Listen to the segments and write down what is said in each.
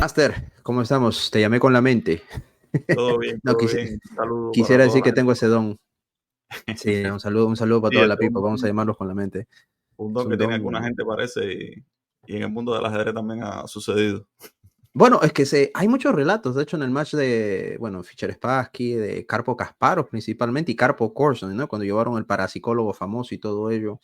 Master, ¿cómo estamos? Te llamé con la mente. Todo bien, No, todo bien. Un saludo para quisiera toda decir la que gente. tengo ese don. Sí, un saludo para Sí, toda este la es pipa. Vamos a llamarlos con la mente. un Es don que un tiene alguna don. gente, parece, y en el mundo del ajedrez también ha sucedido. Bueno, es que hay muchos relatos, de hecho, en el match de, bueno, Fischer Spassky, de Karpo Kasparov principalmente, y Karpo Korsun, ¿no? Cuando llevaron el parapsicólogo famoso y todo ello.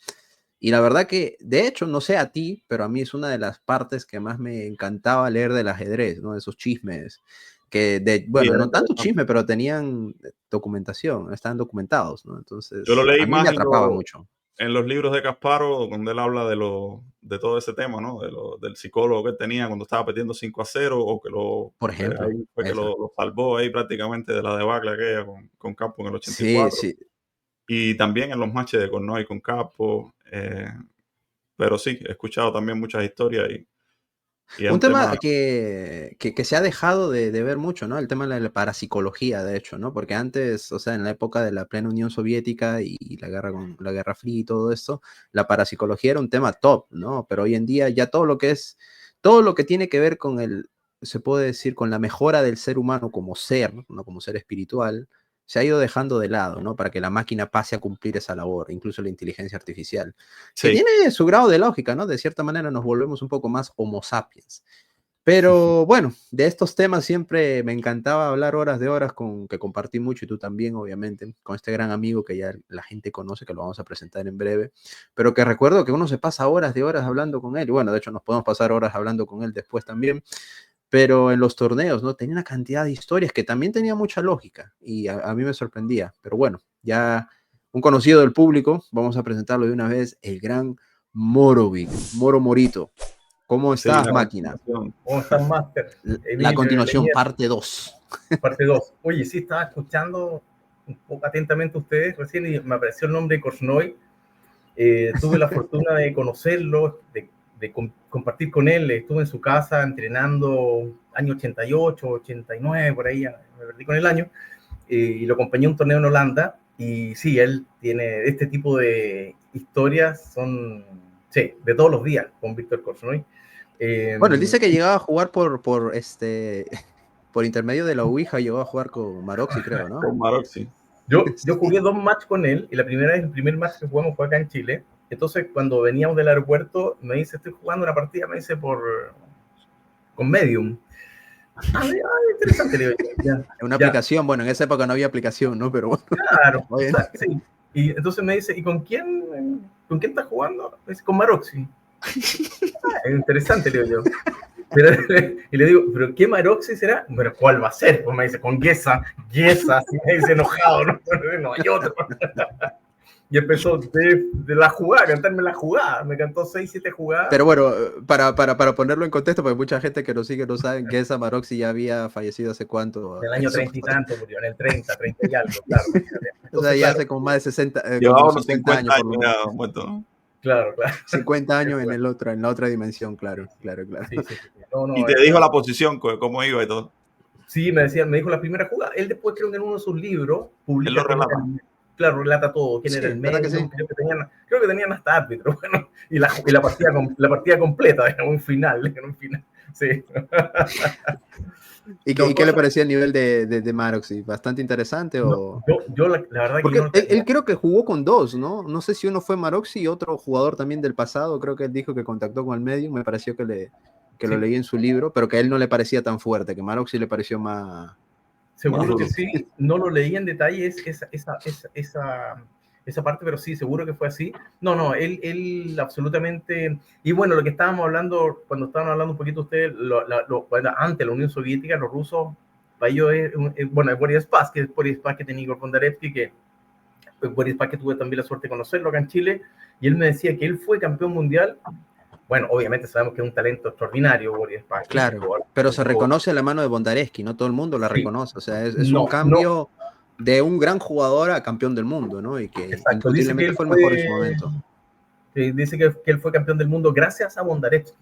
Y la verdad que, de hecho, no sé a ti, pero a mí es una de las partes que más me encantaba leer del ajedrez, ¿no? Esos chismes, Sí, bueno, era no tanto interesante. chisme, pero tenían documentación, estaban documentados, ¿no? Yo lo Entonces, leí a mí me más atrapaba mucho. en los libros de Kasparov, donde él habla de todo ese tema, ¿no? Del psicólogo que él tenía cuando estaba perdiendo 5-0, o Por que ejemplo, ahí fue que eso. lo salvó ahí prácticamente de la debacle aquella con Capo en el Sí, 84. sí. Y también en los matches de Kornoy con Capo. Pero sí, he escuchado también muchas historias y es Un un tema tema. que se ha dejado de ver mucho, ¿no? El tema de la parapsicología, de hecho, ¿no? Porque antes, o sea, en la época de la plena Unión Soviética y la Guerra Fría y todo esto, la parapsicología era un tema top, ¿no? Pero hoy en día ya todo lo que tiene que ver con se puede decir, con la mejora del ser humano como ser, ¿no? Como ser espiritual, se ha ido dejando de lado, ¿no? Para que la máquina pase a cumplir esa labor, incluso la inteligencia artificial que Sí. tiene su grado de lógica, ¿no? De cierta manera nos volvemos un poco más homo sapiens. Pero bueno, de estos temas siempre me encantaba hablar horas de horas que compartí mucho y tú también, obviamente, con este gran amigo que ya la gente conoce, que lo vamos a presentar en breve, pero que recuerdo que uno se pasa horas de horas hablando con él. Y bueno, de hecho nos podemos pasar horas hablando con él después también, pero en los torneos, ¿no? Tenía una cantidad de historias que también tenía mucha lógica y a mí me sorprendía. Pero bueno, ya un conocido del público, vamos a presentarlo de una vez, el gran Morovic, Moro Morito. ¿Cómo Sí, estás, la máquina? continuación. ¿Cómo estás, Master? La Emilio, continuación, Leñez, parte 2. parte 2. Oye, sí, estaba escuchando un poco atentamente a ustedes recién y me apareció el nombre de Korchnoi. Tuve la fortuna de conocerlo, de compartir con él. Estuve en su casa entrenando año 88, 89, por ahí, me perdí con el año, y lo acompañé a un torneo en Holanda. Y sí, él tiene este tipo de historias, son, sí, de todos los días con Víctor Korchnoi. Bueno, él dice que llegaba a jugar por intermedio de la Ouija, llegó a jugar con Maroxy, creo, ¿no? Con Maroxy. Yo Sí. jugué 2 matches con él y el primer match que jugamos fue acá en Chile. Entonces, cuando veníamos del aeropuerto, me dice, estoy jugando una partida, me dice, con Medium. Interesante, le digo, ya, Una ya, aplicación, bueno, en esa época no había aplicación, ¿no? Pero bueno, claro, bueno. sí. Y entonces me dice, ¿y con quién estás jugando? Me dice, con Maroxy. Es interesante, le digo yo. Pero, y le digo, ¿pero qué Maroxy será? Bueno, ¿cuál va a ser? Pues me dice, con Gesa, así me dice enojado, ¿no? No hay otro. Y empezó de la jugada, a cantarme la jugada. Me cantó 6, 7 jugadas. Pero bueno, para ponerlo en contexto, porque mucha gente que nos sigue no sabe que esa Maroxy ya había fallecido hace cuánto. En el año 30 y tanto murió, en el 30, 30 y algo, claro. O sea, Entonces, ya claro, hace como más de 60, como Llevaba unos 50 50 años por años lo menos. ya muerto, ¿no? claro, claro. 50 Qué años fuerte. en la otra dimensión, Sí, claro, sí, claro, claro. sí, sí, sí. No, Y no, te dijo la posición, cómo iba y todo. sí, me dijo la primera jugada. Él después creo que en uno de sus libros Él lo publica quién era relata. claro, relata todo, quién era Sí, el ¿verdad que sí? medium, creo que tenían hasta árbitro, bueno, y la partida completa, era un final, sí. ¿Y No, qué le cosa, parecía el nivel de Maroxy? ¿Bastante interesante no, o...? yo la verdad que yo Porque no él tenía, creo que jugó con dos, ¿no? No sé si uno fue Maroxy y otro jugador también del pasado. Creo que él dijo que contactó con el Medium. Me pareció que lo sí, leí en su libro, pero que a él no le parecía tan fuerte, que Maroxy le pareció más seguro que duro. sí, no lo leí en detalle esa parte, pero sí, seguro que fue así. No, no, él absolutamente. Y bueno, lo que estábamos hablando, cuando estaban hablando un poquito ustedes, antes de la Unión Soviética, los rusos, para ellos bueno, es Boris Spassky, que es Boris Spassky, tenía Igor Bondarevsky, que Boris Spassky tuve también la suerte de conocerlo acá en Chile, y él me decía que él fue campeón mundial. Bueno, obviamente sabemos que es un talento extraordinario, Boris Spassky, Claro, pero se reconoce la mano de Bondareski, no todo el mundo la sí, reconoce. O sea, es un no, no, cambio de un gran jugador a campeón del mundo, ¿no? Y que exacto, indiscutiblemente fue el mejor en su momento. dice que él fue campeón del mundo gracias a Bondarevsky.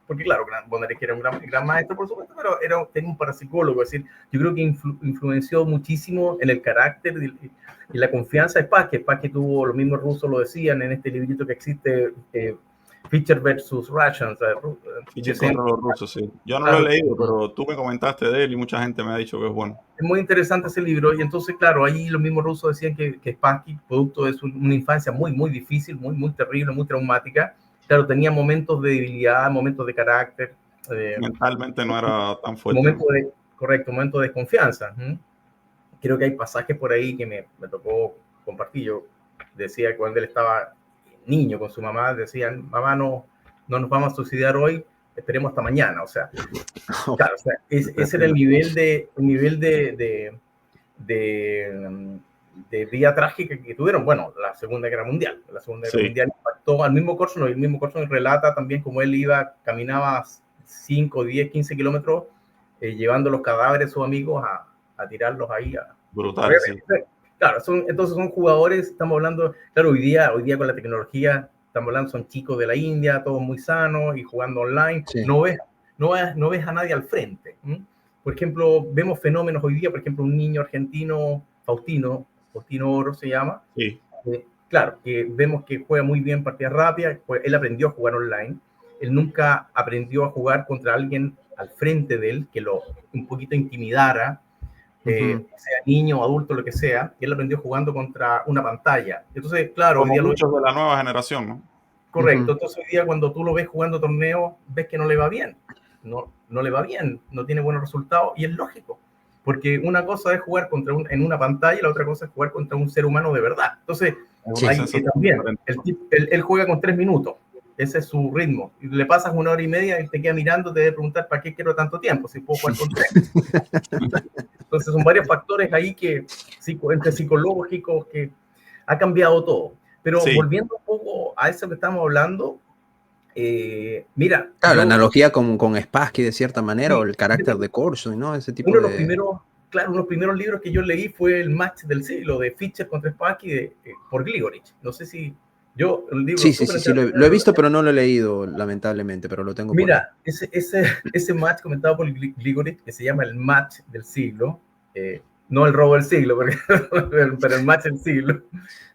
Porque claro, Bondarevsky era un gran maestro, por supuesto, pero tenía un parapsicólogo. Es decir, yo creo que influenció muchísimo en el carácter y la confianza de Spassky. Spassky tuvo, los mismos rusos lo decían en este librito que existe, Fischer versus Russian. Fischer contra los rusos, sí. Yo no lo he leído, pero tú me comentaste de él y mucha gente me ha dicho que es bueno. Es muy interesante ese libro, y entonces, claro, ahí los mismos rusos decían que Spassky, producto de una infancia muy, muy difícil, muy, muy terrible, muy traumática, claro, tenía momentos de debilidad, momentos de carácter. Mentalmente no era tan fuerte. Momento de desconfianza. Creo que hay pasajes por ahí que me tocó compartir. Yo decía que cuando él estaba niño con su mamá, decían, mamá, no nos vamos a suicidar hoy, esperemos hasta mañana. O sea, claro, o sea, ese era el nivel de vida trágica que tuvieron. Bueno, la Segunda Guerra Mundial. La Segunda Guerra Mundial impactó al mismo Korchnoi. El mismo Korchnoi relata también cómo él caminaba 5, 10, 15 kilómetros llevando los cadáveres de sus amigos a tirarlos ahí. Brutal, sí. Claro, entonces son jugadores, estamos hablando, claro, hoy día con la tecnología, estamos hablando, son chicos de la India, todos muy sanos y jugando online. Sí. No ves a nadie al frente. Por ejemplo, vemos fenómenos hoy día, por ejemplo, un niño argentino, Faustino Oro se llama. Sí. Claro, que vemos que juega muy bien partidas rápidas, pues él aprendió a jugar online, él nunca aprendió a jugar contra alguien al frente de él, que lo un poquito intimidara, sea niño, adulto, lo que sea, y él aprendió jugando contra una pantalla. Entonces, claro, como hoy día muchos de la nueva generación, ¿no? Correcto, entonces hoy día cuando tú lo ves jugando torneos, ves que no le va bien, no le va bien, no tiene buenos resultados, y es lógico, porque una cosa es jugar en una pantalla y la otra cosa es jugar contra un ser humano de verdad. Entonces, también, él juega con 3 minutos, ese es su ritmo. Y le pasas 1 hora y media y te queda mirando, te debe preguntar, ¿para qué quiero tanto tiempo si puedo jugar con 3? Entonces son varios factores ahí entre psicológicos que ha cambiado todo. Pero volviendo un poco a eso que estamos hablando, mira... Claro, la analogía con Spassky de cierta manera, o el carácter de Korchnoi, ¿no? Ese tipo uno de los primeros libros que yo leí fue El match del siglo, de Fischer contra Spassky por Grigorich. No sé si... El libro sí, lo he visto, pero no lo he leído, lamentablemente, pero lo tengo por ahí. Mira, ese match comentado por Grigorich, que se llama el match del siglo, no el robo del siglo, pero el match del siglo.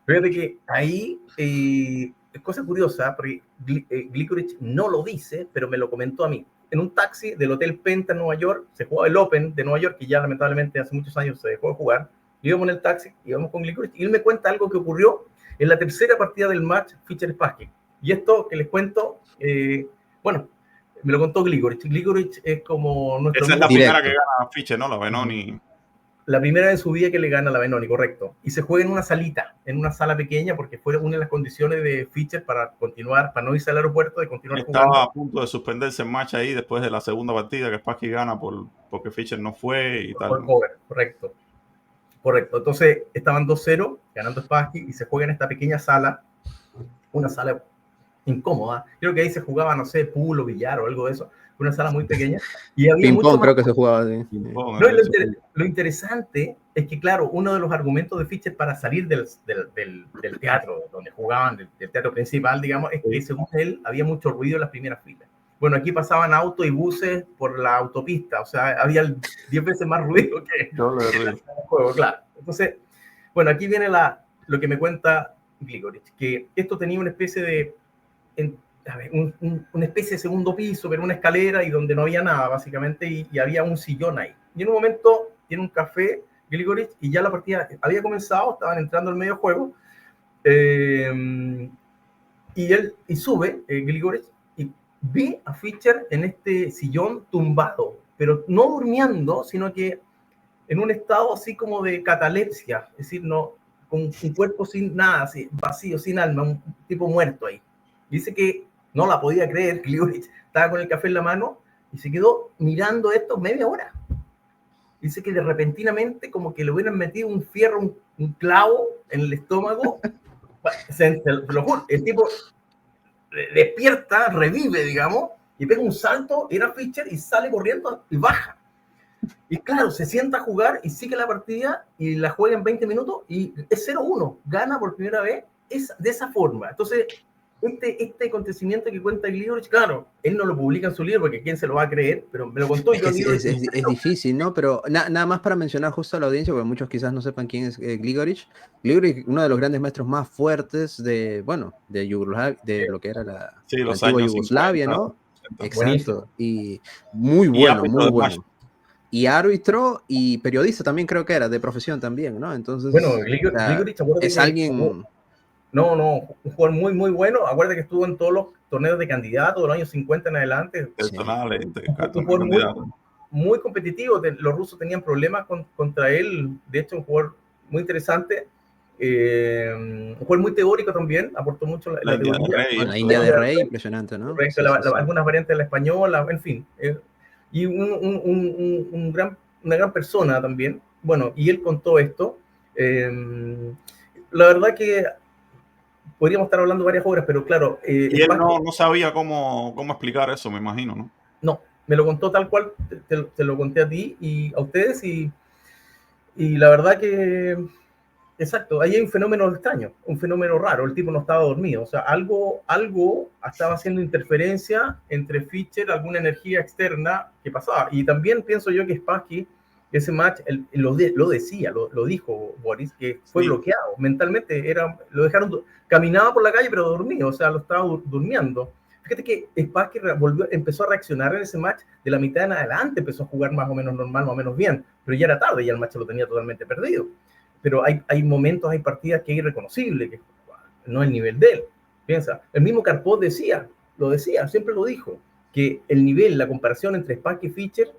Fíjate que ahí es cosa curiosa, porque Grigorich no lo dice, pero me lo comentó a mí. En un taxi del Hotel Penta en Nueva York, se jugaba el Open de Nueva York, que ya lamentablemente hace muchos años se dejó de jugar. Íbamos en el taxi, íbamos con Grigorich, y él me cuenta algo que ocurrió en la tercera partida del match Fischer-Spassky. Y esto que les cuento, bueno, me lo contó Grigorich. Grigorich es como nuestro... Esa es la primera que gana Fischer, ¿no? La Benoni. La primera de su vida que le gana la Benoni, correcto. Y se juega en una salita, en una sala pequeña, porque fue una de las condiciones de Fischer para continuar, para no irse al aeropuerto, de continuar jugando. Estaba a punto de suspenderse el match ahí después de la segunda partida que Spassky gana porque Fischer no fue y tal. Por cover, correcto. Entonces estaban 2-0 ganando Spassky y se juega en esta pequeña sala, una sala incómoda. Creo que ahí se jugaba, no sé, pool o billar o algo de eso. Una sala muy pequeña. Y había ping-pong, creo que se jugaba así. Lo interesante es que, claro, uno de los argumentos de Fischer para salir del teatro, donde jugaban, del teatro principal, digamos, es que según él había mucho ruido en las primeras filas. Bueno, aquí pasaban autos y buses por la autopista, o sea, había 10 veces más ruido que en el juego, claro. Entonces, bueno, aquí viene lo que me cuenta Grigorich, que esto tenía una especie de una especie de segundo piso, pero una escalera y donde no había nada, básicamente, y había un sillón ahí. Y en un momento tiene un café Grigorich y ya la partida había comenzado, estaban entrando al medio juego, y sube Grigorich y ve a Fischer en este sillón tumbado, pero no durmiendo, sino que en un estado así como de catalepsia, es decir, no, con un cuerpo sin nada, así, vacío, sin alma, un tipo muerto ahí. Dice que no la podía creer, Grigorich estaba con el café en la mano y se quedó mirando esto media hora. Dice que de repentinamente como que le hubieran metido un fierro, un clavo en el estómago. Se lo juro, el tipo despierta, revive, digamos, y pega un salto, era Fischer y sale corriendo y baja. Y claro, se sienta a jugar y sigue la partida y la juega en 20 minutos y es 0-1. Gana por primera vez de esa forma. Entonces, este acontecimiento que cuenta Gliorich, claro, él no lo publica en su libro porque quién se lo va a creer, pero me lo contó. Es difícil, ¿no? Pero nada más para mencionar justo a la audiencia, porque muchos quizás no sepan quién es Gliorich. Gliorich, uno de los grandes maestros más fuertes de, bueno, de Yugoslavia, de lo que era la los antigua años Yugoslavia, 50, ¿no? 60. Exacto. Buenísimo. Y muy bueno, muy bueno. Y árbitro y periodista también creo que era, de profesión también, ¿no? Entonces, bueno, Gliorich, es alguien... No, un jugador muy, muy bueno. Acuérdate que estuvo en todos los torneos de candidato de los años 50 en adelante. Personales, un jugador muy competitivo. Los rusos tenían problemas contra él. De hecho, un jugador muy interesante. Un jugador muy teórico también. Aportó mucho la teoría. La India de Rey, impresionante, ¿no? Sí, algunas variantes de la española, en fin. Y una gran persona también. Bueno, y él contó esto. La verdad que podríamos estar hablando varias horas, pero claro. Y él no sabía cómo explicar eso, me imagino, ¿no? No, me lo contó tal cual, te lo conté a ti y a ustedes, y la verdad que, exacto, ahí hay un fenómeno extraño, un fenómeno raro. El tipo no estaba dormido, o sea, algo estaba haciendo interferencia entre Fischer, alguna energía externa que pasaba. Y también pienso yo que Spassky, ese match, lo dijo Boris, que fue bloqueado mentalmente, lo dejaron, caminaba por la calle pero dormido, o sea, lo estaba durmiendo. Fíjate que Spassky empezó a reaccionar en ese match de la mitad en adelante, empezó a jugar más o menos normal, más o menos bien, pero ya era tarde, ya el match lo tenía totalmente perdido. Pero hay momentos, hay partidas que es irreconocible, que no es el nivel de él. Piensa, el mismo Karpov siempre lo dijo, que el nivel, la comparación entre Spassky y Fischer,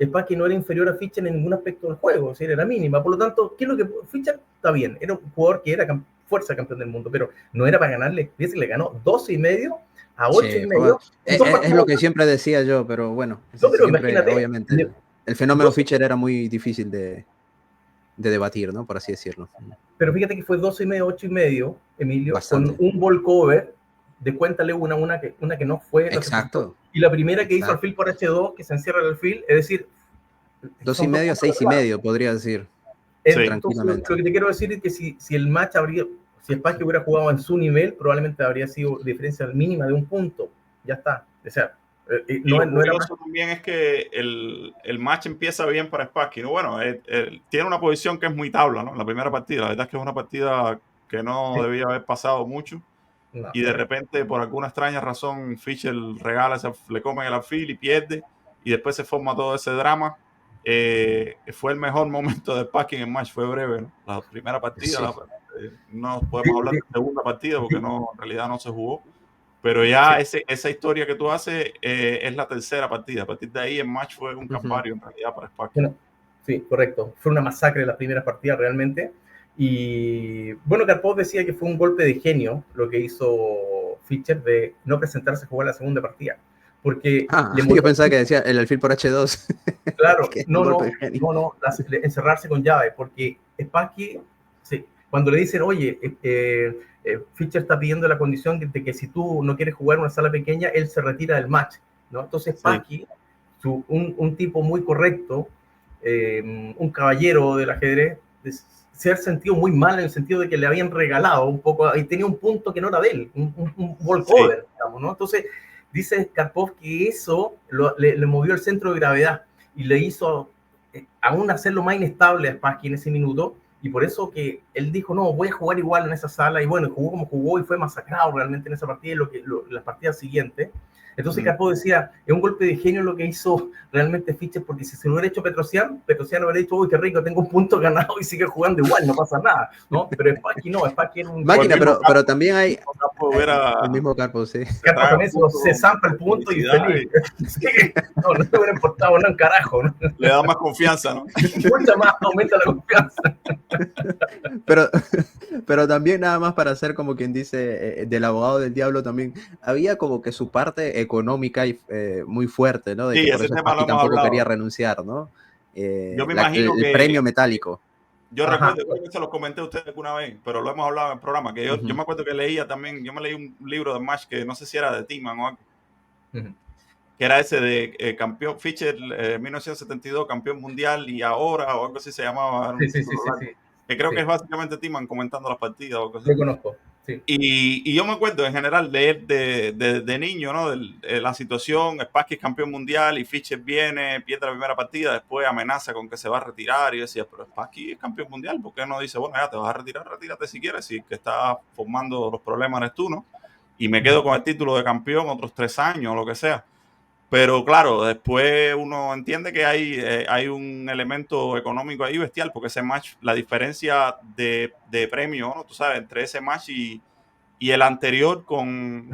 Spassky no era inferior a Fischer en ningún aspecto del juego, o sea, era mínima. Por lo tanto, ¿qué es lo que Fischer está bien? Era un jugador que era fuerza campeón del mundo, pero no era para ganarle. Fíjese, le ganó 12,5 a 8,5. Es lo que siempre decía yo, pero bueno, no, pero siempre, imagínate, obviamente, el fenómeno Fischer era muy difícil de debatir, ¿no? Por así decirlo. Pero fíjate que fue 12,5, 8,5, Emilio, bastante. Con un ball cover de cuéntale una que no fue. Exacto. Y la primera que hizo alfil por H2, que se encierra el alfil, es decir... 2,5 a 6,5, podría decir. Tranquilamente. Lo que te quiero decir es que si el match si Spassky hubiera jugado en su nivel, probablemente habría sido diferencia mínima de un punto. Ya está. O sea, lo curioso también es que el match empieza bien para Spassky, ¿no? Bueno, tiene una posición que es muy tabla, ¿no? La primera partida, la verdad es que es una partida que no debía haber pasado mucho. No, y de repente, por alguna extraña razón, Fischer le come el alfil y pierde, y después se forma todo ese drama. Fue el mejor momento de Spassky en el match, fue breve, ¿no? La primera partida, no podemos hablar de segunda partida porque en realidad no se jugó. Pero ya esa historia que tú haces es la tercera partida. A partir de ahí el match fue un calvario en realidad para Spassky. Bueno, sí, correcto. Fue una masacre las primeras partidas realmente. Y bueno, Karpov decía que fue un golpe de genio lo que hizo Fischer de no presentarse a jugar la segunda partida. Porque yo pensaba que decía el alfil por H2. Claro, no, encerrarse con llave, porque Spassky, cuando le dicen, oye, Fischer está pidiendo la condición de que si tú no quieres jugar en una sala pequeña, él se retira del match, ¿no? Entonces Spassky, un tipo muy correcto, un caballero del ajedrez, se ha sentido muy mal en el sentido de que le habían regalado un poco, y tenía un punto que no era de él, un walkover, digamos, ¿no? Entonces dice Karpov que eso le movió el centro de gravedad y le hizo aún hacerlo más inestable a Spassky en ese minuto, y por eso que él dijo, no, voy a jugar igual en esa sala, y bueno, jugó como jugó y fue masacrado realmente en esa partida y las partidas siguientes. Entonces Karpov decía, es un golpe de genio lo que hizo realmente Fischer, porque si se lo hubiera hecho Petrosian hubiera dicho, uy, qué rico, tengo un punto ganado y sigue jugando igual, no pasa nada, ¿no? Pero Spassky no, Spassky era un... Máquina, pero también hay... El mismo Karpov, sí. Karpov también se zampa el punto y feliz. Sí, no le hubiera importado nada, un carajo, ¿no? Le da más confianza, ¿no? Mucha más, aumenta la confianza. Pero también nada más para hacer como quien dice del abogado del diablo, también había como que su parte económica y muy fuerte, ¿no? De que por eso Spassky tampoco quería renunciar, ¿no? Yo me imagino el premio metálico. Yo recuerdo que se los comenté a ustedes alguna vez, pero lo hemos hablado en el programa, que yo me acuerdo que leía también, yo me leí un libro de match que no sé si era de Timan o algo, que era ese de campeón, Fischer 1972, campeón mundial y ahora, o algo así se llamaba. Sí. Que creo que es básicamente Timan comentando las partidas o algo así. Lo conozco. Sí. Y yo me acuerdo en general de niño, ¿no? De la situación, Spassky es campeón mundial y Fischer viene, pierde la primera partida, después amenaza con que se va a retirar y yo decía, pero Spassky es campeón mundial, ¿por qué no dice, bueno, ya te vas a retirar, retírate si quieres, si que está formando los problemas eres tú, ¿no? Y me quedo con el título de campeón otros 3 años o lo que sea. Pero claro, después uno entiende que hay un elemento económico ahí bestial, porque ese match, la diferencia de premio, ¿no? Tú sabes, entre ese match y el anterior con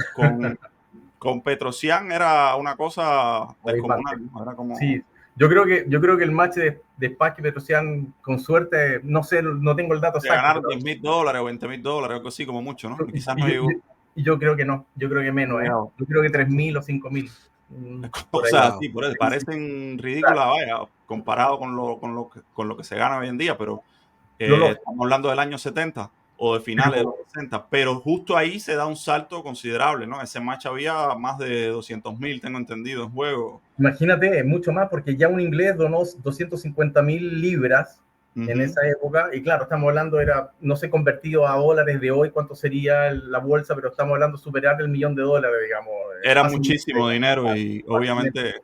Petrosian era una cosa descomunal, ¿no? Era como... Sí, yo creo que el match de Spassky y Petrosian, con suerte, no sé, no tengo el dato exacto. Ganaron $10,000 o $20,000, algo así como mucho, ¿no? Quizás no llegó. Y yo creo que no, yo creo que menos, ¿eh? Yo creo que 3.000 o 5.000. O sea, sí, por eso parecen ridículas, vaya, comparado con lo que se gana hoy en día, pero estamos hablando del año 70 o de finales de los 60, pero justo ahí se da un salto considerable, ¿no? Ese match había más de 200,000, tengo entendido, en juego. Imagínate, mucho más, porque ya un inglés donó 250.000 libras en esa época, y claro, estamos hablando, no sé, convertido a dólares de hoy, cuánto sería la bolsa, pero estamos hablando de superar $1 millón, digamos. Era muchísimo dinero y obviamente...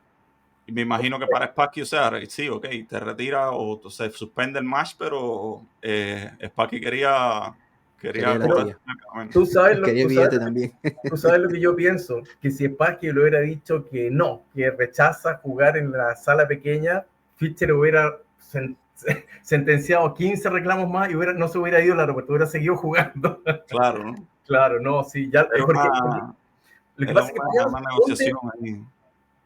me imagino que para Spassky, o sea, sí, ok, te retira o se suspende el match, pero Spassky quería cobrar. Tú sabes también. Tú sabes lo que yo pienso, que si Spassky le hubiera dicho que no, que rechaza jugar en la sala pequeña, Fischer hubiera sentenciado 15 reclamos más y no se hubiera ido al aeropuerto, hubiera seguido jugando. Claro, ¿no? Claro, no, sí, ya. Lo que pasa es que una negociación ahí.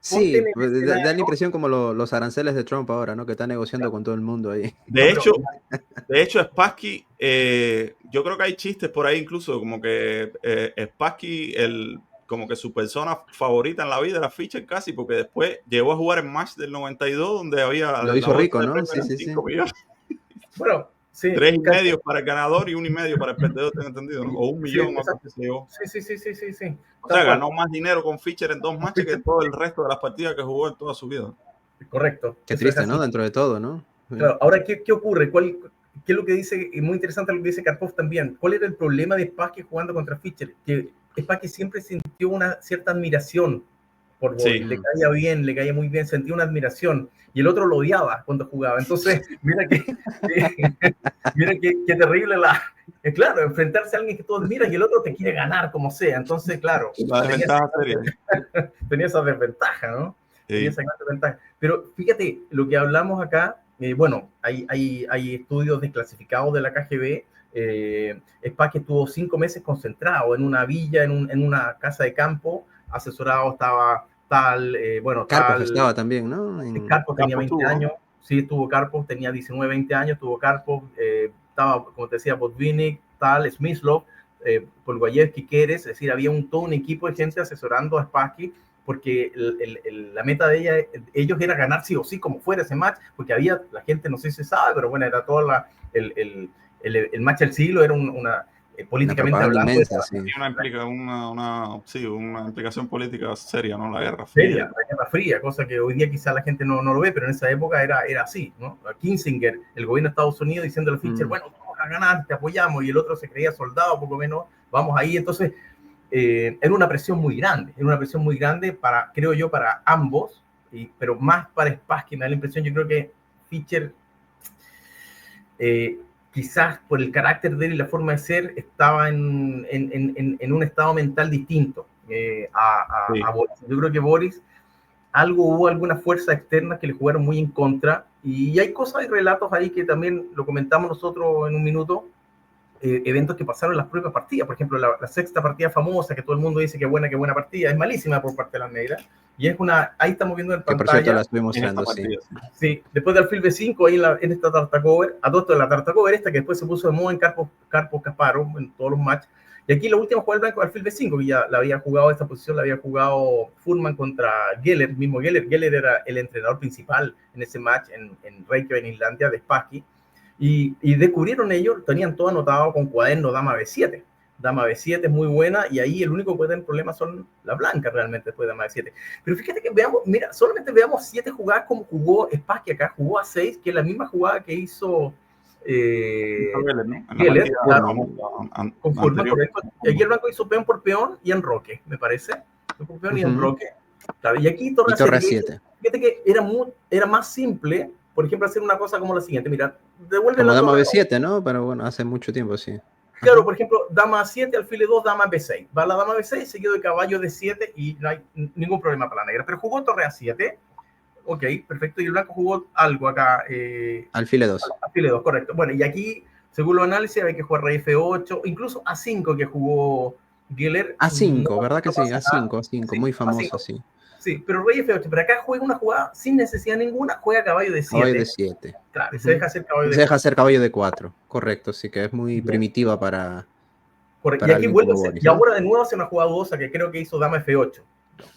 Sí, pues, da la impresión como los aranceles de Trump ahora, ¿no? Que está negociando con todo el mundo ahí. De hecho, Spassky, yo creo que hay chistes por ahí incluso, como que Spassky, como que su persona favorita en la vida era Fischer casi, porque después llegó a jugar en match del 92, donde había... Lo hizo rico, ¿no? Sí. Bueno, sí. 3,5 para el ganador y 1,5 para el perdedor, tengo entendido, ¿no? O 1 millón, o algo que se llevó. Sí. O sea, ganó más dinero con Fischer en 2 matches que en todo el resto de las partidas que jugó en toda su vida. Correcto. Qué triste, ¿no? Dentro de todo, ¿no? Claro, ahora, ¿qué ocurre? ¿Qué es lo que dice? Es muy interesante lo que dice Karpov también. ¿Cuál era el problema de Spassky jugando contra Fischer? Que Spassky siempre sintió una cierta admiración por Boris. Sí. Le caía bien, le caía muy bien, sentía una admiración. Y el otro lo odiaba cuando jugaba. Entonces, mira qué terrible claro, enfrentarse a alguien que tú admiras y el otro te quiere ganar como sea. Entonces, claro, tenía esa desventaja, ¿no? Sí. Tenía esa gran desventaja. Pero fíjate, lo que hablamos acá, bueno, hay estudios desclasificados de la KGB. Spassky estuvo 5 meses concentrado en una villa, en una casa de campo, asesorado estaba Karpov estaba también, ¿no? Karpov tenía 20 años, sí, estuvo Karpov, tenía 19, 20 años, estuvo Karpov, estaba, como te decía, Botvinnik, Smyslov, Polgoyevsky, Keres, es decir, había todo un equipo de gente asesorando a Spassky, porque la meta de ellos era ganar sí o sí, como fuera ese match, porque la gente, no sé si se sabe, pero bueno, era todo el match del siglo, era una políticamente hablando. Inmensa, sí. Una implicación política seria, ¿no? La Guerra Fría. La Guerra Fría, cosa que hoy día quizá la gente no lo ve, pero en esa época era así, ¿no? Kissinger, el gobierno de Estados Unidos, diciéndole a Fischer, bueno, vamos a ganar, te apoyamos, y el otro se creía soldado, poco menos, vamos ahí. Entonces, era una presión muy grande, creo yo, para ambos, pero más para Spassky, me da la impresión. Yo creo que Fischer, quizás por el carácter de él y la forma de ser, estaba en un estado mental distinto a Boris. Yo creo que Boris, hubo alguna fuerza externa que le jugaron muy en contra, y hay cosas y relatos ahí que también lo comentamos nosotros en un minuto, eventos que pasaron en las propias partidas. Por ejemplo, la sexta partida famosa, que todo el mundo dice que buena partida, es malísima por parte de las negras, y es ahí estamos viendo en pantalla. Que por cierto la estoy mostrando, sí. Sí, después del Alfil B5, ahí en esta Tartakover, a todo esto de la Tartakover esta, que después se puso de moda en Karpov Kasparov, en todos los matches. Y aquí la última jugada del blanco Alfil B5, que ya la había jugado, esta posición la había jugado Fuhrman contra Geller, mismo Geller. Geller era el entrenador principal en ese match en Reykjavik, en Islandia, de Spassky. Y descubrieron ellos, tenían todo anotado con cuaderno Dama B7. Dama B7 es muy buena, y ahí el único que puede tener problemas son las blancas realmente después de Dama B7. Pero fíjate que solamente veamos 7 jugadas como jugó Spassky acá, jugó a 6, que es la misma jugada que hizo Vélez, ¿no? En la Vélez, partida claro, famosa con Fulma, anterior. correcto. Y aquí el blanco hizo peón por peón y enroque, me parece. Peón por peón y enroque. Claro, y aquí torre torre 7. Fíjate que era más simple, por ejemplo, hacer una cosa como la siguiente. Mira, devuelve como la dama torre B7, ¿no? Pero bueno, hace mucho tiempo, sí. Claro, por ejemplo, dama A7, alfil E2, dama B6. Va la dama B6 seguido de caballo D7 y no hay ningún problema para la negra. Pero jugó torre A7. Ok, perfecto. Y el blanco jugó algo acá. Alfil E2. Alfil E2, correcto. Bueno, y aquí, según los análisis, hay que jugar rey F8, incluso A5 que jugó Geller. A5, no, ¿verdad que no sí? pasa A5, nada. A5, Sí, muy famoso, A5. sí. Sí, pero rey F8. Pero acá juega una jugada sin necesidad ninguna, juega caballo D7. Caballo D7. Claro, se deja hacer caballo D4. Se deja hacer caballo D4, correcto, sí, que es muy primitiva para y aquí alguien vuelve, como Boris, y ¿no? ahora de nuevo hace una jugada dudosa que creo que hizo dama F8.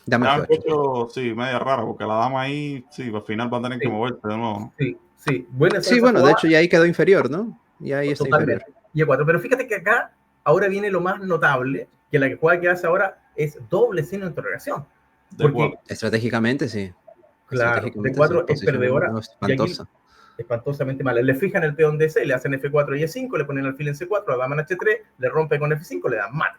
Dama F8, sí, media rara, porque la dama ahí, sí, al final va a tener que moverse de nuevo, ¿no? Sí. Bueno, sí, bueno, jugada, de hecho ya ahí quedó inferior, ¿no? Y ahí está totalmente. inferior. Y E4. Pero fíjate que acá ahora viene lo más notable, que la jugada que hace ahora es doble signo de interrogación. Porque, estratégicamente, sí. Claro, D4 es perdedora. Espantosa. Espantosamente mala. Le fijan el peón D6, le hacen F4 y E5, le ponen alfil en C4, la dama en H3, le rompe con F5, le dan mate.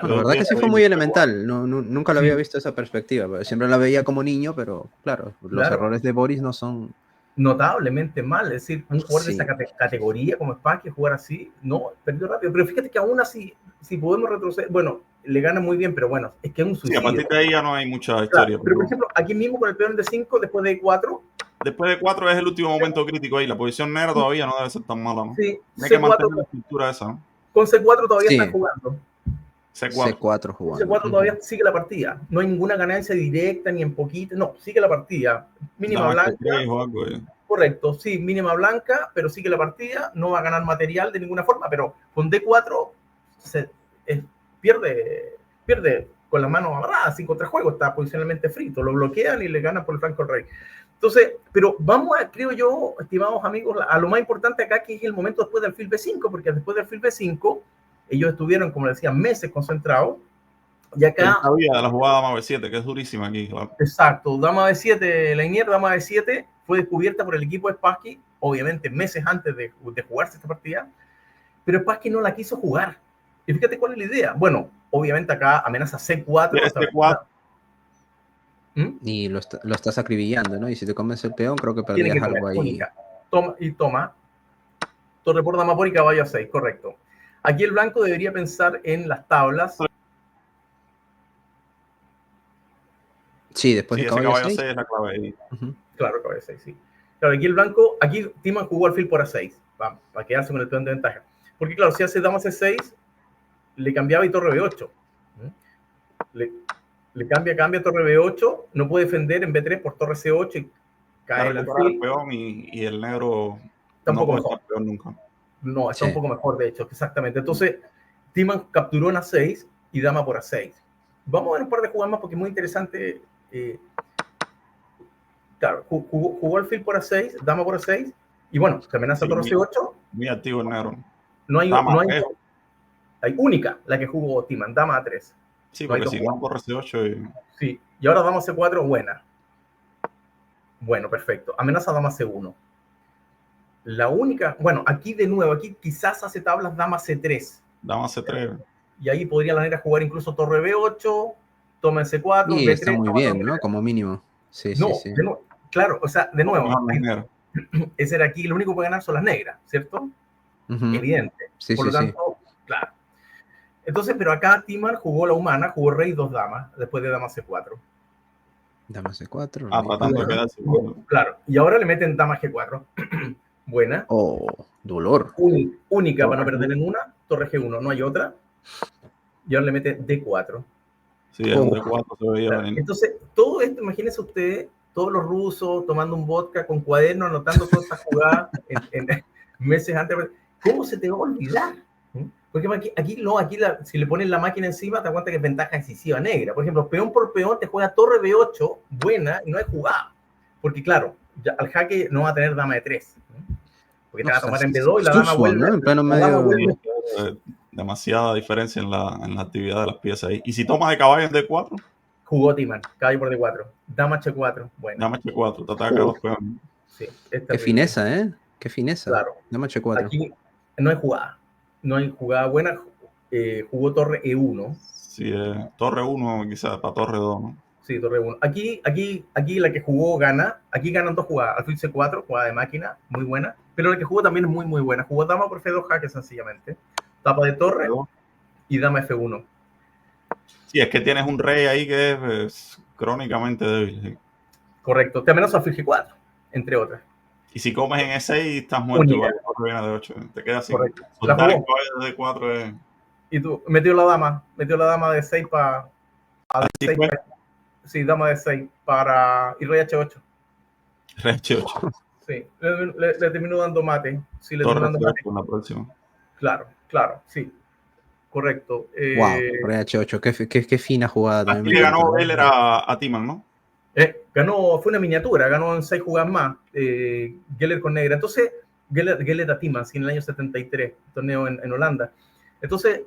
Bueno, la verdad que sí fue muy elemental. Nunca lo había visto esa perspectiva. Siempre la veía como niño, pero claro, los errores de Boris no son notablemente mal. Es decir, un jugador de esa categoría como Spassky jugar así, no, perdió rápido. Pero fíjate que aún así, si podemos retroceder, bueno, le gana muy bien, pero bueno, es que es un suicidio. Sí, a partir de ahí ya no hay mucha historia. Pero por ejemplo, aquí mismo con el peón de 5, después de 4. Después de 4 es el último momento crítico ahí. La posición negra todavía no debe ser tan mala, ¿no? Sí, hay que mantener la estructura esa, ¿no? Con C4 todavía están jugando. C4 jugando. C4 todavía sigue la partida. No hay ninguna ganancia directa ni en poquito. No, sigue la partida. Mínima blanca. Correcto, sí, mínima blanca, pero sigue la partida. No va a ganar material de ninguna forma, pero con D4 pierde con las manos amarradas, sin contrajuego. Está posicionalmente frito. Lo bloquean y le ganan por el flanco al rey. Entonces, pero vamos a, creo yo, estimados amigos, a lo más importante acá, que es el momento después del alfil B5, porque después del alfil B5 ellos estuvieron, como decía, meses concentrados. Y acá. Sabía de la jugada dama B7, que es durísima aquí, claro. Exacto. Dama B7, Leinier, dama B7, fue descubierta por el equipo de Spassky, obviamente meses antes de jugarse esta partida. Pero Spassky no la quiso jugar. Y fíjate cuál es la idea. Bueno, obviamente acá amenaza C4. C4. Y lo estás acribillando, ¿no? Y si te comes el peón, creo que perdías algo ahí. Toma. Torre por dama por y caballo a 6, correcto. Aquí el blanco debería pensar en las tablas. Sí, después de caballo 6 es la clave ahí. Claro, caballo 6, sí. Claro, aquí el blanco, aquí Timan jugó alfil por A6, para quedarse con el peón de ventaja. Porque claro, si hace dama C6, le cambiaba y torre B8. Le cambia torre B8, no puede defender en B3 por torre C8 y cae el alfil. El peón y el negro tampoco no puede estar peón nunca. No, está un poco mejor, de hecho, exactamente. Entonces, Timan capturó en A6 y dama por A6. Vamos a ver un par de jugadas más porque es muy interesante. Claro, jugó alfil por A6, dama por A6, y bueno, se amenaza torre C8. Muy activo el negro. No hay única la que jugó Timan, dama A3. Sí, porque si no torre C8 Sí, y ahora dama C4, buena. Bueno, perfecto. Amenaza dama C1. La única, bueno, aquí de nuevo, aquí quizás hace tablas dama C3. Dama C3. Y ahí podría la negra jugar incluso torre B8, toma en C4, y B3. Está muy bien, ¿no? Como mínimo. Sí. Claro, o sea, de nuevo, ese era aquí, lo único que puede ganar son las negras, ¿cierto? Evidente. Por lo tanto, claro. Entonces, pero acá Timan jugó la humana, jugó rey 2 damas, después de dama C4. Dama C4. Tratando de quedarse. Claro, y ahora le meten dama G4. Buena. Oh, dolor. Única para no perder en una, torre G1, no hay otra. Y ahora le mete D4. Sí, el D4 se veía venir. Entonces, todo esto, imagínense ustedes, todos los rusos tomando un vodka con cuaderno, anotando todas estas jugadas en meses antes. ¿Cómo se te va a olvidar? Porque aquí si le pones la máquina encima, te das cuenta que es ventaja decisiva negra. Por ejemplo, peón por peón te juega torre B8, buena, y no hay jugada. Porque claro, ya, al jaque no va a tener dama de 3. Porque te va a tomar en B2 y la dama vuelve. ¿no? En pleno medio. Demasiada diferencia en la actividad de las piezas ahí. ¿Y si tomas de caballo en D4? Jugó Timan, caballo por D4. Dama H4, bueno. Dama H4, te ataca los peones. Sí, qué fineza, ¿eh? Qué fineza. Claro. Dama H4. Aquí no hay jugada. No hay jugada buena. Jugó torre E1. Sí, torre 1 quizás, para torre 2, ¿no? Sí, torre 1. Aquí la que jugó gana. Aquí ganan 2 jugadas. Alfil C4, jugada de máquina, muy buena. Pero la que jugó también es muy, muy buena. Jugó dama por F2 jaque, sencillamente. Tapa de torre y dama F1. Sí, es que tienes un rey ahí que es crónicamente débil. Sí. Correcto. Te amenaza Alfil G4, entre otras. Y si comes en E6, estás muerto. Igual, viene de 8. Te quedas sin. Correcto. Soltar el caballo de D4 es... Y tú, metió la dama de 6 para... Sí, dama de 6 para... Y rey H8. Rey H8. Sí, le terminó dando mate. Sí, le Torre terminó dando mate. F8 en la próxima. Claro, sí. Correcto. Wow, rey H8. Qué fina jugada también. Aquí le ganó Geller a Timan, ¿no? Fue una miniatura, ganó en 6 jugadas más. Geller con negra. Entonces, Geller a Timan, en el año 73, torneo en Holanda. Entonces,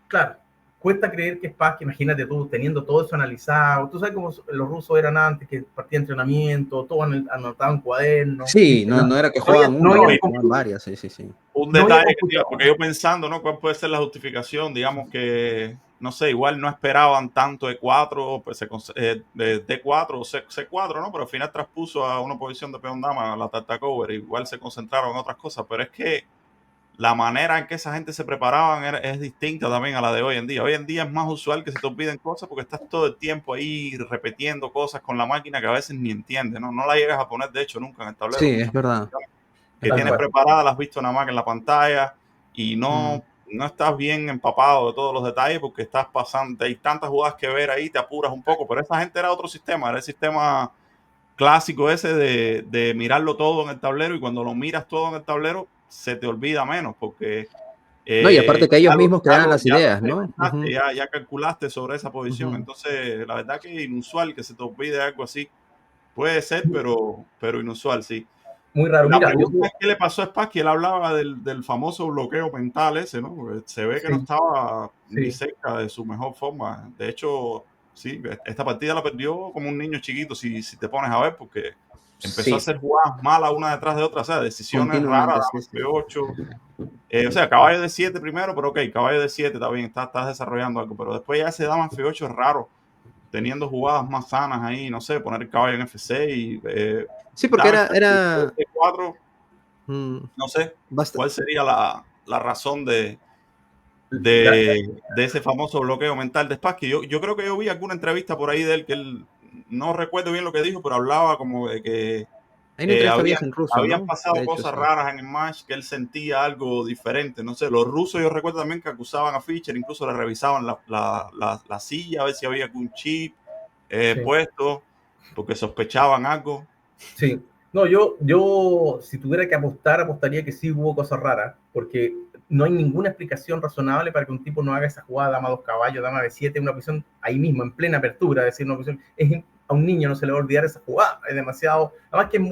claro, cuesta creer que Spassky, imagínate tú, teniendo todo eso analizado. Tú sabes cómo los rusos eran antes, que partía entrenamiento, todo anotaban cuadernos. Sí, no era que jugaban jugaban varias, sí. Un detalle que porque yo pensando, ¿no? ¿Cuál puede ser la justificación? Digamos que, no sé, igual no esperaban tanto E4, pues de D4 o C4, ¿no? Pero al final traspuso a una posición de peón dama, la tarta cover, igual se concentraron en otras cosas, pero es que la manera en que esa gente se preparaban es distinta también a la de hoy en día. Hoy en día es más usual que se te olviden cosas porque estás todo el tiempo ahí repitiendo cosas con la máquina que a veces ni entiendes, ¿no? No la llegas a poner, de hecho, nunca en el tablero. Sí, es verdad. Que tienes preparada, la has visto nada más que en la pantalla y no estás bien empapado de todos los detalles porque estás pasando, hay tantas jugadas que ver ahí, te apuras un poco, pero esa gente era otro sistema, era el sistema clásico ese de mirarlo todo en el tablero y cuando lo miras todo en el tablero se te olvida menos porque no, y aparte que ellos mismos crean las ideas, ¿no? Ya calculaste sobre esa posición, entonces la verdad que es inusual que se te olvide algo así, puede ser, pero inusual, sí. Muy raro. La pregunta es qué le pasó a Spassky. Él hablaba del famoso bloqueo mental ese, ¿no? Porque se ve que no estaba ni cerca de su mejor forma. De hecho, sí, esta partida la perdió como un niño chiquito, si te pones a ver, porque empezó a hacer jugadas malas una detrás de otra, o sea, decisiones raras, F8. O sea, caballo de 7 primero, pero ok, caballo de 7 está bien, estás desarrollando algo, pero después ya ese dama F8 es raro, teniendo jugadas más sanas ahí, no sé, poner el caballo en F6. Sí, porque era... F4, no sé cuál sería la razón de ese famoso bloqueo mental de Spassky. Yo creo que yo vi alguna entrevista por ahí de él que él, no recuerdo bien lo que dijo, pero hablaba como de que habían pasado cosas raras en el match, que él sentía algo diferente. No sé, los rusos yo recuerdo también que acusaban a Fischer, incluso le revisaban la silla a ver si había algún chip puesto, porque sospechaban algo. Sí, no, yo si tuviera que apostaría que sí hubo cosas raras, porque no hay ninguna explicación razonable para que un tipo no haga esa jugada, dama 2 caballos, dama B7, una posición ahí mismo, en plena apertura, es decir, una posición, a un niño no se le va a olvidar esa jugada, es demasiado, además que es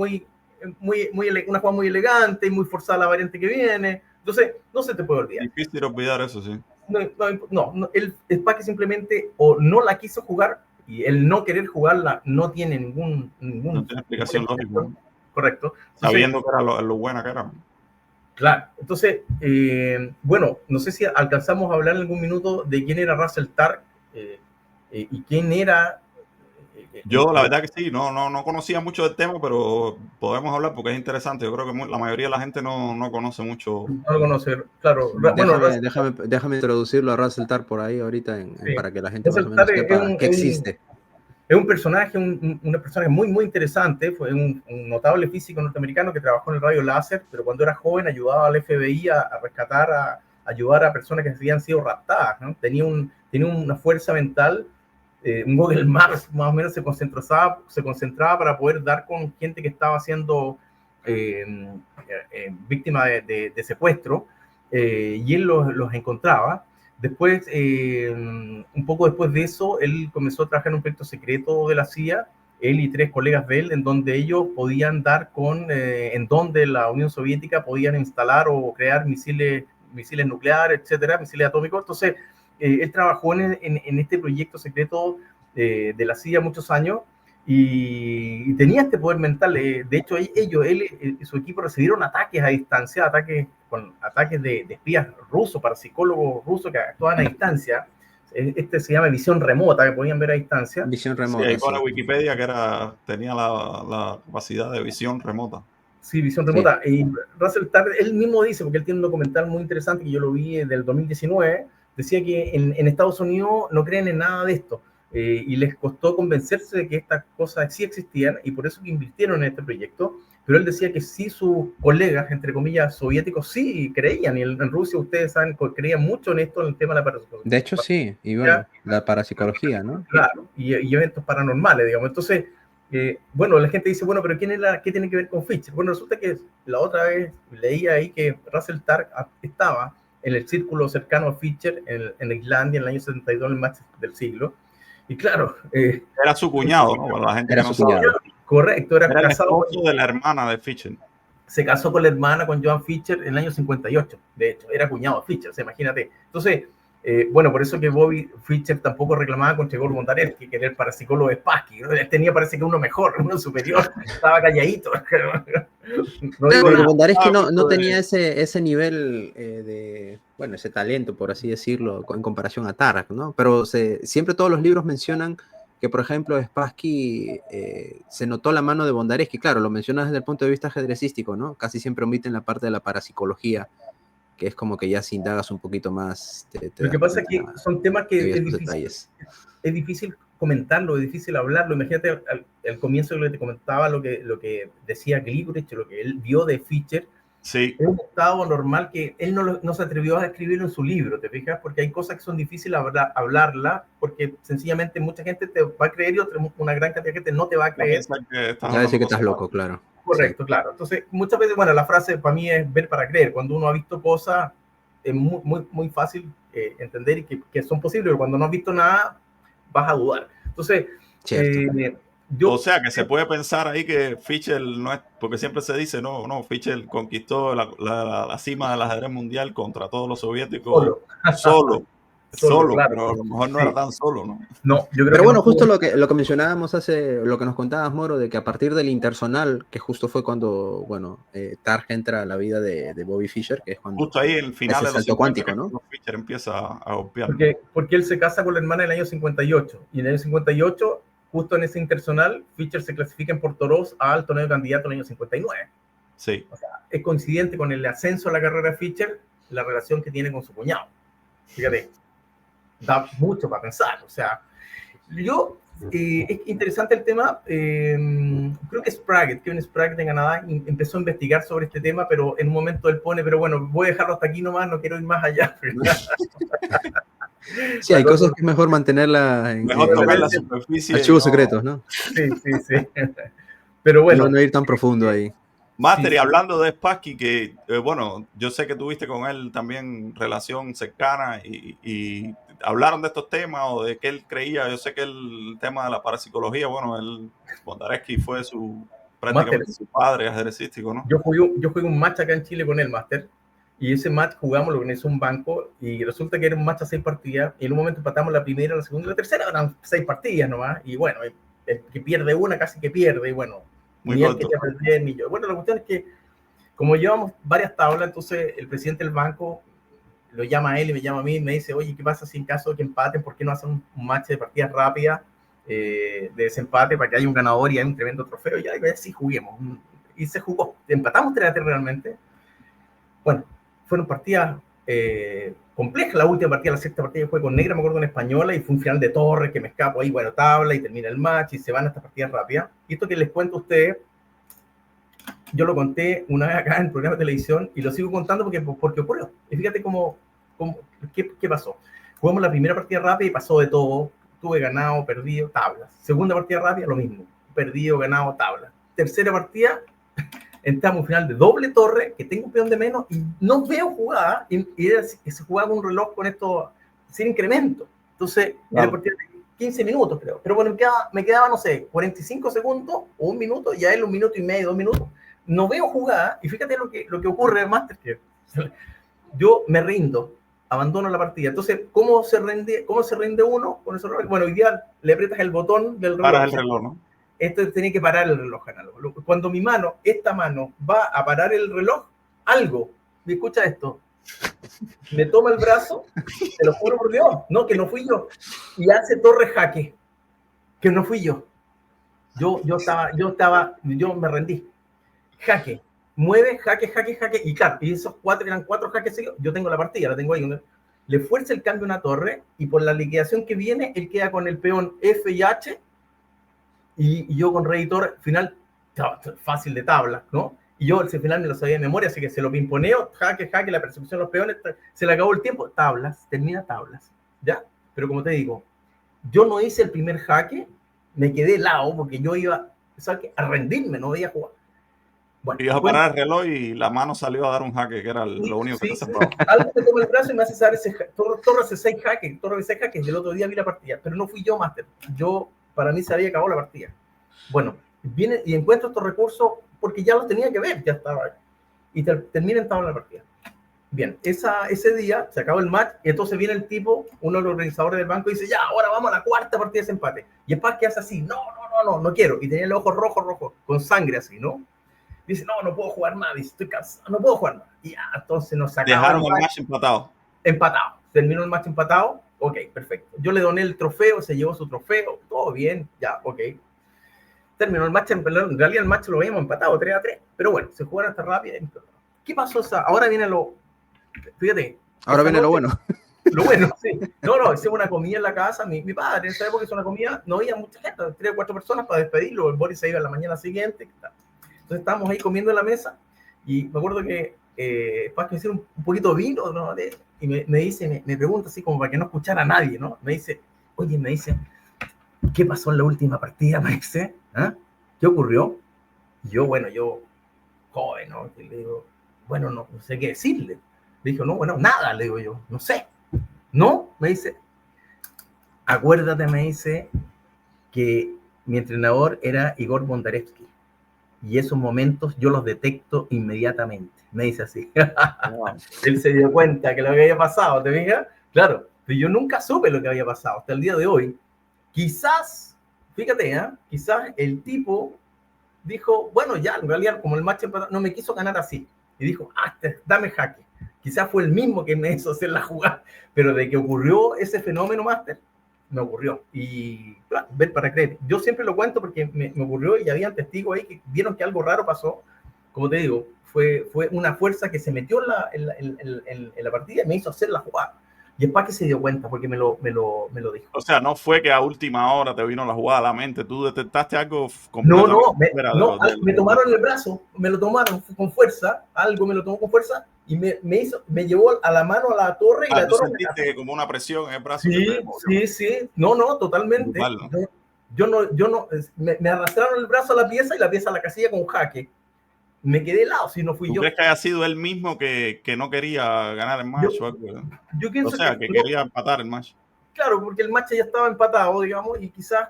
una jugada muy elegante y muy forzada la variante que viene, entonces no se te puede olvidar. Difícil olvidar eso, sí. No, el Spassky simplemente o no la quiso jugar, y el no querer jugarla no tiene no tiene explicación lógica, ¿no? Correcto. Entonces, sabiendo que era lo buena que era. Claro. Entonces, bueno, no sé si alcanzamos a hablar en algún minuto de quién era Russell Targ y quién era... Yo, la verdad que sí, no conocía mucho del tema, pero podemos hablar porque es interesante. Yo creo que la mayoría de la gente no conoce mucho. No lo conoce, claro. Déjame introducirlo a Russell Targ por ahí ahorita para que la gente Russell más o menos sepa que existe. Es un personaje, una persona muy, muy interesante. Fue un notable físico norteamericano que trabajó en el rayo láser, pero cuando era joven ayudaba al FBI a rescatar, a ayudar a personas que habían sido raptadas, ¿no? Tenía una fuerza mental, un Google Maps más o menos se concentraba para poder dar con gente que estaba siendo víctima de secuestro, y él los encontraba. Después, un poco después de eso, él comenzó a trabajar en un proyecto secreto de la CIA, él y 3 colegas de él, en donde ellos podían dar en donde la Unión Soviética podían instalar o crear misiles nucleares, etcétera, misiles atómicos. Entonces, él trabajó en este proyecto secreto de la CIA muchos años, y tenía este poder mental. De hecho, él y su equipo recibieron ataques a distancia, ataques de espías rusos, parapsicólogos rusos que actuaban a distancia. Este se llama visión remota, que podían ver a distancia. Visión remota. Sí, ahí pone Wikipedia que tenía la capacidad de visión remota. Sí, visión remota. Sí. Y Russell Tarr, él mismo dice, porque él tiene un documental muy interesante que yo lo vi del 2019, decía que en Estados Unidos no creen en nada de esto. Y les costó convencerse de que estas cosas sí existían y por eso que invirtieron en este proyecto. Pero él decía que sí sus colegas, entre comillas, soviéticos, sí creían. Y en Rusia, ustedes saben, creían mucho en esto, en el tema de la parapsicología. De hecho, sí. Y bueno, la parapsicología, ¿no? Claro, y eventos paranormales, digamos. Entonces, bueno, la gente dice, bueno, pero ¿qué tiene que ver con Fisher? Bueno, resulta que la otra vez leía ahí que Russell Tarr estaba en el círculo cercano a Fisher en Islandia en el año 72, en el match del siglo. Y claro... era su cuñado, ¿no? Para la gente era que no su cuñado. Sabe. Correcto, era casado de la hermana de Fisher. Se casó con la hermana, con Joan Fisher, en el año 58. De hecho, era cuñado de Fisher, o sea, imagínate. Entonces, bueno, por eso que Bobby Fischer tampoco reclamaba contra Igor Bondarevsky, que era el parapsicólogo de Spassky, ¿no? Él tenía, parece que uno mejor, uno superior, estaba calladito. No pero Bondarevsky no tenía ese nivel de, bueno, ese talento, por así decirlo, en comparación a Tarrak, ¿no? Pero siempre todos los libros mencionan que, por ejemplo, Spassky se notó la mano de Bondarevsky. Claro, lo mencionas desde el punto de vista ajedrecístico, ¿no? Casi siempre omiten la parte de la parapsicología, que es como que ya si indagas un poquito más... Lo que pasa es que son temas que es difícil comentarlo, es difícil hablarlo. Imagínate al comienzo lo que te comentaba, lo que decía Glibrich, lo que él vio de Fischer. Sí. Es un estado normal que él no se atrevió a escribirlo en su libro, ¿te fijas? Porque hay cosas que son difíciles hablarla, porque sencillamente mucha gente te va a creer y una gran cantidad de gente no te va a creer. Va a decir que estás loco, claro. Correcto, sí. Claro. Entonces, muchas veces, bueno, la frase para mí es ver para creer. Cuando uno ha visto cosas, es muy fácil entender y que son posibles, pero cuando no has visto nada, vas a dudar. Entonces, o sea, que se puede pensar ahí que Fischer no es, porque siempre se dice, no, Fischer conquistó la cima del ajedrez mundial contra todos los soviéticos solo, claro. Pero a lo mejor no era tan solo, ¿no? No, yo creo pero que bueno, no, justo lo que mencionábamos lo que nos contabas, Moro, de que a partir del Interzonal, que justo fue cuando, bueno, Targ entra a la vida de Bobby Fischer, que es cuando... Justo ahí, el final del salto cuántico, ¿no? Fischer empieza a golpear. Porque él se casa con la hermana en el año 58, y en el año 58... justo en ese Interzonal, Fischer se clasifica en Portoroz al torneo de candidato en el año 59. Sí. O sea, es coincidente con el ascenso a la carrera de Fischer, la relación que tiene con su cuñado. Fíjate, da mucho para pensar. O sea, es interesante el tema. Creo que Kevin Spraggett de Canadá empezó a investigar sobre este tema, pero en un momento él pone, pero bueno, voy a dejarlo hasta aquí nomás, no quiero ir más allá. Sí, hay cosas que es mejor mantenerla en la superficie. Archivos secretos, ¿no? Sí. Pero bueno. No ir tan profundo ahí. Master, y hablando de Spassky, que bueno, yo sé que tuviste con él también relación cercana y hablaron de estos temas o de que él creía. Yo sé que el tema de la parapsicología, bueno, Bondarevsky fue prácticamente su padre ajedrecístico, ¿no? Yo jugué un match acá en Chile con él, Master. Y ese match jugamos, lo organizó un banco, y resulta que era un match a 6 partidas, y en un momento empatamos la primera, la segunda y la tercera, eran 6 partidas nomás, y bueno, el que pierde una casi que pierde, y bueno, ni el que te perder, ni yo. Bueno, la cuestión es que, como llevamos varias tablas, entonces el presidente del banco lo llama a él y me llama a mí, y me dice, oye, ¿qué pasa si en caso de que empaten, por qué no hacen un match de partidas rápidas, de desempate, para que haya un ganador y haya un tremendo trofeo? Y ya digo, sí, juguemos. Y se jugó, empatamos 3-3 realmente. Bueno, fueron partidas complejas. La última partida, la sexta partida, fue con Negra, me acuerdo, en Española, y fue un final de torre que me escapo ahí, bueno, tabla, y termina el match, y se van a estas partidas rápidas. Y esto que les cuento a ustedes, yo lo conté una vez acá en el programa de televisión, y lo sigo contando porque ocurrió. Y fíjate qué pasó. Jugamos la primera partida rápida y pasó de todo. Tuve ganado, perdido, tablas. Segunda partida rápida, lo mismo. Perdido, ganado, tablas. Tercera partida, entramos un final de doble torre, que tengo un peón de menos, y no veo jugada, y se jugaba un reloj con esto sin incremento. Entonces, era partida de 15 minutos, creo. Pero bueno, me quedaba, no sé, 45 segundos o un minuto, y a él 1 minuto y medio, 2 minutos. No veo jugada, y fíjate lo que ocurre, Master, que yo me rindo, abandono la partida. Entonces, ¿cómo se rinde uno con ese reloj? Bueno, hoy día le aprietas el botón del reloj. Para el reloj, ¿no? esto tenía que parar el reloj análogo. Cuando mi mano, esta mano, va a parar el reloj, algo, me escucha esto, me toma el brazo, te lo juro por Dios, no, que no fui yo, y hace torre jaque, que no fui yo. Yo me rendí. Jaque, mueve, jaque, y claro, y esos eran 4 jaques seguidos, yo tengo la partida, la tengo ahí, le fuerza el cambio a una torre, y por la liquidación que viene, él queda con el peón F y H, y yo con rey y torre, final, fácil de tabla, ¿no? Y yo ese final me lo sabía de memoria, así que se lo pimponeo, jaque, la persecución de los peones, se le acabó el tiempo, tablas, termina tablas, ¿ya? Pero como te digo, yo no hice el primer jaque, me quedé helado, porque yo iba, ¿sabes? A rendirme, no veía jugar. Bueno, ibas a parar el reloj y la mano salió a dar un jaque, que era lo único que te salvaba. Algo me toma el brazo y me hace saber torre C6 jaque, torre B6 jaque, y el otro día vi la partida, pero no fui yo, Master. Para mí se había acabado la partida. Bueno, viene y encuentro estos recursos porque ya los tenía que ver, ya estaba ahí. Y termina en tabla la partida. Bien, ese día se acabó el match y entonces viene el tipo, uno de los organizadores del banco, y dice, ya, ahora vamos a la 4ª partida de ese empate. Y el que hace así, no quiero. Y tenía el ojo rojo, con sangre así, ¿no? Dice, no puedo jugar más, dice, estoy cansado, no puedo jugar más. Y ya, entonces nos sacaron. Dejaron el match empatado. Empatado. Terminó el match empatado. Ok, perfecto. Yo le doné el trofeo, se llevó su trofeo, todo bien, ya, ok. Terminó el match, en realidad el match lo habíamos empatado 3-3, pero bueno, se jugaron hasta rápido. ¿Qué pasó? Ahora viene fíjate. Ahora viene lo bueno. Lo bueno, sí. No, hicimos una comida en la casa, mi padre, en esa época hizo una comida, no había mucha gente, 3 o 4 personas para despedirlo, el Boris se iba la mañana siguiente. Entonces estábamos ahí comiendo en la mesa, y me acuerdo que para que me hiciera un poquito de vino, ¿no? Y me pregunta así como para que no escuchara a nadie, ¿no? Me dice, ¿qué pasó en la última partida? Me dice, ¿ah? ¿Qué ocurrió? Y yo, joven, ¿no? Y le digo, no sé qué decirle. Le dijo, nada, le digo yo, no sé. No, me dice, acuérdate, me dice, que mi entrenador era Igor Bondarevsky. Y esos momentos yo los detecto inmediatamente. Me dice así. Wow. Él se dio cuenta que lo que había pasado, ¿te fijas? Claro, pero yo nunca supe lo que había pasado hasta el día de hoy. Quizás, fíjate, quizás el tipo dijo, ya, en realidad, como el match no me quiso ganar así. Y dijo, dame jaque. Quizás fue el mismo que me hizo hacer la jugada. Pero de que ocurrió ese fenómeno, Master, me ocurrió. Y claro, ver para creer. Yo siempre lo cuento porque me ocurrió y habían testigos ahí que vieron que algo raro pasó. Como te digo, fue una fuerza que se metió en la partida y me hizo hacer la jugada. Y es para que se dio cuenta, porque me lo dijo. O sea, no fue que a última hora te vino la jugada a la mente, tú detectaste algo completamente. Me tomaron el brazo, me lo tomaron con fuerza, algo me lo tomó con fuerza, y me llevó a la mano a la torre, y la ¿tú torre sentiste como una presión en el brazo? Sí. No, totalmente. Me arrastraron el brazo a la pieza y la pieza a la casilla con jaque. Me quedé helado, si no fui yo. ¿Tú crees que haya sido él mismo que no quería ganar el match o algo? Yo pienso que quería empatar el match. Claro, porque el match ya estaba empatado, digamos, y quizás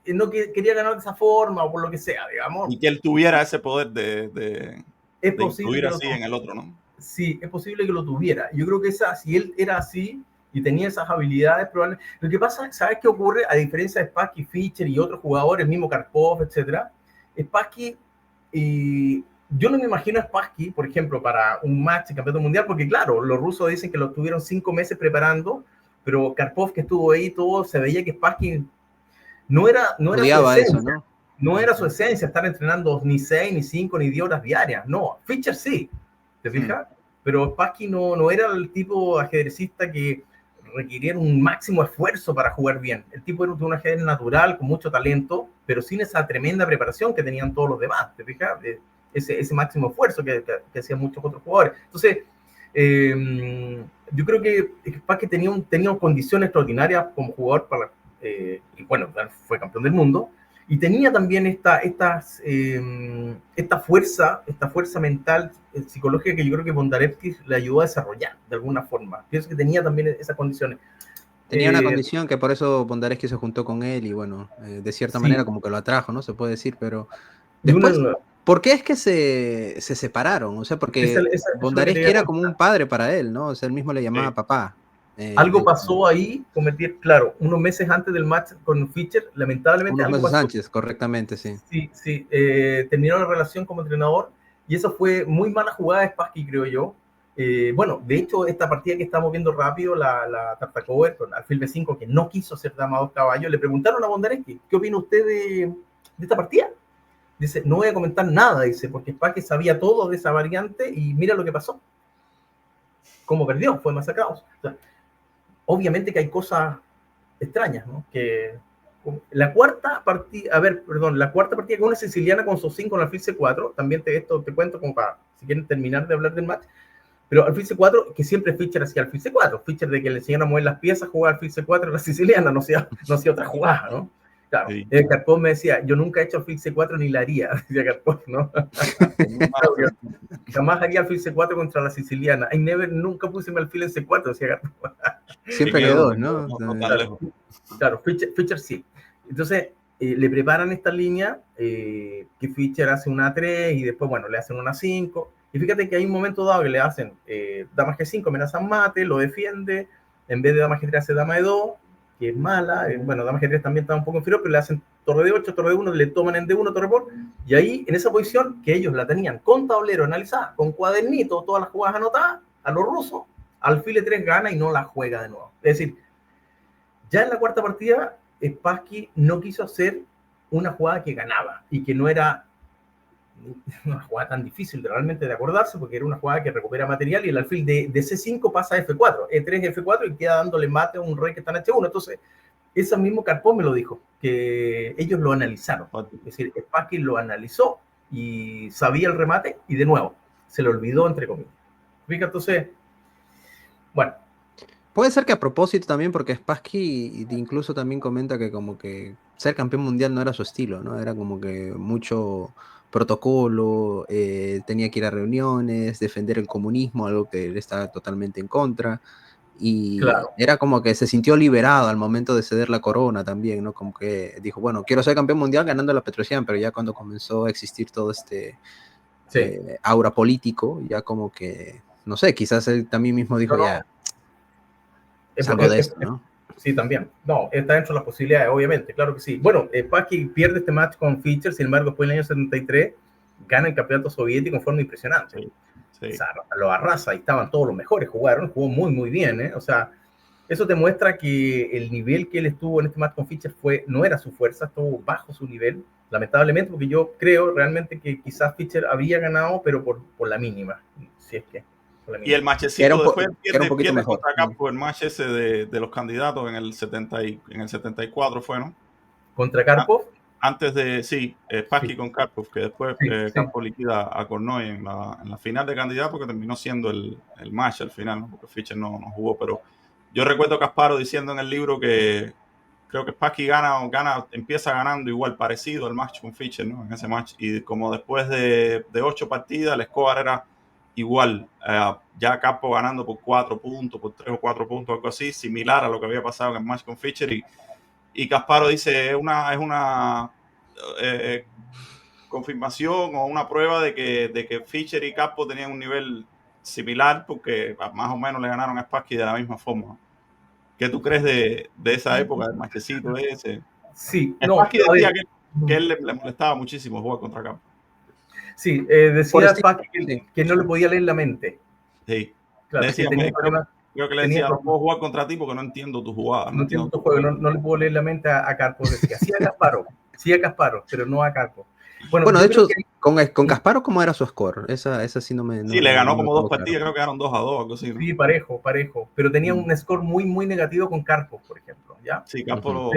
no quería ganar de esa forma o por lo que sea, digamos. Y que él tuviera ese poder de influir así en el otro, ¿no? Sí, es posible que lo tuviera. Yo creo que si él era así y tenía esas habilidades, probablemente. Lo que pasa, ¿sabes qué ocurre? A diferencia de Spassky, Fischer y otros jugadores, el mismo Karpov, etcétera, Spassky, yo no me imagino a Spassky, por ejemplo, para un match de campeonato mundial, porque claro, los rusos dicen que lo tuvieron 5 meses preparando, pero Karpov, que estuvo ahí todo, se veía que Spassky no era su esencia, eso, ¿no? No era su esencia estar entrenando ni 6, ni 5, ni 10 horas diarias. No, Fischer sí, ¿te fijas? Pero Spassky no era el tipo ajedrecista que requiriera un máximo esfuerzo para jugar bien. El tipo era un ajedrez natural, con mucho talento, pero sin esa tremenda preparación que tenían todos los demás, ¿te fijas? Ese máximo esfuerzo que hacían muchos otros jugadores. Entonces, yo creo que Spassky tenía condiciones extraordinarias como jugador y bueno, fue campeón del mundo, y tenía también esta fuerza mental, psicológica, que yo creo que Bondarevsky le ayudó a desarrollar de alguna forma. Pienso que tenía también esas condiciones. Tenía una condición que por eso Bondarevsky se juntó con él y bueno, de cierta manera como que lo atrajo, ¿no? Se puede decir, pero después, ¿por qué es que se separaron? O sea, porque Bondarevsky era como un padre para él, ¿no? O sea, él mismo le llamaba papá. Algo pasó ahí, claro, unos meses antes del match con Fischer, lamentablemente. Unos meses antes, correctamente, sí. Sí, terminó la relación como entrenador y eso fue muy mala jugada de Spassky, creo yo. Bueno, de hecho, esta partida que estamos viendo rápido, la Tartakower con Alfil B5, que no quiso ser dama 2 caballos, le preguntaron a Bondarenki, ¿qué opina usted de esta partida? Dice, no voy a comentar nada, dice, porque Spassky sabía todo de esa variante y mira lo que pasó. Cómo perdió, fue masacrado. O sea, obviamente que hay cosas extrañas, ¿no? Que la cuarta partida, la cuarta partida con una siciliana con Sosin con alfil C4, también te cuento como para, si quieren terminar de hablar del match, pero alfil C4, que siempre Fischer hacía alfil C4, Fischer de que le enseñaron a mover las piezas, jugaba alfil C4 en la siciliana, no hacía otra jugada, ¿no? Claro, sí. Karpov me decía, yo nunca he hecho alfil C4 ni la haría, decía Karpov, ¿no? Jamás haría alfil C4 contra la siciliana. Nunca puse mi alfil en C4, decía Karpov. Siempre quedó, ¿no? Claro, Fischer sí. Entonces, le preparan esta línea, que Fischer hace una A3 y después, bueno, le hacen una 5. Y fíjate que hay un momento dado que le hacen dama G5, amenazan mate, lo defiende, en vez de dama G3 hace dama E2, que es mala, bueno, dama G3 también está un poco inferior, pero le hacen torre de 8, torre de 1, le toman en D1, torre por, y ahí, en esa posición, que ellos la tenían con tablero analizada, con cuadernito, todas las jugadas anotadas, a los rusos, alfil E3 gana y no la juega de nuevo. Es decir, ya en la cuarta partida, Spassky no quiso hacer una jugada que ganaba y que no era una jugada tan difícil realmente de acordarse, porque era una jugada que recupera material y el alfil de C5 pasa a F4, E3, F4 y queda dándole mate a un rey que está en H1. Entonces, ese mismo Karpov me lo dijo, que ellos lo analizaron. Es decir, Spassky lo analizó y sabía el remate y de nuevo, se le olvidó, entre comillas. Fíjate, entonces, bueno. Puede ser que a propósito también, porque Spassky incluso también comenta que como que ser campeón mundial no era su estilo, ¿no? Era como que mucho protocolo, tenía que ir a reuniones, defender el comunismo, algo que él estaba totalmente en contra, y claro, era como que se sintió liberado al momento de ceder la corona también, ¿no? Como que dijo, bueno, quiero ser campeón mundial ganando la Petrosian, pero ya cuando comenzó a existir todo este aura político, ya como que, no sé, quizás él también mismo dijo, ya... Salgo de esto, ¿no? Sí, también. No, está dentro de las posibilidades, obviamente, claro que sí. Bueno, Spassky pierde este match con Fischer, sin embargo, después en el año 73 gana el campeonato soviético en forma impresionante. Sí. O sea, lo arrasa y estaban todos los mejores, jugó muy, muy bien, ¿eh? O sea, eso te muestra que el nivel que él estuvo en este match con Fischer no era su fuerza, estuvo bajo su nivel, lamentablemente, porque yo creo realmente que quizás Fischer había ganado, pero por la mínima, si es que... Y el matchecito después pierde contra Karpov, el match ese de los candidatos en el 74 fue, ¿no? ¿Contra Karpov? Antes de, Spassky con Karpov, que después Karpov liquida a Kornoy en la final de candidato, que terminó siendo el match al final, ¿no? Porque Fischer no jugó, pero yo recuerdo a Kasparov diciendo en el libro que creo que Spassky empieza ganando igual, parecido al match con Fischer, ¿no? En ese match, y como después de 8 partidas, el score era igual, ya Karpov ganando por 4 puntos, por 3 o 4 puntos, algo así, similar a lo que había pasado en el match con Fischer, y Kasparov dice, es una confirmación o una prueba de que Fischer y Karpov tenían un nivel similar, porque más o menos le ganaron a Spassky de la misma forma. ¿Qué tú crees de esa época, del matchecito ese? Sí, Spassky decía que él le molestaba muchísimo jugar contra Karpov. Sí, decía Spassky que no le podía leer la mente. Sí. Claro, creo que le decía, no puedo jugar contra ti porque no entiendo tu jugada. No entiendo tu juego, no le puedo leer la mente a Karpov. Decía, sí a Kasparov, pero no a Karpov. Bueno, de hecho, con Kasparov, ¿cómo era su score? Esa sí no me... Sí, le ganó como 2 partidas, creo que eran 2-2, algo así, ¿no? Sí, parejo. Pero tenía un score muy, muy negativo con Karpov, por ejemplo, ¿ya? Sí, Karpov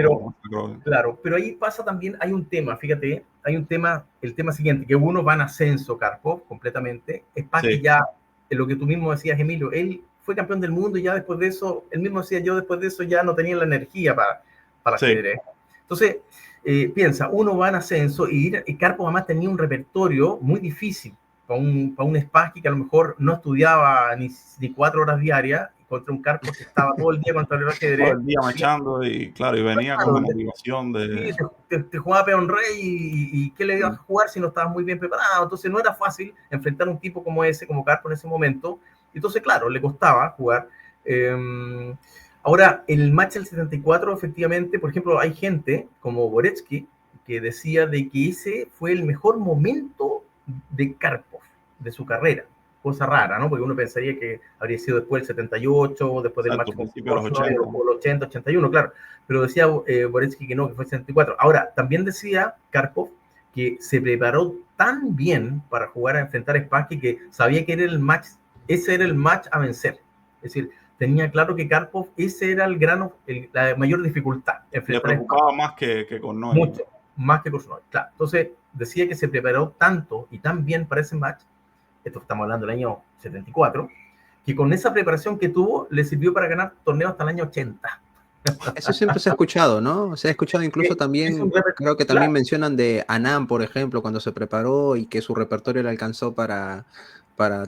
Claro, pero ahí pasa también, hay un tema, fíjate, el tema siguiente, que uno va en ascenso, Karpov, completamente. Spassky ya, lo que tú mismo decías, Emilio, él fue campeón del mundo y ya después de eso, él mismo decía, yo después de eso ya no tenía la energía para hacer. Entonces, piensa, uno va en ascenso y Karpov además tenía un repertorio muy difícil para un Spassky que a lo mejor no estudiaba ni 4 horas diarias, contra un Karpov que estaba todo el día contra el ajedrez. Todo el día machando y venía con la motivación de... Sí, te jugaba peón rey y ¿qué le ibas a jugar si no estabas muy bien preparado? Entonces no era fácil enfrentar a un tipo como ese, como Karpov en ese momento. Entonces, claro, le costaba jugar. Ahora, el match del 74, efectivamente, por ejemplo, hay gente como Boretsky que decía de que ese fue el mejor momento de Karpov, de su carrera. Cosa rara, ¿no? Porque uno pensaría que habría sido después del 78, después del match con Korchnoi, o el 80, 81, claro. Pero decía Boretsky que no, que fue el 74. Ahora, también decía Karpov que se preparó tan bien para jugar a enfrentar a Spassky que sabía que era el match, ese era el match a vencer. Es decir, tenía claro que Karpov, ese era la mayor dificultad. Le preocupaba más que Korchnoi. Mucho, más que Korchnoi, claro. Entonces, decía que se preparó tanto y tan bien para ese match, esto estamos hablando del año 74, que con esa preparación que tuvo, le sirvió para ganar torneos hasta el año 80. Eso siempre se ha escuchado, ¿no? Se ha escuchado incluso también, creo que también mencionan de Anand, por ejemplo, cuando se preparó y que su repertorio le alcanzó para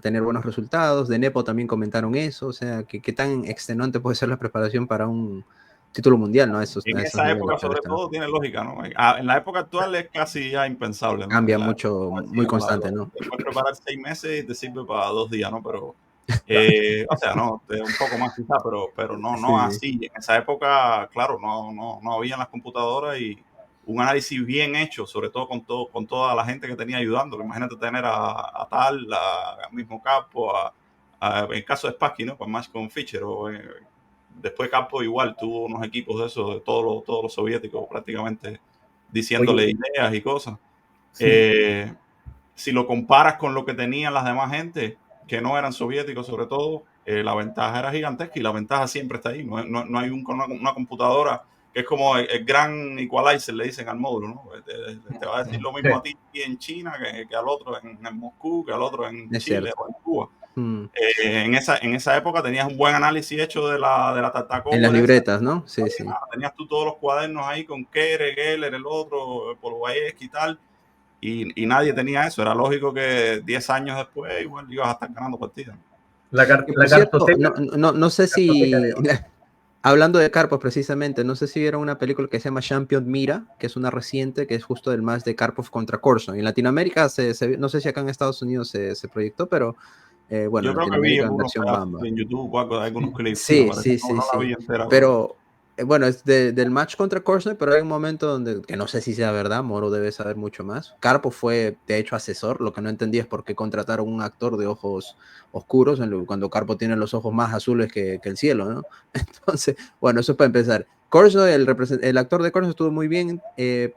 tener buenos resultados. De Nepo también comentaron eso, o sea, que qué tan extenuante puede ser la preparación para un título mundial, ¿no? En esa época, sobre todo, tiene lógica, ¿no? En la época actual es casi ya impensable, ¿no? Cambia mucho, muy constante, ¿no? Te puedes preparar 6 meses y te sirve para 2 días, ¿no? Pero, o sea, no, un poco más quizás, pero no Sí. así. En esa época, claro, no habían las computadoras y un análisis bien hecho, sobre todo con toda la gente que tenía ayudándolo. Imagínate tener a Tal, al mismo Capo, en el caso de Spassky, ¿no? Pues más con Fischer o después Campo igual tuvo unos equipos de esos, de todos los soviéticos prácticamente, diciéndole ideas y cosas. Sí. Si lo comparas con lo que tenían las demás gente, que no eran soviéticos sobre todo, la ventaja era gigantesca y la ventaja siempre está ahí. No hay una computadora que es como el gran equalizer, le dicen al módulo, ¿no? Te va a decir lo mismo a ti en China que al otro en Moscú, que al otro en Chile o en Cuba. En esa época tenías un buen análisis hecho de la Tartakov. En las libretas, ¿no? Sí, sí. Tenías tú todos los cuadernos ahí con Kere, Geller, el otro, Polovaevsky y tal. Y nadie tenía eso. Era lógico que 10 años después igual ibas a estar ganando partidas. No sé si... Hablando de Karpov precisamente, no sé si vieron una película que se llama Champion Mira, que es una reciente, que es justo del match de Karpov contra Korchnoi. En Latinoamérica, no sé si acá en Estados Unidos se proyectó, pero bueno, yo creo que vi en YouTube algunos clips. Sí. La vi entera, pero bueno, es del match contra Korchnoi, pero hay un momento donde, que no sé si sea verdad, Moro debe saber mucho más. Karpov fue, de hecho, asesor. Lo que no entendí es por qué contrataron un actor de ojos oscuros cuando Karpov tiene los ojos más azules que el cielo, ¿no? Entonces, bueno, eso es para empezar. Korchnoi, el actor de Korchnoi estuvo muy bien,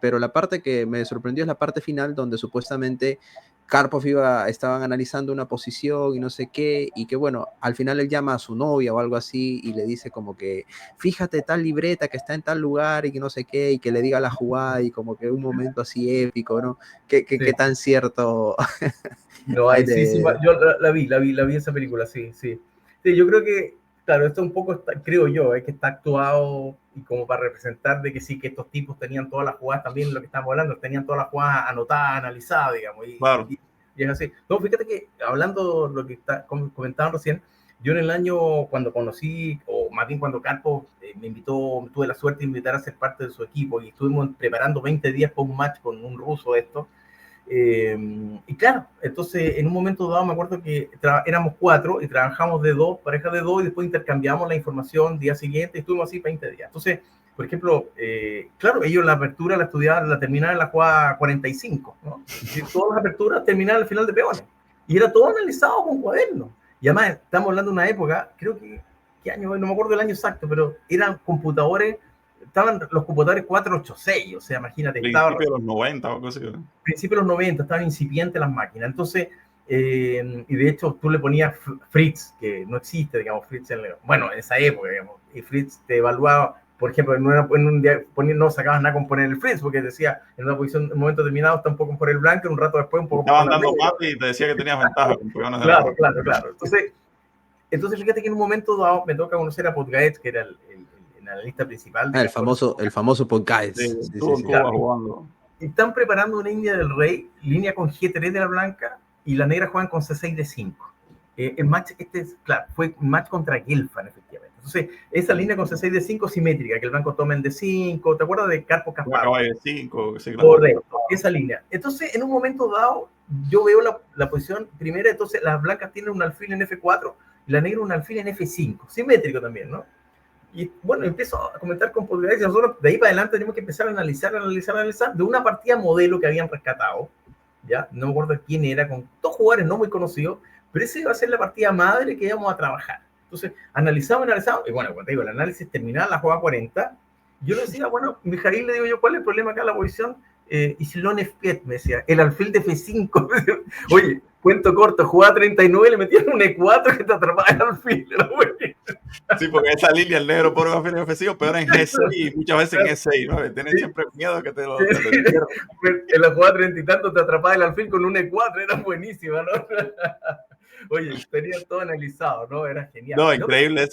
pero la parte que me sorprendió es la parte final donde supuestamente Karpov estaban analizando una posición y no sé qué, y que bueno, al final él llama a su novia o algo así y le dice como que fíjate tal libreta que está en tal lugar y que no sé qué, y que le diga la jugada y como que un momento así épico, ¿no? ¿Qué tan cierto? No, sí, yo la vi esa película, sí. Sí, yo creo que, claro, esto un poco, creo yo, que está actuado y como para representar de que sí, que estos tipos tenían todas las jugadas, también lo que estamos hablando, tenían todas las jugadas anotadas, analizadas, digamos, claro. y es así. No, fíjate que hablando lo que comentaban recién, yo en el año cuando conocí, o más bien cuando Karpov me invitó, tuve la suerte de invitar a ser parte de su equipo y estuvimos preparando 20 días para un match con un ruso esto. Y claro, entonces en un momento dado me acuerdo que éramos 4 y trabajamos parejas de 2 y después intercambiamos la información día siguiente y estuvimos así 20 días. Entonces, por ejemplo, claro, ellos la apertura la estudiaban, la terminaban en la jugada 45, ¿no? Y todas las aperturas terminaban al final de peones. Y era todo analizado con cuadernos. Y además estamos hablando de una época, creo que, ¿qué año? No me acuerdo el año exacto, pero eran computadores, estaban los computadores 486, o sea, imagínate. Principio de los 90 o algo así. Principio de los 90, estaban incipientes las máquinas. Entonces, y de hecho tú le ponías Fritz, que no existe, digamos, Fritz, en esa época, digamos, y Fritz te evaluaba, por ejemplo, en un día no sacabas nada con poner el Fritz, porque decía, en una posición, en un momento determinado está un poco por el blanco, en un rato después un poco estaban dando mate y te decía que tenías ventaja. Claro. Entonces, fíjate que en un momento dado me toca conocer a Podgaez, que era el analista principal. El famoso Podgaez. Sí, claro. Jugando. Están preparando una India del Rey, línea con G3 de la blanca, y la negra juegan con C6 de 5. El match, fue un match contra Gelfand, efectivamente. Entonces, esa línea con C6 de 5 simétrica, que el blanco toma en D5, ¿te acuerdas de Karpov Kasparov? De 5, sí, correcto, esa línea. Entonces, en un momento dado, yo veo la posición primera, entonces las blancas tienen un alfil en F4, la negra un alfil en F5, simétrico también, ¿no? Y bueno, empiezo a comentar con posibilidades y nosotros de ahí para adelante tenemos que empezar a analizar de una partida modelo que habían rescatado, ¿ya? No me acuerdo quién era, con 2 jugadores no muy conocidos, pero esa iba a ser la partida madre que íbamos a trabajar. Entonces, analizamos, y bueno, cuando digo, el análisis terminaba la jugada 40, yo le decía, bueno, Mijail, le digo yo, ¿cuál es el problema acá en la posición? Y Silón F5, me decía, el alfil de F5. Oye, cuento corto, jugaba 39, le metían un E4 que te atrapaba el alfil. Sí, porque esa línea, el negro por un alfil ofensivo, peor en G6 y muchas veces en E6, ¿no? Tienes siempre miedo que te lo pierdas. En la jugada 30 y tanto te atrapaba el alfil con un E4, era buenísima, ¿no? Oye, tenía todo analizado, ¿no? Era genial. No, increíble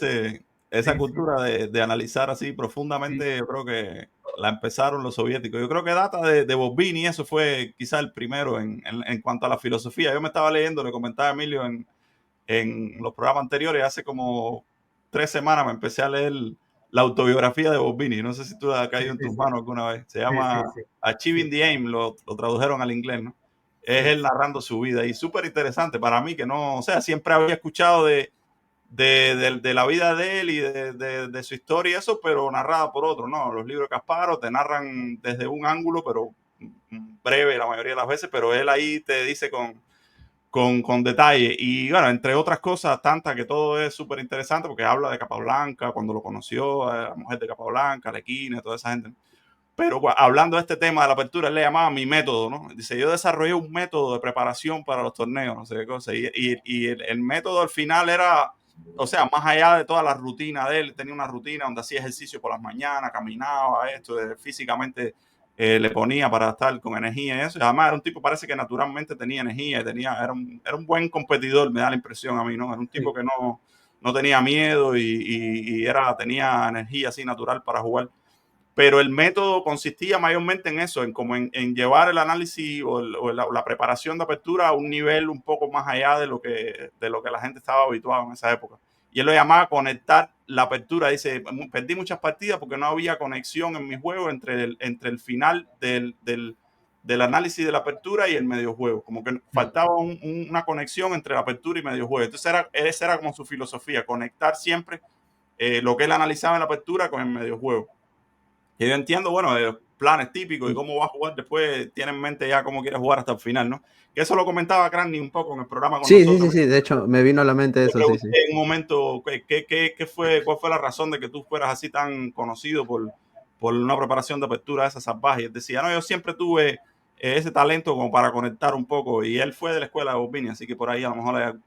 esa cultura de analizar así profundamente. Yo creo que la empezaron los soviéticos. Yo creo que data de Bobvini, eso fue quizá el primero en cuanto a la filosofía. Yo me estaba leyendo, le comentaba a Emilio en los programas anteriores, hace como 3 semanas me empecé a leer la autobiografía de Bobvini. No sé si tú la has caído en tus manos alguna vez. Se llama Achieving the Aim, lo tradujeron al inglés, ¿no? Es él narrando su vida y súper interesante para mí, que no, o sea, siempre había escuchado de la vida de él y de su historia y eso, pero narrada por otro, ¿no? Los libros de Kasparov te narran desde un ángulo, pero breve la mayoría de las veces, pero él ahí te dice con detalle. Y bueno, entre otras cosas, tantas que todo es súper interesante porque habla de Capablanca, cuando lo conoció, a la mujer de Capablanca, Lequina, toda esa gente. Pero hablando de este tema de la apertura, él le llamaba mi método, ¿no? Dice, yo desarrollé un método de preparación para los torneos, no sé qué cosa. Y el método al final era, o sea, más allá de toda la rutina de él, tenía una rutina donde hacía ejercicio por las mañanas, caminaba, físicamente le ponía para estar con energía y eso. Y además era un tipo, parece que naturalmente tenía energía, era un buen competidor, me da la impresión a mí, ¿no? Era un tipo que no tenía miedo y tenía energía así natural para jugar. Pero el método consistía mayormente en eso, en llevar el análisis o la preparación de apertura a un nivel un poco más allá de lo que la gente estaba habituada en esa época. Y él lo llamaba conectar la apertura. Dice, perdí muchas partidas porque no había conexión en mi juego entre el final del análisis de la apertura y el medio juego. Como que faltaba una conexión entre la apertura y medio juego. Entonces esa era como su filosofía, conectar siempre lo que él analizaba en la apertura con el medio juego. Y yo entiendo, bueno, de los planes típicos y cómo va a jugar después, tiene en mente ya cómo quiere jugar hasta el final, ¿no? Que eso lo comentaba Cranny un poco en el programa con nosotros. Sí, de hecho, me vino a la mente eso, sí. En un momento, ¿cuál fue la razón de que tú fueras así tan conocido por una preparación de apertura de esa salvaje? Y él decía, no, yo siempre tuve ese talento como para conectar un poco, y él fue de la escuela de Bobvini, así que por ahí a lo mejor,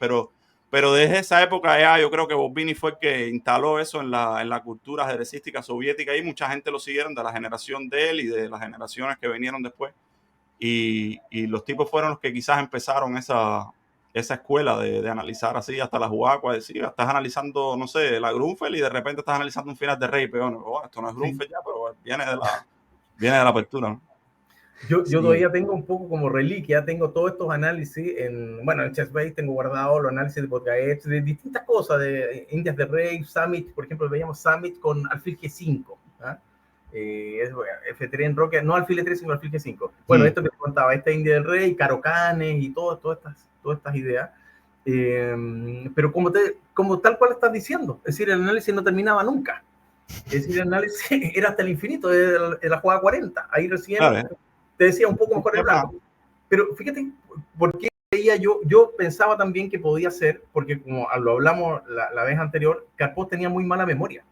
pero desde esa época ya yo creo que Bobvini fue el que instaló eso en la cultura ajedrecística soviética y mucha gente lo siguieron de la generación de él y de las generaciones que vinieron después. Y los tipos fueron los que quizás empezaron esa escuela de analizar así hasta la jugada. Pues, sí, estás analizando, no sé, la Grunfeld y de repente estás analizando un final de rey peón. Oh, esto no es Grunfeld ya, pero viene de la apertura, ¿no? Yo todavía tengo un poco como reliquia, tengo todos estos análisis en Chessbase tengo guardado los análisis de Podgaev, de distintas cosas, de Indias de Rey, Summit, por ejemplo, veíamos Summit con alfil G5, ¿ah? F3 en Roque, no alfil E3, sino alfil G5. Bueno, esto que contaba, esta India del Rey, Carocanes y todas estas ideas. Pero como tal cual estás diciendo, es decir, el análisis no terminaba nunca. Es decir, el análisis era hasta el infinito de la jugada 40. Ahí recién te decía un poco mejor el blanco. Pero fíjate, ¿por qué veía yo pensaba también que podía ser, porque como lo hablamos la vez anterior, Karpov tenía muy mala memoria.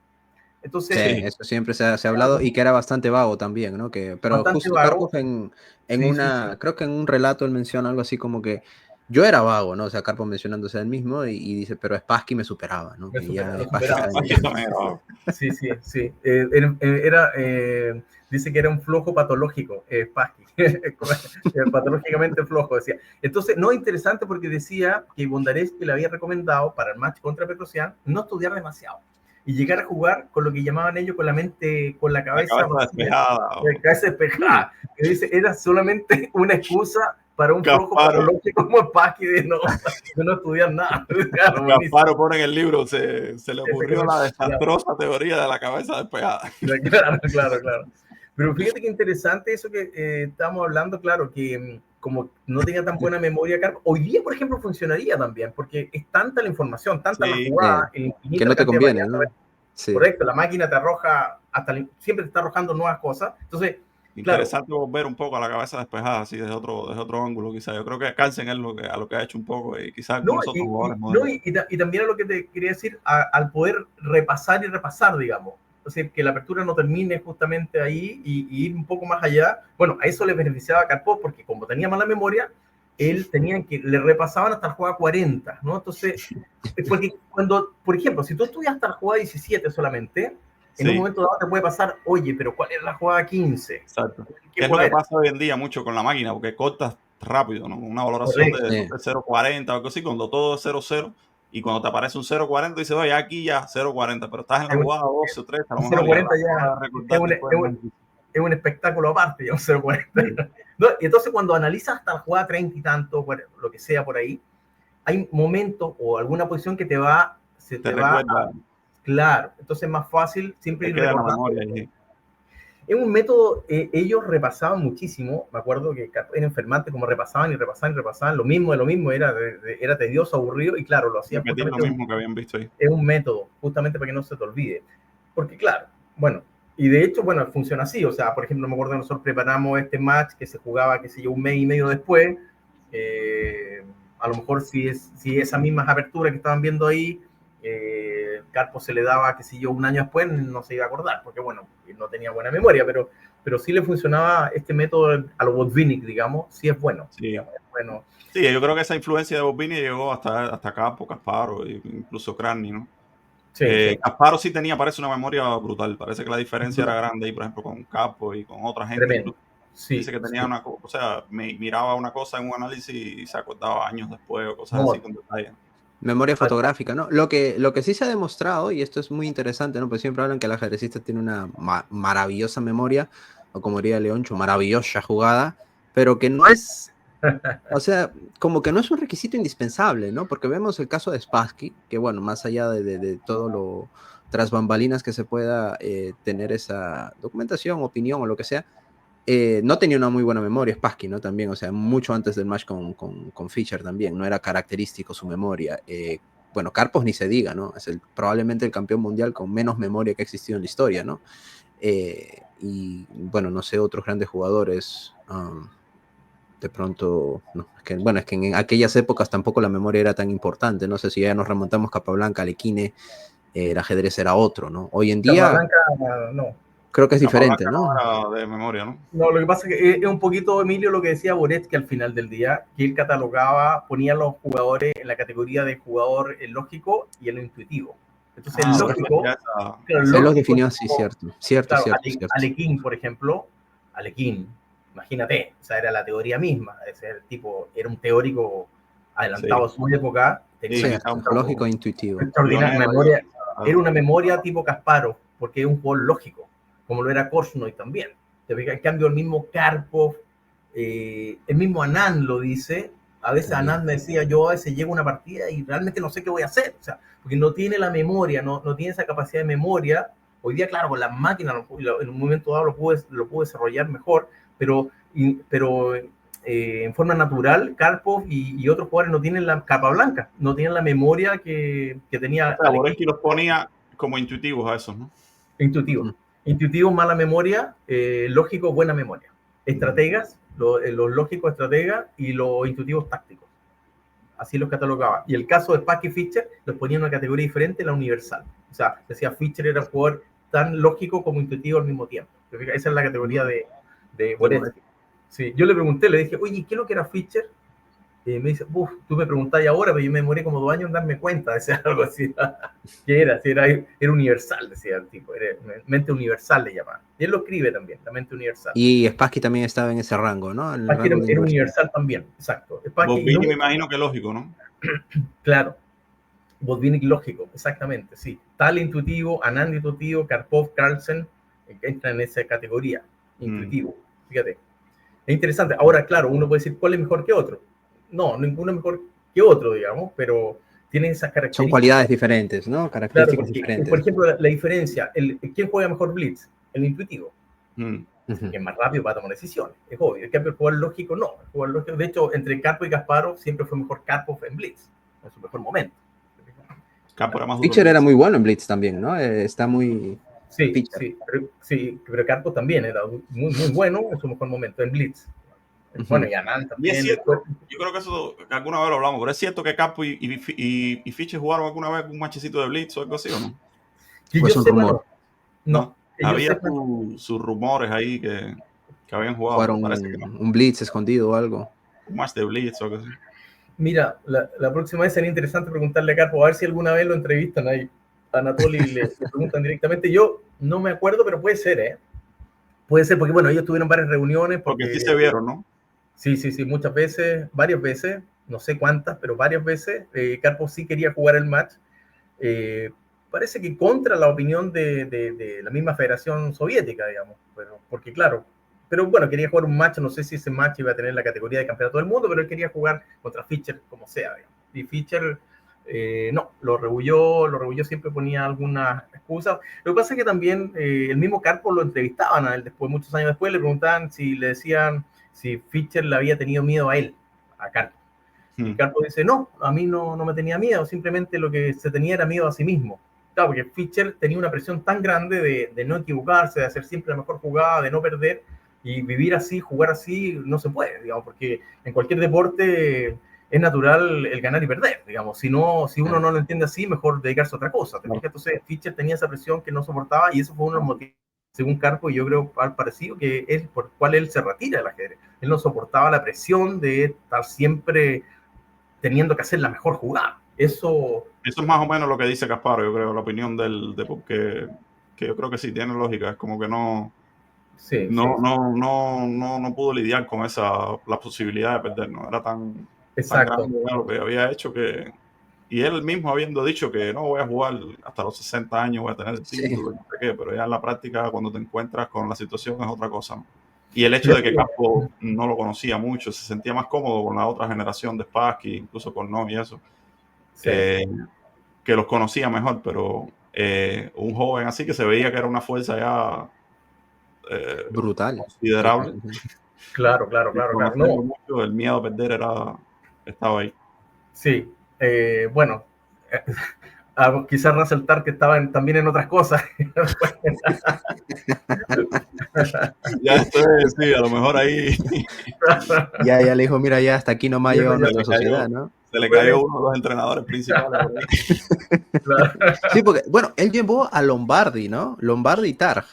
Entonces, sí, eso siempre se ha hablado y que era bastante vago también, ¿no? Pero justo Karpov creo que en un relato él menciona algo así como que yo era vago, ¿no? O sea, Karpov mencionándose a él mismo y dice, pero Spassky me superaba, ¿no? Sí. Dice que era un flojo patológico, Spassky, patológicamente flojo, decía. Entonces, no, interesante porque decía que Bondarevsky le había recomendado para el match contra Petrosian no estudiar demasiado y llegar a jugar con lo que llamaban ellos con la cabeza despejada. La cabeza despejada. Que dice, era solamente una excusa para un flojo patológico como Spassky de no estudiar nada. Kasparov pone en el libro, se le ocurrió la desastrosa teoría de la cabeza despejada. Claro. Pero fíjate que interesante eso que estamos hablando, claro, que como no tenía tan buena memoria Karpov. Hoy día, por ejemplo, funcionaría también, porque es tanta la información, tanta la jugada, que no te conviene, ¿no? Sí. Correcto, la máquina te arroja, siempre te está arrojando nuevas cosas. Entonces, interesante volver un poco a la cabeza despejada, así desde otro ángulo, quizás. Yo creo que Carlsen es a lo que ha hecho un poco, y quizás algunos otros jugadores modernos. Y también a lo que te quería decir, al poder repasar, digamos. Entonces, que la apertura no termine justamente ahí y ir un poco más allá. Bueno, a eso le beneficiaba a Karpov, porque como tenía mala memoria, le repasaban hasta la jugada 40, ¿no? Entonces, porque por ejemplo, si tú estudias hasta la jugada 17 solamente, en un momento dado te puede pasar, oye, pero ¿cuál es la jugada 15? Exacto. ¿Qué es lo que pasa hoy en día mucho con la máquina? Porque cortas rápido, ¿no? Una valoración de 0.40 o algo así, cuando todo es 0.0, y cuando te aparece un 0.40 dices, oye, aquí ya 0.40, pero estás en la jugada 12 o 13, a lo mejor 0.40 ya es un espectáculo aparte, ya un 0.40. ¿No? Y entonces cuando analizas hasta la jugada 30 y tanto, bueno, lo que sea por ahí, hay momentos o alguna posición que te va claro, entonces es más fácil siempre ir recordando. Es un método, ellos repasaban muchísimo, me acuerdo que era enfermante como repasaban, lo mismo, era tedioso, aburrido, y claro, lo hacían justamente lo mismo que habían visto ahí. Es un método, justamente para que no se te olvide, porque claro, bueno, y de hecho, bueno, funciona así, o sea, por ejemplo, me acuerdo que nosotros preparamos este match que se jugaba, qué sé yo, un mes y medio después, a lo mejor si esas mismas aperturas que estaban viendo ahí, Karpov se le daba, qué sé yo, un año después, no se iba a acordar, porque bueno, no tenía buena memoria, pero sí le funcionaba este método a lo Botvinnik, digamos, sí es bueno. Sí. Digamos, es bueno. Sí, yo creo que esa influencia de Botvinnik llegó hasta Kasparov, incluso Kranny, ¿no? Sí. Kasparov sí parece una memoria brutal, parece que la diferencia era grande ahí, por ejemplo, con Karpov y con otra gente. Tremendo. Sí, dice que tenía una cosa, o sea, miraba una cosa en un análisis y se acordaba años después o cosas así con detalle. Memoria fotográfica, ¿no? Lo que sí se ha demostrado, y esto es muy interesante, ¿no? Pues siempre hablan que el ajedrecista tiene una maravillosa memoria, o como diría Leoncho, maravillosa jugada, pero que no es, o sea, como que no es un requisito indispensable, ¿no? Porque vemos el caso de Spassky, que bueno, más allá de todo lo tras bambalinas que se pueda tener esa documentación, opinión o lo que sea, no tenía una muy buena memoria Spassky, ¿no? También, o sea, mucho antes del match con Fischer también, no era característico su memoria. Bueno, Karpov ni se diga, ¿no? Es probablemente el campeón mundial con menos memoria que ha existido en la historia, ¿no? Y bueno, no sé, otros grandes jugadores, de pronto, no, es que en aquellas épocas tampoco la memoria era tan importante, no sé si ya nos remontamos Capablanca, Alekhine, el ajedrez era otro, ¿no? Hoy en día... Capablanca, no. Creo que es diferente, ¿no? No era de memoria, ¿no? No, lo que pasa es que es un poquito, Emilio, lo que decía Boretsky al final del día, que él catalogaba, ponía a los jugadores en la categoría de jugador lógico y el intuitivo. Entonces, el lógico... Él los definió así, cierto. Alekhine, por ejemplo, imagínate, o sea, era la teoría misma, ese tipo era un teórico adelantado a su época, tenía lógico e intuitivo. Extraordinaria memoria, era una memoria tipo Kasparov, porque es un jugador lógico, como lo era Korchnoi también. En cambio, el mismo Karpov, el mismo Anand lo dice, a veces Anand me decía, yo a veces llego a una partida y realmente no sé qué voy a hacer, o sea, porque no tiene la memoria, no tiene esa capacidad de memoria. Hoy día, claro, con las máquinas en un momento dado lo pude desarrollar mejor, pero en forma natural, Karpov y otros jugadores no tienen la capa blanca, no tienen la memoria que tenía. Boretsky los ponía como intuitivos a esos, ¿no? Intuitivo, mala memoria, lógico, buena memoria. Estrategas, los lógicos estrategas y los intuitivos tácticos. Así los catalogaba. Y el caso de Spassky y Fischer los ponía en una categoría diferente, la universal. O sea, decía Fischer era un jugador tan lógico como intuitivo al mismo tiempo. Esa es la categoría de Boretsky. Sí, yo le pregunté, le dije, oye, ¿qué es lo que era Fischer? Me dice, tú me preguntáis ahora, pero yo me demoré como 2 años en darme cuenta, decía algo así. ¿Qué era? Sí, era universal, decía el tipo, era mente universal le llamaban. Y él lo escribe también, la mente universal. Y Spassky también estaba en ese rango, ¿no? Spassky era universal también, exacto. Botvinnik me imagino que lógico, ¿no? Claro, Botvinnik lógico, exactamente, sí. Tal intuitivo, Anand intuitivo, Karpov, Carlsen, entran en esa categoría, intuitivo. Fíjate. Es interesante. Ahora, claro, uno puede decir, ¿cuál es mejor que otro? No, ninguno es mejor que otro, digamos, pero tienen esas características. Son cualidades diferentes, ¿no? Características claro, porque, diferentes. Por ejemplo, la diferencia, ¿quién juega mejor blitz? El intuitivo. que es más rápido para tomar decisiones. Es obvio. En cambio, el jugador lógico no. El jugador lógico, de hecho, entre Karpov y Kasparov siempre fue mejor Karpov en Blitz, en su mejor momento. Karpov era más duro. Fischer era muy bueno en Blitz también, ¿no? Está muy... Sí, pero Karpov también era muy bueno en su mejor momento en Blitz. Bueno, y Anand también. Y es cierto, yo creo que eso alguna vez lo hablamos, pero es cierto que Karpov y Fischer jugaron alguna vez un machecito de Blitz o algo así, ¿o no? Pues un rumor. No. Había sus rumores ahí que habían jugado. Jugaron Parece que no. un Blitz escondido o algo. Un match de Blitz o algo así. Mira, la próxima vez sería interesante preguntarle a Karpov, a ver si alguna vez lo entrevistan ahí. A Anatoly le preguntan directamente. Yo no me acuerdo, pero puede ser, ¿eh? Puede ser, porque bueno, ellos tuvieron varias reuniones. Porque sí se vieron, ¿no? Sí, muchas veces, varias veces, no sé cuántas, pero varias veces, Karpov sí quería jugar el match. Parece que contra la opinión de la misma Federación Soviética, digamos, porque claro, pero bueno, quería jugar un match, no sé si ese match iba a tener la categoría de campeonato del mundo, pero él quería jugar contra Fischer como sea, digamos. Y Fischer no, lo rehuyó, siempre ponía alguna excusa. Lo que pasa es que también el mismo Karpov lo entrevistaban a él después, muchos años después, le preguntaban si le decían si Fischer le había tenido miedo a él, a Karpov. Y Karpov dice, no, a mí no me tenía miedo, simplemente lo que se tenía era miedo a sí mismo. Claro, porque Fischer tenía una presión tan grande de no equivocarse, de hacer siempre la mejor jugada, de no perder, y vivir así, jugar así, no se puede, digamos, porque en cualquier deporte es natural el ganar y perder, digamos. Si uno no lo entiende así, mejor dedicarse a otra cosa. Entonces Fischer tenía esa presión que no soportaba, y eso fue uno de los motivos, según Karpov, y yo creo al parecido, que es por el cual él se retira del ajedrez. Él no soportaba la presión de estar siempre teniendo que hacer la mejor jugada. Eso es más o menos lo que dice Kasparov, yo creo, la opinión de porque que yo creo que sí tiene lógica, es como que no pudo lidiar con la posibilidad de perder, no era tan grande lo que había hecho que, y él mismo habiendo dicho que no voy a jugar hasta los 60 años, voy a tener el título, no sé qué, pero ya en la práctica cuando te encuentras con la situación es otra cosa, ¿no? Y el hecho de que Karpov no lo conocía mucho, se sentía más cómodo con la otra generación de Spassky, incluso con No y eso, que los conocía mejor, pero un joven así que se veía que era una fuerza ya brutal, considerable. Claro. No. Mucho, el miedo a perder estaba ahí. Sí, bueno, quizás resaltar que estaban también en otras cosas. Ya sí, a lo mejor ahí. ya le dijo, mira, ya hasta aquí nomás llegó nuestra sociedad, ¿no? Se le cayó uno de los entrenadores principales. Sí, porque, bueno, él llevó a Lombardi, ¿no? Lombardi y Targ,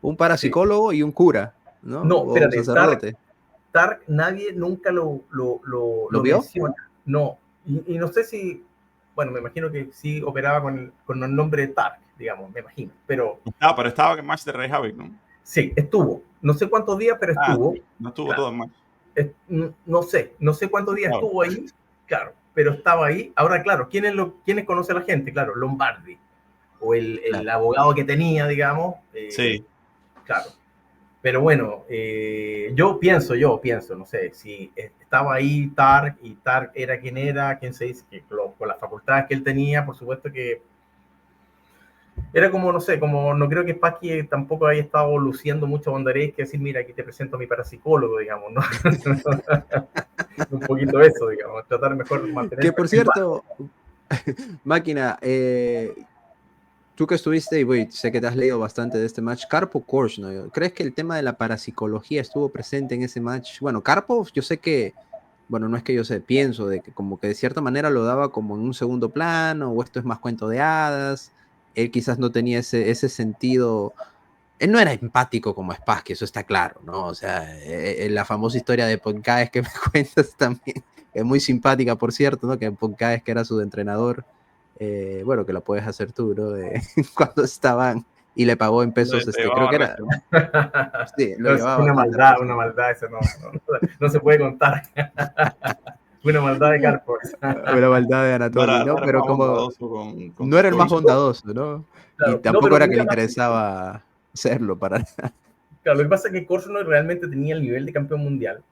un parapsicólogo y un cura, ¿no? No, espérate, un sacerdote. Targ nadie nunca lo vio? menciona. No, y no sé si, bueno, me imagino que sí operaba con el nombre de Targ, digamos, me imagino, pero... pero estaba en el match de Reykjavik, ¿no? Sí, estuvo. No sé cuántos días, pero estuvo. No estuvo todo el match. No sé cuántos días estuvo ahí, claro, pero estaba ahí. Ahora, claro, ¿quiénes conoce a la gente? Claro, Lombardi, o el abogado que tenía, digamos. Sí. Claro. Pero bueno, yo pienso, no sé, si estaba ahí Targ, y Targ era quien se dice, que con las facultades que él tenía, por supuesto que era como, no sé, como no creo que Spassky tampoco haya estado luciendo mucho banderas que decir, mira, aquí te presento a mi parapsicólogo, digamos, ¿no? Un poquito eso, digamos, tratar mejor de mantener... Que por cierto, Máquina, tú que estuviste, y sé que te has leído bastante de este match, Karpov-Korchnoi, ¿crees que el tema de la parapsicología estuvo presente en ese match? Bueno, Karpov, yo sé que, bueno, no es que yo sé, pienso de que como que de cierta manera lo daba como en un segundo plano, o esto es más cuento de hadas, él quizás no tenía ese sentido, él no era empático como Spassky, eso está claro, ¿no? O sea, la famosa historia de Poncaes que me cuentas también, es muy simpática, por cierto, ¿no? Que Poncaes, que era su entrenador, bueno, que lo puedes hacer tú, ¿no? Cuando estaban y le pagó en pesos, creo que era... Sí, lo llevaba una maldad, eso no se puede contar. Una maldad de Karpov. Una maldad de Anatoly, ¿no? Pero como no era el más bondadoso, ¿no? Claro, y tampoco era que le interesaba hacerlo para nada. Claro, lo que pasa es que Korchnoi realmente tenía el nivel de campeón mundial.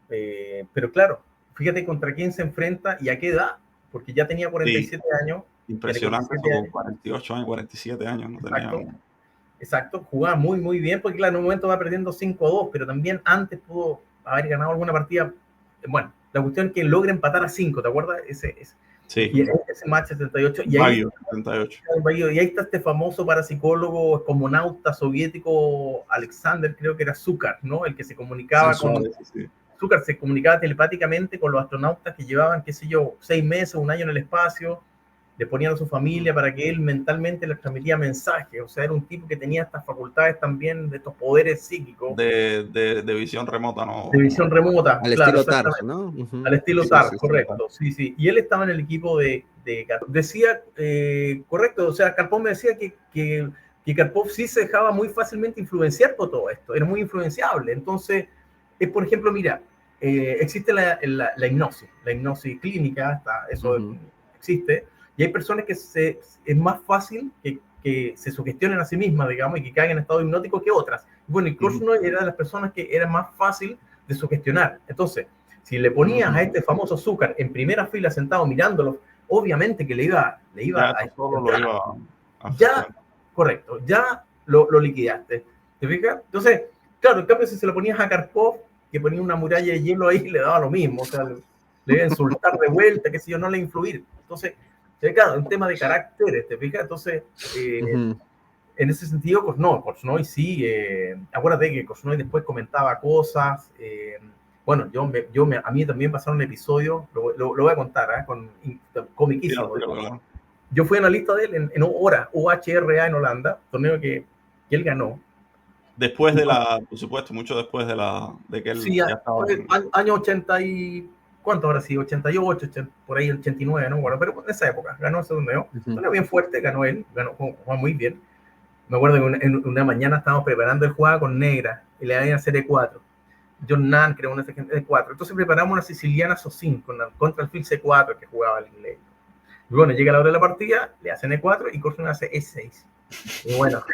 Pero claro, fíjate contra quién se enfrenta y a qué edad, porque ya tenía 47 años. Impresionante, con 48 años, 47 años. No tenía... Exacto, jugaba muy, muy bien, porque claro, en un momento va perdiendo 5-2, pero también antes pudo haber ganado alguna partida. Bueno, la cuestión es que logra empatar a 5, ¿te acuerdas? Sí. Y ese match 78. Y Baguio, 78. Y ahí está este famoso parapsicólogo cosmonauta soviético Alexander, creo que era Zúcar, ¿no? El que se comunicaba sí. Zúcar se comunicaba telepáticamente con los astronautas que llevaban, qué sé yo, 6 meses, un año en el espacio. Le ponían a su familia para que él mentalmente les transmitía mensajes. O sea, era un tipo que tenía estas facultades también, de estos poderes psíquicos. De visión remota, ¿no? De visión remota, Al claro, estilo TARS, exactamente. ¿no? Al estilo Sí, TAR, sí, correcto. Sí. Y él estaba en el equipo decía, correcto, o sea, Karpov me decía que Karpov sí se dejaba muy fácilmente influenciar por todo esto, era muy influenciable. Entonces, por ejemplo, mira, existe la hipnosis clínica, eso existe, y hay personas que es más fácil que se sugestionen a sí mismas, digamos, y que caigan en estado hipnótico que otras. Bueno, y Korchnoi era de las personas que era más fácil de sugestionar. Entonces, si le ponías a este famoso Zúcar en primera fila sentado mirándolo, obviamente que le iba ya a... solo lo iba a ya, correcto, ya lo liquidaste. ¿Te fijas? Entonces, claro, en cambio, si se lo ponías a Karpov, que ponía una muralla de hielo ahí, le daba lo mismo. O sea, le iba a insultar de vuelta, qué sé yo, no le influir. Entonces, claro, un tema de caracteres, ¿te fijas? Entonces, en ese sentido, pues no, Korchnoi sí, acuérdate que Korchnoi después comentaba cosas, bueno, a mí también pasaron episodios, lo voy a contar, comiquísimo. Claro. Yo fui analista de él en OHRA, UHRA en Holanda, torneo que él ganó. Después por supuesto, mucho después de que él sí, ya estaba... año 80 y... ¿Cuánto ahora sí? 88, por ahí 89, no bueno, pero en esa época ganó ese torneo. Torneo bien fuerte, ganó él, jugó muy bien. Me acuerdo que una mañana estábamos preparando el juego con Negra y le iban a hacer E4. John Nunn creó una E4. Entonces preparamos una siciliana SO5 contra el Phil C4 que jugaba el inglés. Y bueno, llega la hora de la partida, le hacen E4 y Korchnoi hace E6. Y bueno,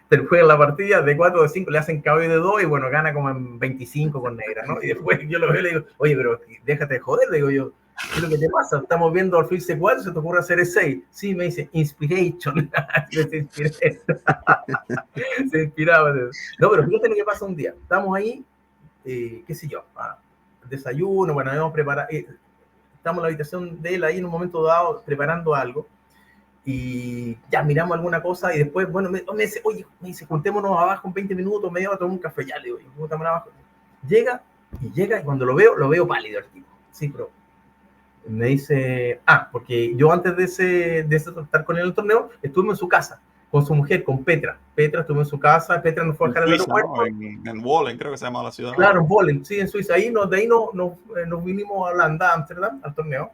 te juegan la partida de 4 de 5, le hacen caballo de 2 y bueno, gana como en 25 con Negra, ¿no? Y después yo lo veo y le digo, oye, pero déjate de joder, le digo yo. ¿Qué es lo que te pasa? Estamos viendo al Phil C4, se te ocurre hacer E6. Sí, me dice, inspiration. Se inspiraba. No, pero fíjate lo que pasa un día. Estamos ahí, qué sé yo, desayuno, bueno, habíamos preparado, estamos en la habitación de él ahí en un momento dado preparando algo y ya miramos alguna cosa y después, bueno, me dice, oye, juntémonos abajo en 20 minutos, media hora, tomar un café, ya le digo, juntémonos abajo. Llega y cuando lo veo pálido el tipo. Sí, pero me dice, porque yo antes de estar con él en el torneo, estuve en su casa, con su mujer, con Petra. Petra estuvo en su casa, Petra nos fue a dejar al aeropuerto. ¿No? En Wohlen, creo que se llama la ciudad. Claro, en Wohlen, sí, en Suiza. Ahí de ahí nos vinimos a Holanda, a Ámsterdam, al torneo.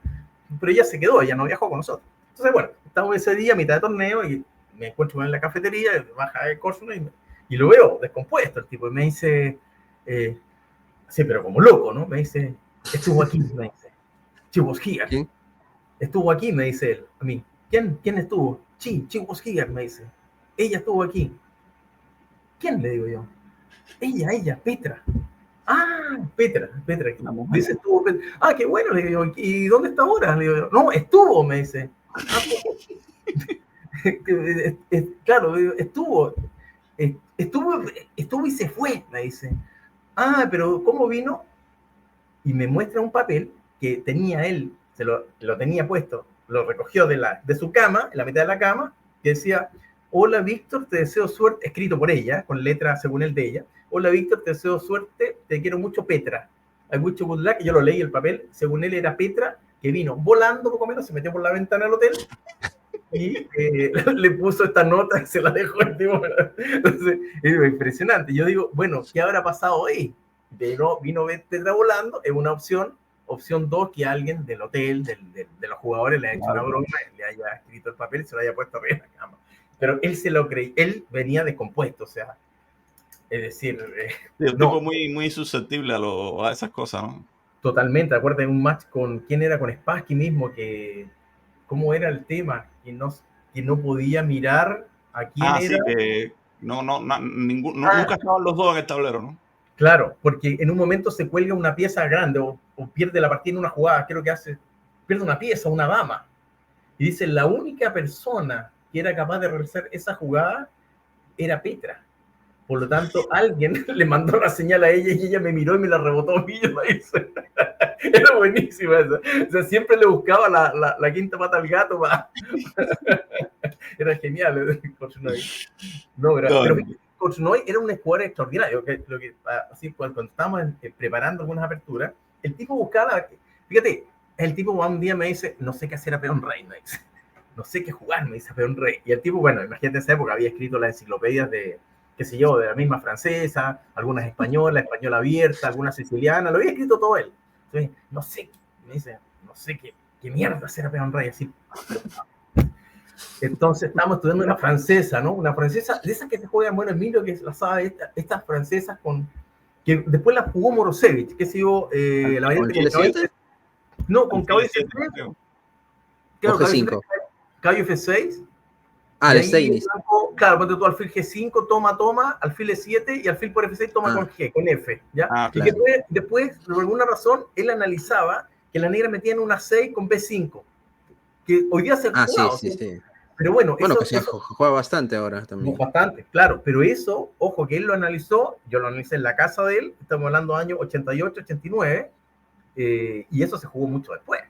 Pero ella se quedó, ella no viajó con nosotros. Entonces, bueno, estamos ese día, mitad de torneo, y me encuentro en la cafetería, baja el Korchnoi y lo veo descompuesto el tipo. Y me dice, sí, pero como loco, ¿no? Me dice, estuvo aquí, me dice. She was here. ¿Quién? Estuvo aquí, me dice él, a mí. ¿Quién estuvo? She was here, me dice. Ella estuvo aquí. ¿Quién? Le digo yo. Ella, Petra. Petra. Dice, estuvo Petra. Qué bueno, le digo. ¿Y dónde está ahora? Le digo, no, estuvo, me dice. Claro, estuvo y se fue, me dice. Pero ¿cómo vino? Y me muestra un papel que tenía él, lo tenía puesto, lo recogió de su cama, en la mitad de la cama, que decía, hola Víctor, te deseo suerte, escrito por ella, con letras según él de ella, hola Víctor, te deseo suerte, te quiero mucho Petra, I wish you good luck. Yo lo leí el papel, según él era Petra, que vino volando poco menos, se metió por la ventana del hotel y le puso esta nota y se la dejó el tipo. Entonces, es impresionante. Yo digo, bueno, ¿qué habrá pasado ahí? Vino Petra volando, es una opción. Opción 2, que alguien del hotel, de los jugadores, le haya hecho una broma, le haya escrito el papel y se lo haya puesto arriba de la cama. Pero él se lo creí, él venía descompuesto, o sea, es decir... un tipo muy, muy susceptible a esas cosas, ¿no? Totalmente, acuérdate de un match con, ¿quién era? Con Spassky mismo, ¿cómo era el tema? Que no podía mirar a quién era. Sí, que nunca estaban los dos en el tablero, ¿no? Claro, porque en un momento se cuelga una pieza grande o pierde la partida en una jugada, creo que pierde una pieza, una dama. Y dice, la única persona que era capaz de realizar esa jugada era Petra. Por lo tanto, alguien le mandó la señal a ella y ella me miró y me la rebotó a mí. Era buenísima esa. O sea, siempre le buscaba la quinta pata al gato. Era genial. No, pero Korchnoi era un jugador extraordinario. Así, cuando estábamos preparando algunas aperturas, el tipo buscaba, fíjate, el tipo un día me dice, no sé qué hacer a peón rey, me dice. No sé qué jugar, me dice a peón rey. Y el tipo, bueno, imagínate, en esa época había escrito las enciclopedias de, qué sé yo, de la misma francesa, algunas españolas, española abierta, algunas sicilianas, lo había escrito todo él. Entonces, no sé, me dice, no sé qué mierda hacer a peón rey, así. Entonces estábamos estudiando una francesa, ¿no? Una francesa, de esas que se juegan, bueno, Emilio, que la sabe, estas francesas que después la jugó Morosevich, que se yo, la variante con caballo. No, con caballo F3. Claro, caballo F6. Ah, el Steinis. Claro, ponte tú alfil G5, toma, alfil E7 y alfil por F6 toma con G, con F, ¿ya? Y claro. Que después, por alguna razón, él analizaba que la negra metía en una 6 con B5, que hoy día se ha jugado. Sí. Pero bueno, que se juega bastante ahora también. Bastante, claro, pero eso, ojo, que él lo analizó, yo lo analicé en la casa de él, estamos hablando de años 88, 89, y eso se jugó mucho después.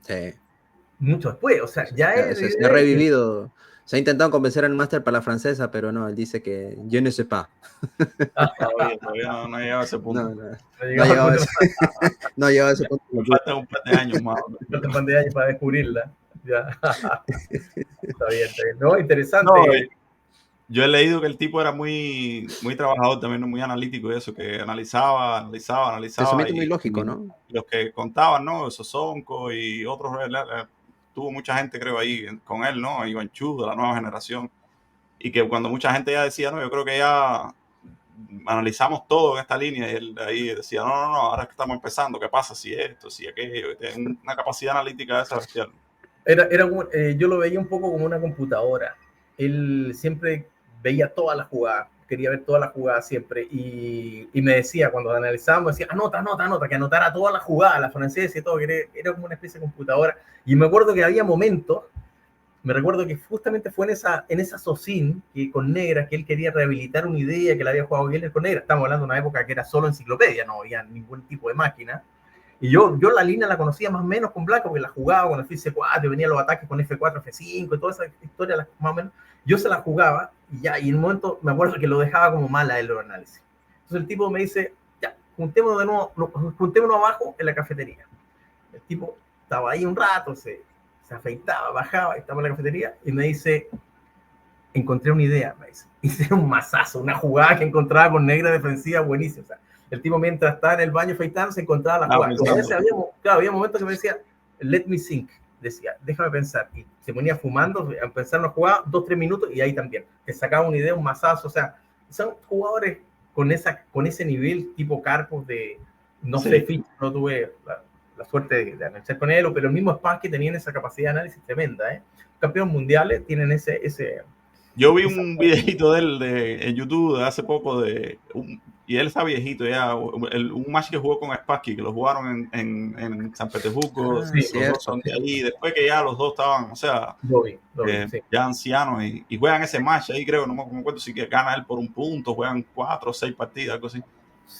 Sí. Mucho después, o sea, ya se ha revivido. Se ha intentado convencer al máster para la francesa, pero no, él dice que yo no sé pas. Todavía no ha llegado a ese punto. No ha llegado a ese punto. Me falta un par de años más. Me falta un par de años para descubrirla. Ya. Está bien. No, interesante. No, yo he leído que el tipo era muy trabajador, también muy analítico y eso, que analizaba. Pensamiento muy lógico, ¿no? Los que contaban, ¿no? Sosonko y otros, tuvo mucha gente, creo, ahí con él, ¿no? Iván Chu, de la nueva generación. Y que cuando mucha gente ya decía, no, yo creo que ya analizamos todo en esta línea, y él ahí decía, no, ahora que estamos empezando, ¿qué pasa si esto, si aquello? Tiene una capacidad analítica de esa bestial. Yo lo veía un poco como una computadora. Él siempre veía todas las jugadas, quería ver todas las jugadas siempre, y me decía, cuando analizábamos, decía, anota, que anotara todas las jugadas, la francesa y todo, que era como una especie de computadora. Y me acuerdo que había momentos, me recuerdo que justamente fue en esa Socin, que con negra, que él quería rehabilitar una idea que la había jugado Geller con negra. Estamos hablando de una época que era solo enciclopedia, no había ningún tipo de máquina. Y yo la línea la conocía más o menos con Blanca, porque la jugaba con el C4, venían los ataques con F4, F5, y toda esa historia, más o menos. Yo se la jugaba, y en un momento me acuerdo que lo dejaba como mala el análisis. Entonces el tipo me dice, ya, juntémonos de nuevo, juntémonos abajo en la cafetería. El tipo estaba ahí un rato, se afeitaba, bajaba, estaba en la cafetería, y me dice, encontré una idea, me dice. Hice un mazazo, una jugada que encontraba con negra defensiva buenísima. O sea, el tipo mientras estaba en el baño afeitando se encontraba la jugada. A veces había momentos que me decía, let me think, decía, déjame pensar. Y se ponía fumando, a pensar en la jugada, 2-3 minutos, y ahí también. Te sacaba una idea, un mazazo. O sea, son jugadores con ese nivel tipo Karpov de, no sé, no tuve la suerte de analizar con él, pero el mismo Spassky tenían esa capacidad de análisis tremenda, ¿eh? Campeones mundiales tienen ese Yo vi un videito de él en YouTube de hace poco, y él está viejito ya, un match que jugó con Spassky, que lo jugaron en San Petersburgo, los dos son de ahí, después que ya los dos estaban, o sea, ya ancianos, y juegan ese match ahí, creo, no me acuerdo si gana él por un punto, juegan 4 o 6 partidas, algo así.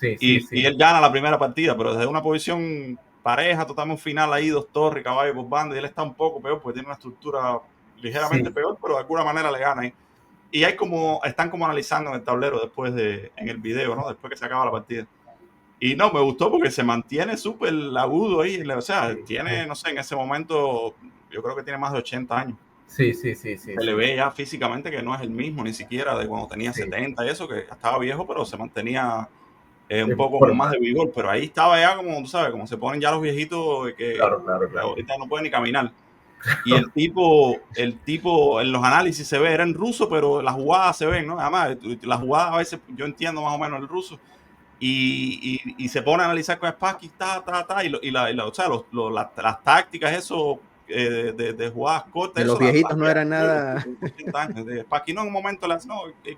Y él gana la primera partida, pero desde una posición pareja, totalmente final ahí, 2 torres, caballo por banda, y él está un poco peor, porque tiene una estructura ligeramente peor, pero de alguna manera le gana ahí. Y están como analizando en el tablero después en el video, ¿no? Después que se acaba la partida. Y no, me gustó porque se mantiene súper agudo ahí. O sea, tiene, no sé, en ese momento, yo creo que tiene más de 80 años. Sí. Se le ve ya físicamente que no es el mismo, ni siquiera de cuando tenía 70 y eso, que estaba viejo, pero se mantenía un poco con más de vigor. Pero ahí estaba ya como, tú sabes, como se ponen ya los viejitos que claro. ahorita no pueden ni caminar. Y el tipo en los análisis se ve, era en ruso, pero las jugadas se ven, ¿no? Además, las jugadas a veces yo entiendo más o menos el ruso, y se pone a analizar con Spassky, o sea, las tácticas, eso, de jugadas cortas. De los viejitos no eran nada. De Spassky, no, en un momento,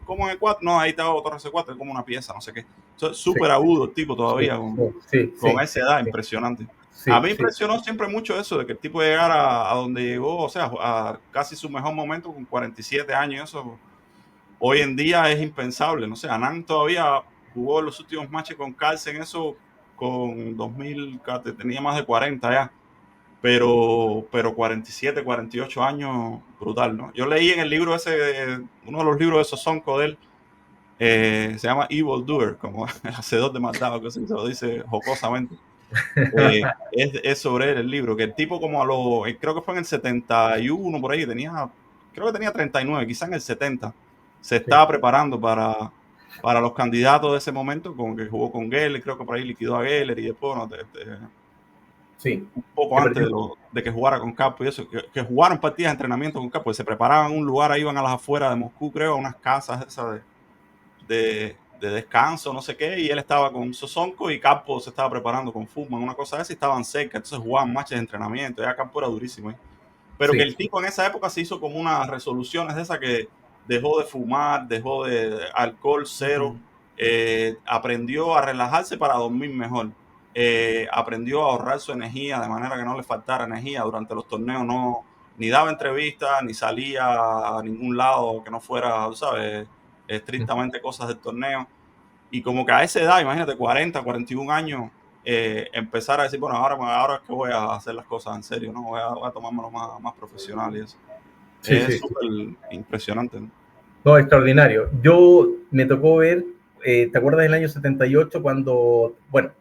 como en el 4, no, ahí estaba Torre C4, como una pieza, no sé qué. Súper agudo el tipo todavía, con esa edad, impresionante. A mí me impresionó siempre mucho eso, de que el tipo llegara a donde llegó, o sea, a casi su mejor momento con 47 años, eso hoy en día es impensable. No sé, Anand todavía jugó los últimos matches con Carlsen, eso con 2000, tenía más de 40 ya. Pero 47, 48 años, brutal, ¿no? Yo leí en el libro ese, uno de los libros de Sosonko de él, se llama Evil Doer, como el hacedor de maldad, que se lo dice jocosamente. Es sobre él el libro, que el tipo como creo que fue en el 71 por ahí, creo que tenía 39, quizá en el 70, se estaba preparando para los candidatos de ese momento, como que jugó con Geller, creo que por ahí liquidó a Geller y después un poco antes de que jugara con Capo y eso, que jugaron partidas de entrenamiento con Capo, se preparaban en un lugar, ahí iban a las afueras de Moscú, creo, a unas casas esas de descanso, no sé qué, y él estaba con Sosonko y Capo se estaba preparando con Furman, una cosa de esa, y estaban cerca, entonces jugaban matches de entrenamiento, ya Capo era durísimo, ¿eh? Pero que el tipo en esa época se hizo como unas resoluciones de esas que dejó de fumar, dejó de alcohol cero, aprendió a relajarse para dormir mejor. Aprendió a ahorrar su energía de manera que no le faltara energía durante los torneos, ni daba entrevistas, ni salía a ningún lado que no fuera, tú sabes, estrictamente cosas del torneo. Y como que a esa edad, imagínate, 40, 41 años, empezar a decir, bueno, ahora es que voy a hacer las cosas en serio, ¿no? Voy a tomármelo más profesional y eso. Es súper impresionante, ¿no? No, extraordinario. Yo me tocó ver, ¿te acuerdas del año 78 cuando, bueno,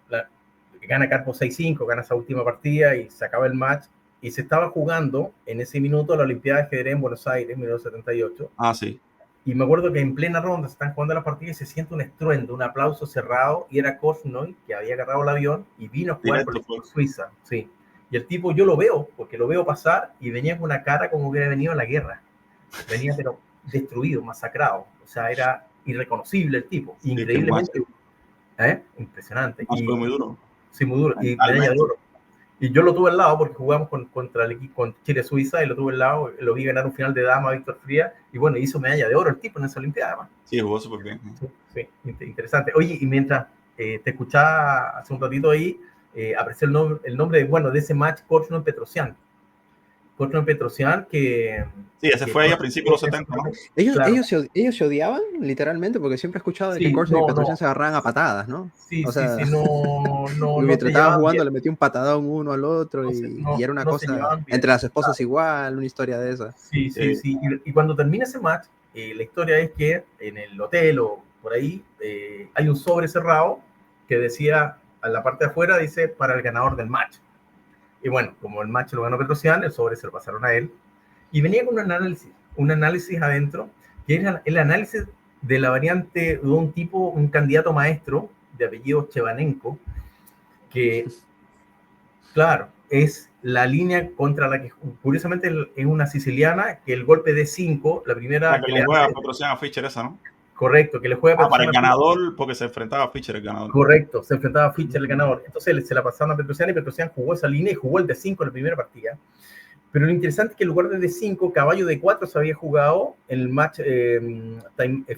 gana Carpo 6-5, gana esa última partida y se acaba el match y se estaba jugando en ese minuto la Olimpiada de Ajedrez en Buenos Aires, 1978? Ah, sí. Y me acuerdo que en plena ronda se están jugando la partida y se siente un estruendo, un aplauso cerrado, y era Korchnoi, que había agarrado el avión y vino a jugar por Suiza. Sí. Y el tipo, yo lo veo, porque lo veo pasar y venía con una cara como que hubiera venido a la guerra. Venía, pero destruido, masacrado. O sea, era irreconocible el tipo. Sí, increíblemente. Impresionante. Y fue muy duro. Sí, muy duro. Y medalla de oro. Y yo lo tuve al lado porque jugamos contra el equipo con Chile-Suiza y lo tuve al lado, lo vi ganar un final de dama, Víctor Frías, y bueno, hizo medalla de oro el tipo en esa Olimpiada. Sí, jugó súper bien. Sí, interesante. Oye, y mientras te escuchaba hace un ratito ahí, apareció el nombre de ese match Korchnoi-Petrosyan. Korchnoi-Petrosyan que... Sí, ese fue ahí a principios de los 70, ¿no? Ellos se odiaban, literalmente, porque siempre he escuchado de que Korchnoi y Petrosyan se agarraban a patadas, ¿no? Sí, o sea, no. Mientras estaban jugando, le metía un patadón uno al otro y era una cosa... Entre las esposas igual, una historia de esa. Sí. Y cuando termina ese match, la historia es que en el hotel o por ahí hay un sobre cerrado que decía, a la parte de afuera, dice, para el ganador del match. Y bueno, como el match lo ganó Petrosyan, el sobre se lo pasaron a él. Y venía con un análisis adentro, que era el análisis de la variante de un candidato maestro de apellido Chevanenko, que, claro, es la línea contra la que, curiosamente, es una siciliana, que el golpe de 5, la primera... La que le juega a Petrosyan a Fischer esa, ¿no? Correcto, que le juega a Petrosyan. Para el ganador, porque se enfrentaba a Fischer el ganador. Correcto, se enfrentaba a Fischer el ganador. Entonces se la pasaron a Petrosyan y Petrosyan jugó esa línea y jugó el de 5 en la primera partida. Pero lo interesante es que en lugar de D5, caballo de 4 se había jugado en el match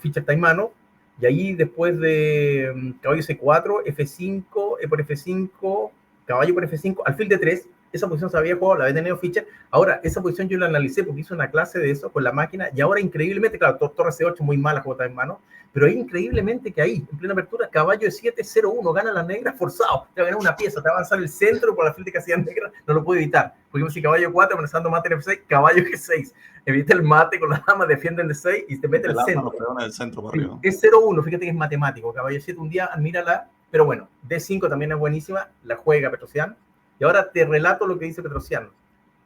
Fischer-Taimano, y ahí después de caballo C4, F5, por F5, caballo por F5, alfil de 3, esa posición se había jugado, la había tenido Fischer. Ahora, esa posición yo la analicé porque hice una clase de eso con la máquina, y ahora increíblemente, claro, torre C8 muy mala, jugó Taimano, pero ahí increíblemente que ahí, en plena apertura, caballo de 7, 0-1, gana la negra forzado, te va a ganar una pieza, te va a avanzar el centro por la fila de casilla negra, no lo puede evitar, porque si caballo 4, amenazando mate en F6, caballo G6, evita el mate con la dama, defiende el D6 y te mete el centro. Sí, es 0-1, fíjate que es matemático, caballo 7 un día, admírala, pero bueno, D5 también es buenísima, la juega Petrosyan, y ahora te relato lo que dice Petrosyan.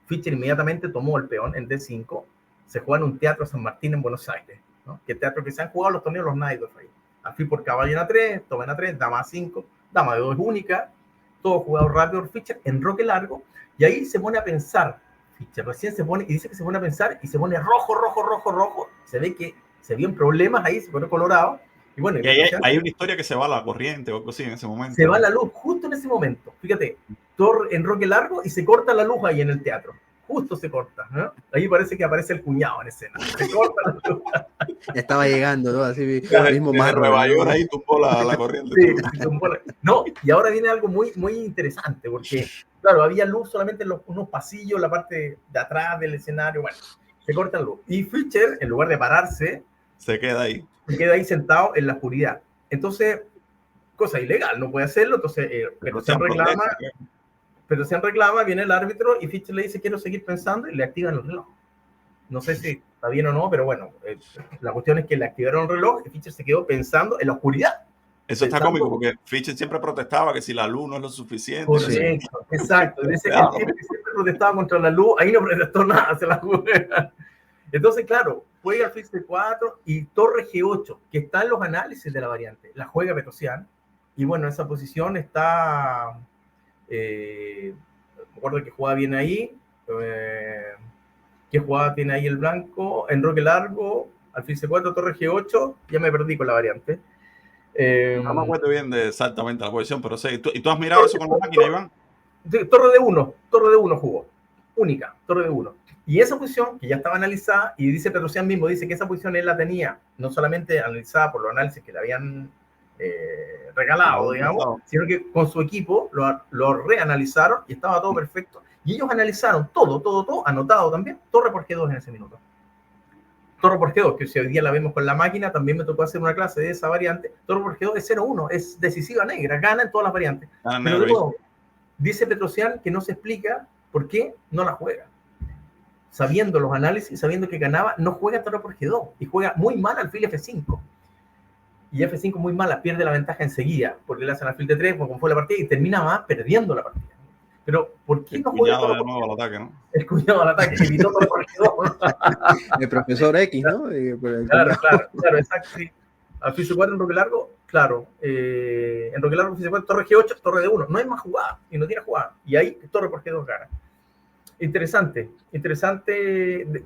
Fischer inmediatamente tomó el peón en D5, se juega en un teatro San Martín en Buenos Aires, ¿no? Que teatro que se han jugado los torneos los naipes ahí. Alfil por caballo en A3, toma en A3, dama A5, dama de 2 es única, todo jugado rápido por Fischer, enroque largo, y ahí se pone a pensar. Fischer recién se pone, y dice que se pone a pensar, y se pone rojo, se ve que se vio en problemas ahí, se pone colorado, y bueno. Y hay una historia que se va a la corriente o algo así en ese momento. Se va la luz justo en ese momento, fíjate, todo enroque largo, y se corta la luz ahí en el teatro. Justo se corta, ¿no? Ahí parece que aparece el cuñado en escena. Se corta la luz. Ya estaba llegando, ¿no? Así mismo más Nueva York ahí tumbó la corriente. Sí, no, y ahora viene algo muy interesante, porque, claro, había luz solamente en unos pasillos, la parte de atrás del escenario, bueno, se corta la luz. Y Fischer, en lugar de pararse, Se queda ahí. Se queda ahí sentado en la oscuridad. Entonces, cosa ilegal, no puede hacerlo. Entonces, Petrosian reclama, viene el árbitro y Fischer le dice, quiero seguir pensando, y le activan el reloj. No sé si está bien o no, pero bueno, la cuestión es que le activaron el reloj y Fischer se quedó pensando en la oscuridad. Eso está cómico porque Fischer siempre protestaba que si la luz no es lo suficiente. Correcto, exacto. El tipo que siempre protestaba contra la luz, ahí no protestó nada, se la juega. Entonces, claro, juega Fischer 4 y Torre G8, que está en los análisis de la variante, la juega Petrosian. Y bueno, esa posición está... me acuerdo que jugaba bien ahí. ¿Qué jugada tiene ahí el blanco? Enroque largo, alfil C4, Torre G8. Ya me perdí con la variante. No me acuerdo bien de exactamente la posición, pero sé. ¿Y tú has mirado eso con la máquina, Iván? Torre de 1 jugó. Única, torre de 1. Y esa posición, que ya estaba analizada, y dice Petrosian mismo, dice que esa posición él la tenía no solamente analizada por los análisis que le habían regalado, digamos, sino que con su equipo lo reanalizaron y estaba todo perfecto. Y ellos analizaron todo, anotado también, torre por G2 en ese minuto. Torre por G2, que si hoy día la vemos con la máquina, también me tocó hacer una clase de esa variante. Torre por G2 es 0-1, es decisiva negra, gana en todas las variantes. Pero luego, dice Petrosian que no se explica por qué no la juega. Sabiendo los análisis, sabiendo que ganaba, no juega torre por G2 y juega muy mal alfil F5. Y F5 muy mala, pierde la ventaja enseguida, porque le hacen alfil D3, como fue la partida, y termina más perdiendo la partida. Pero, ¿por qué no juega torre por G2? Al ataque, ¿no? El cuñado al ataque, evitó torre por G2. El profesor X, ¿no? Claro, exacto. Sí. Alfil C4 en roque largo, claro. En roque largo, alfil C4, torre G8, torre de 1. No hay más jugada, y no tiene jugada. Y ahí, torre por G2 gana. Interesante,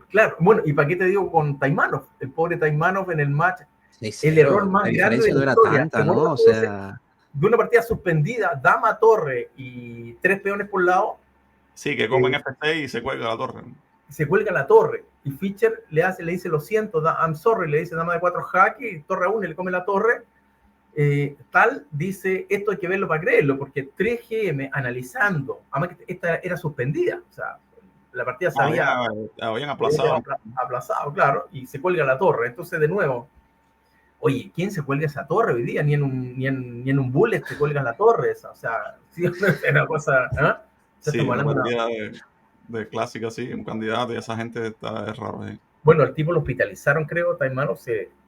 claro. Bueno, ¿y para qué te digo con Taimanov? El pobre Taimanov en el match. El error más grande de la historia, tanta, ¿no? O sea, de una partida suspendida, dama, torre y 3 peones por lado. Sí, que comen F6 y se cuelga la torre. Se cuelga la torre. Y Fischer le dice, lo siento, I'm sorry, le dice dama de 4 jaque, y torre a 1 y le come la torre. Dice, esto hay que verlo para creerlo, porque 3GM analizando, además que esta era suspendida, o sea, la partida se habían aplazado. Aplazado, claro, y se cuelga la torre. Entonces, de nuevo, oye, ¿quién se cuelga esa torre hoy día? Ni en un bullet se cuelga la torre esa, o sea, sí, es una cosa, ¿eh? Sí, una partida de clásica, sí, un candidato y esa gente es raro ahí. Bueno, el tipo lo hospitalizaron, creo, Taimanov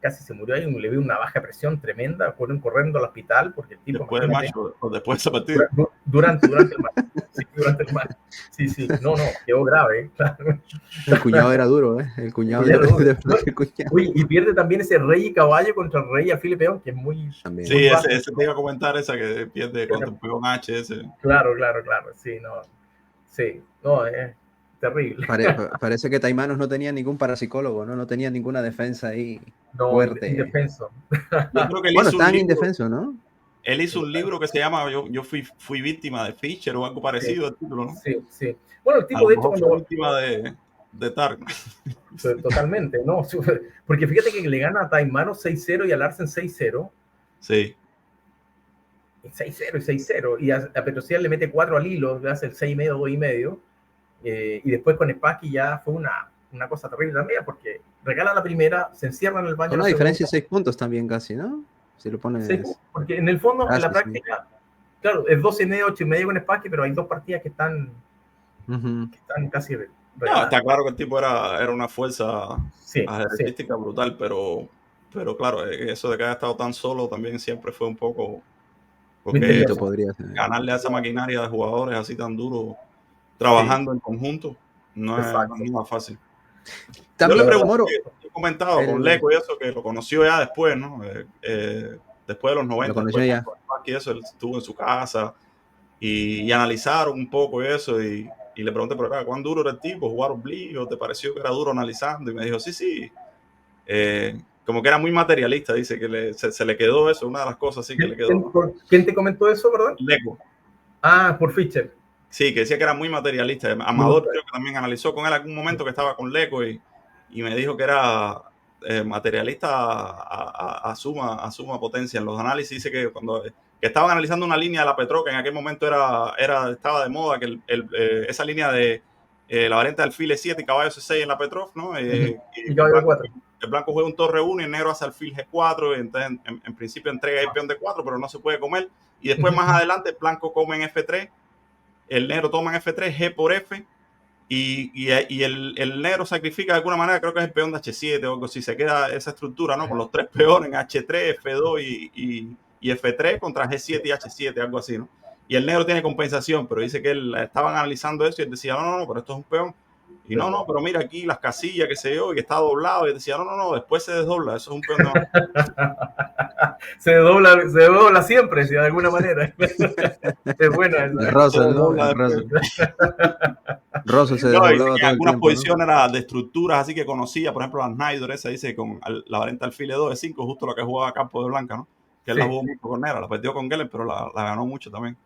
casi se murió ahí, le dio una baja presión tremenda, fueron corriendo al hospital porque el tipo... Después del match, o después de esa partida. Durante el match. Sí, durante el match. Sí, no, quedó grave. Claro. El cuñado era duro, ¿eh? El cuñado. Uy, y pierde también ese rey y caballo contra el rey alfil peón, que es muy... También. Sí, ese te iba a comentar, esa que pierde contra un peón H, ese. Claro, sí, no, es terrible. Parece que Taimanos no tenía ningún parapsicólogo, ¿no? No tenía ninguna defensa ahí fuerte. Indefenso. Yo creo que están indefensos, ¿no? Él hizo un libro que se llama Yo fui víctima de Fischer o algo parecido al título, ¿no? Sí. Bueno, el tipo de hecho fue víctima de Targ. Totalmente, ¿no? Porque fíjate que le gana a Taimanos 6-0 y a Larsen 6-0. Sí. 6-0 y 6-0. Y a Petrosian le mete 4 al hilo, le hace el 6,5, 2,5. Y después con Spassky ya fue una cosa terrible también, porque regala la primera, se encierra en el baño. Una diferencia de 6 puntos también casi, ¿no? Si lo pones... Sí, porque en el fondo, en la práctica, claro, es 12,5, 8,5 con Spassky, pero hay 2 partidas que están casi regaladas. No, está claro que el tipo era una fuerza artística brutal, pero claro, eso de que haya estado tan solo también siempre fue un poco... Porque ganarle a esa maquinaria de jugadores así tan duros, trabajando en conjunto, no es nada fácil. También, yo le pregunto, he comentado con Leco y eso, que lo conoció ya después, ¿no? Después de los 90, lo conoció ya. Y eso, él estuvo en su casa y analizaron un poco eso y le pregunté, pero ¿cuán duro era el tipo? ¿Jugar obligo? ¿Te pareció que era duro analizando? Y me dijo, sí. Como que era muy materialista, dice que se le quedó eso, una de las cosas así que le quedó. ¿Quién te comentó eso, verdad? Leco. Ah, por Fischer. Sí, que decía que era muy materialista. Amador creo que también analizó con él algún momento que estaba con Leco y me dijo que era materialista a suma potencia. En los análisis dice que cuando estaban analizando una línea de la Petro, que en aquel momento estaba de moda, que esa línea de la variante de alfil 7 y caballo C6 en la Petrov, ¿no? Y caballo 4. el blanco juega un torre 1 y el negro hace alfil G4, y entonces en principio entrega el peón de 4, pero no se puede comer, y después más adelante el blanco come en F3, el negro toma en F3, G por F, y el negro sacrifica de alguna manera, creo que es el peón de H7 o algo así, se queda esa estructura, ¿no? Con los 3 peones en H3, F2 y F3 contra G7 y H7, algo así, ¿no? Y el negro tiene compensación, pero dice que estaban analizando eso y él decía, no, pero esto es un peón. Y no, pero mira aquí las casillas, que se yo, y que está doblado. Y él decía, no, después se desdobla, eso es un peón. No. se dobla siempre, si de alguna manera. Es buena esa. Russell, ¿no? Russell se desdoblaba todo el algunas tiempo, posiciones, ¿no? Eran de estructuras así que conocía, por ejemplo, la Snyder esa dice con la variante alfil 2 de 5, justo la que jugaba a campo de blanca, ¿no? Que él la jugó mucho con negra, la perdió con Geller, pero la ganó mucho también.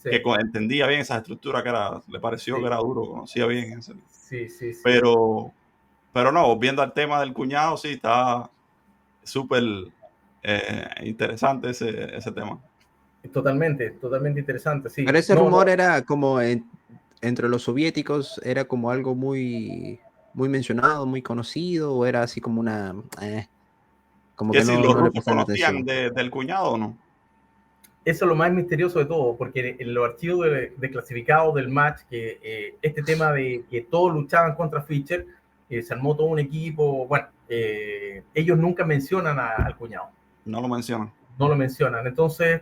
Sí. Que entendía bien esas estructuras, que le pareció que era duro, conocía bien ese. Sí. Pero no, volviendo al tema del cuñado, sí, está súper interesante ese tema. Totalmente interesante, sí. Pero ese rumor era como entre los soviéticos, era como algo muy mencionado, muy conocido, o era así como una... como que no, los rusos conocían del cuñado o no. Eso es lo más misterioso de todo, porque en los archivos de clasificados del match, que este tema de que todos luchaban contra Fischer, se armó todo un equipo, bueno, ellos nunca mencionan al cuñado. No lo mencionan. No lo mencionan, entonces...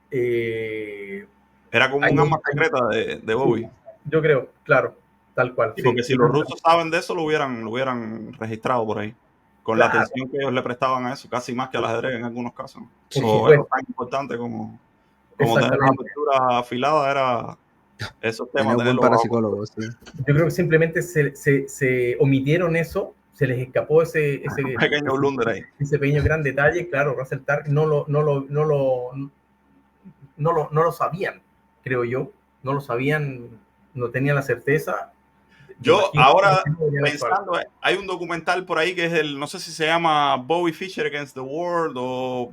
era como un arma secreta de Bobby. Sí, yo creo, claro, tal cual. Sí, porque si los rusos saben de eso, lo hubieran registrado por ahí. Con la atención que ellos le prestaban a eso, casi más que al ajedrez en algunos casos. Eso es tan importante como tener una apertura afilada, era esos temas. Tener un buen parapsicólogo, sí. Yo creo que simplemente se omitieron eso, se les escapó ese pequeño blunder ahí. Ese pequeño gran detalle, claro, Russell Targ no lo sabían, creo yo, no lo sabían, no tenían la certeza. Yo ahora pensando, hay un documental por ahí que es no sé si se llama Bobby Fischer Against the World o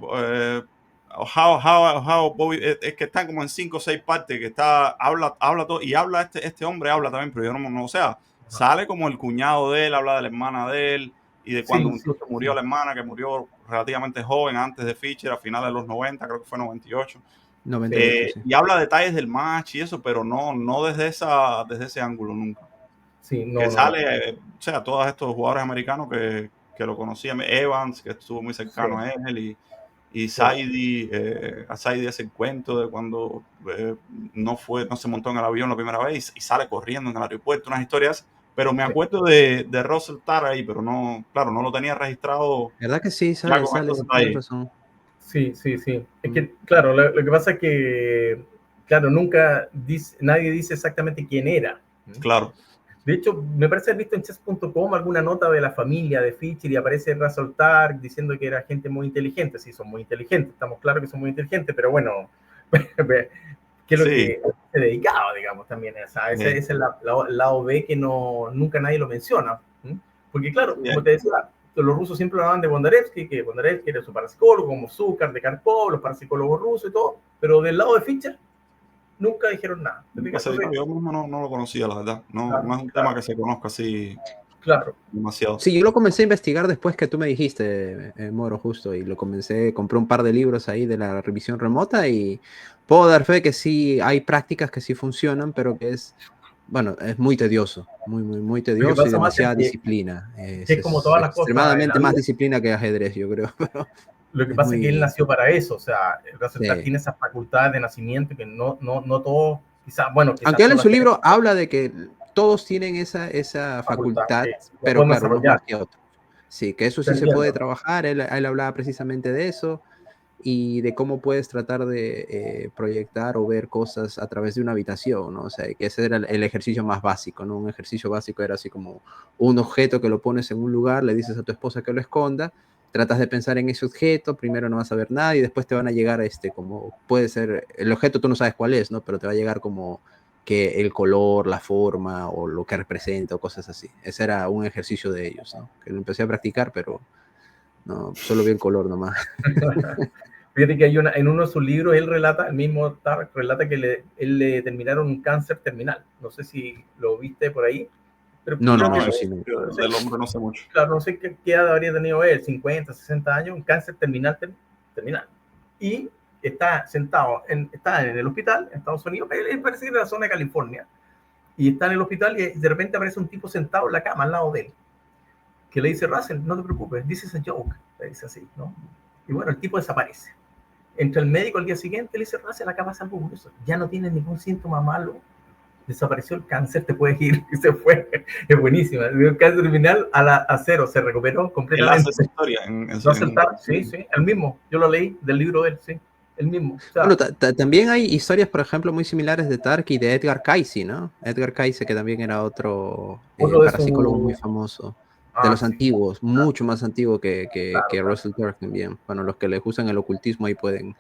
How Bobby, es que están como en 5 o 6 partes, que habla todo, y habla este hombre habla también, pero yo no, o sea, sale como el cuñado de él, habla de la hermana de él y de cuando murió la hermana, que murió relativamente joven, antes de Fischer, a finales de los 90, creo que fue 98. 98 sí. Y habla detalles del match y eso, pero no desde ese ángulo nunca. Sí, sale, o sea, todos estos jugadores americanos que lo conocían, Evans, que estuvo muy cercano a él, y Saidi, a Saidi hace el cuento de cuando no se montó en el avión la primera vez y sale corriendo en el aeropuerto, unas historias, pero me acuerdo de Russell Targ ahí, pero no lo tenía registrado. ¿Verdad que sí? Sale razón. Sí. Es que, claro, lo que pasa es que, claro, nadie dice exactamente quién era. Claro. De hecho, me parece haber visto en chess.com alguna nota de la familia de Fischer y aparece Russell Targ diciendo que era gente muy inteligente. Sí, son muy inteligentes, estamos claros que son muy inteligentes, pero bueno, ¿qué es lo que se dedicaba, digamos, también? Ese es el lado B que nunca nadie lo menciona. Porque, claro, como te decía, los rusos siempre hablaban de Bondarevsky, que Bondarevsky era su parapsicólogo, como Zucker, de Karpov, los parapsicólogos rusos y todo, pero del lado de Fischer nunca dijeron nada. Yo mismo no lo conocía, la verdad. No es un tema que se conozca así demasiado. Sí, yo lo comencé a investigar después que tú me dijiste, Moro, justo, y compré un par de libros ahí de la revisión remota y puedo dar fe que sí hay prácticas que sí funcionan, pero que es muy tedioso, muy tedioso y demasiada disciplina. Es como todas las cosas. Extremadamente más disciplina que ajedrez, yo creo. Pero lo que pasa es que él nació para eso, o sea, tiene esas facultades de nacimiento que no todos, quizás. Aunque él en su libro habla de que todos tienen esa facultad, pero claro, uno más que otro. Sí, que eso sí se puede trabajar, él hablaba precisamente de eso y de cómo puedes tratar de proyectar o ver cosas a través de una habitación, ¿no? O sea, que ese era el ejercicio más básico, ¿no? Un ejercicio básico era así como un objeto que lo pones en un lugar, le dices a tu esposa que lo esconda, tratas de pensar en ese objeto, primero no vas a ver nada y después te van a llegar como puede ser, el objeto tú no sabes cuál es, ¿no? Pero te va a llegar como que el color, la forma o lo que representa o cosas así. Ese era un ejercicio de ellos, ¿no? Que lo empecé a practicar, pero no, solo vi el color nomás. Fíjate que en uno de sus libros él relata, el mismo Targ relata que él le terminaron un cáncer terminal. No sé si lo viste por ahí. Pero No, creo no, que eso sí. No. Del hombre no sé mucho. claro, no sé qué edad habría tenido él, 50, 60 años, un cáncer terminal. Y está sentado, está en el hospital en Estados Unidos, él parece que es de la zona de California, y está en el hospital y de repente aparece un tipo sentado en la cama al lado de él, que le dice, Russell, no te preocupes, this is a joke, le dice así, ¿no? Y bueno, el tipo desaparece. Entra el médico al día siguiente y le dice, Russell, acá pasa algo curioso, ya no tienes ningún síntoma malo, desapareció el cáncer, te puedes ir, y se fue. Es buenísima, el cáncer terminal a cero, se recuperó completamente. Él hace esa historia sí, el mismo, yo lo leí del libro de él, sí, el mismo. O sea, Bueno, también hay historias, por ejemplo, muy similares de Tark y de Edgar Cayce, ¿no? Edgar Cayce, que también era otro otro de parapsicólogo muy su... famoso, de los sí, antiguos, mucho más antiguo que claro. Russell Tark también. Bueno, los que le usan el ocultismo ahí pueden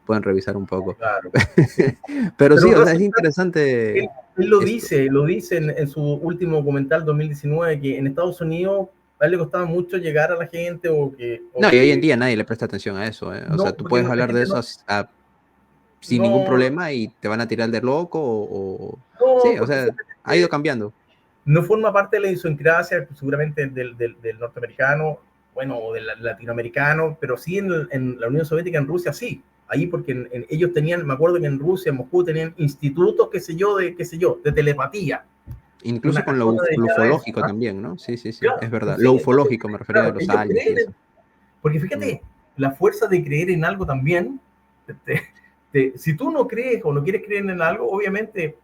revisar un poco. Claro, sí. Pero sí, o sea, es Russell, interesante él esto. lo dice en su último documental 2019, que en Estados Unidos a él le costaba mucho llegar a la gente No, y hoy en día nadie le presta atención a eso, ¿eh? O sea, no, tú porque puedes la hablar de gente eso no, sin ningún no, problema y te van a tirar de loco no, Sí, o porque sea, ha ido cambiando. no forma parte de la idiosincrasia seguramente del norteamericano, bueno, o del latinoamericano, pero sí en la Unión Soviética, en Rusia, sí. Ahí porque ellos tenían, me acuerdo que en Rusia, en Moscú, tenían institutos, qué sé yo, de telepatía. Incluso Una con lo casona dedicada a eso. ufológico también, ¿no? Sí, sí, sí, Claro, es verdad. Lo sí, entonces, ufológico me refería a claro, los ellos aliens y creen, eso. porque fíjate, la fuerza de creer en algo también, si tú no crees o no quieres creer en algo, obviamente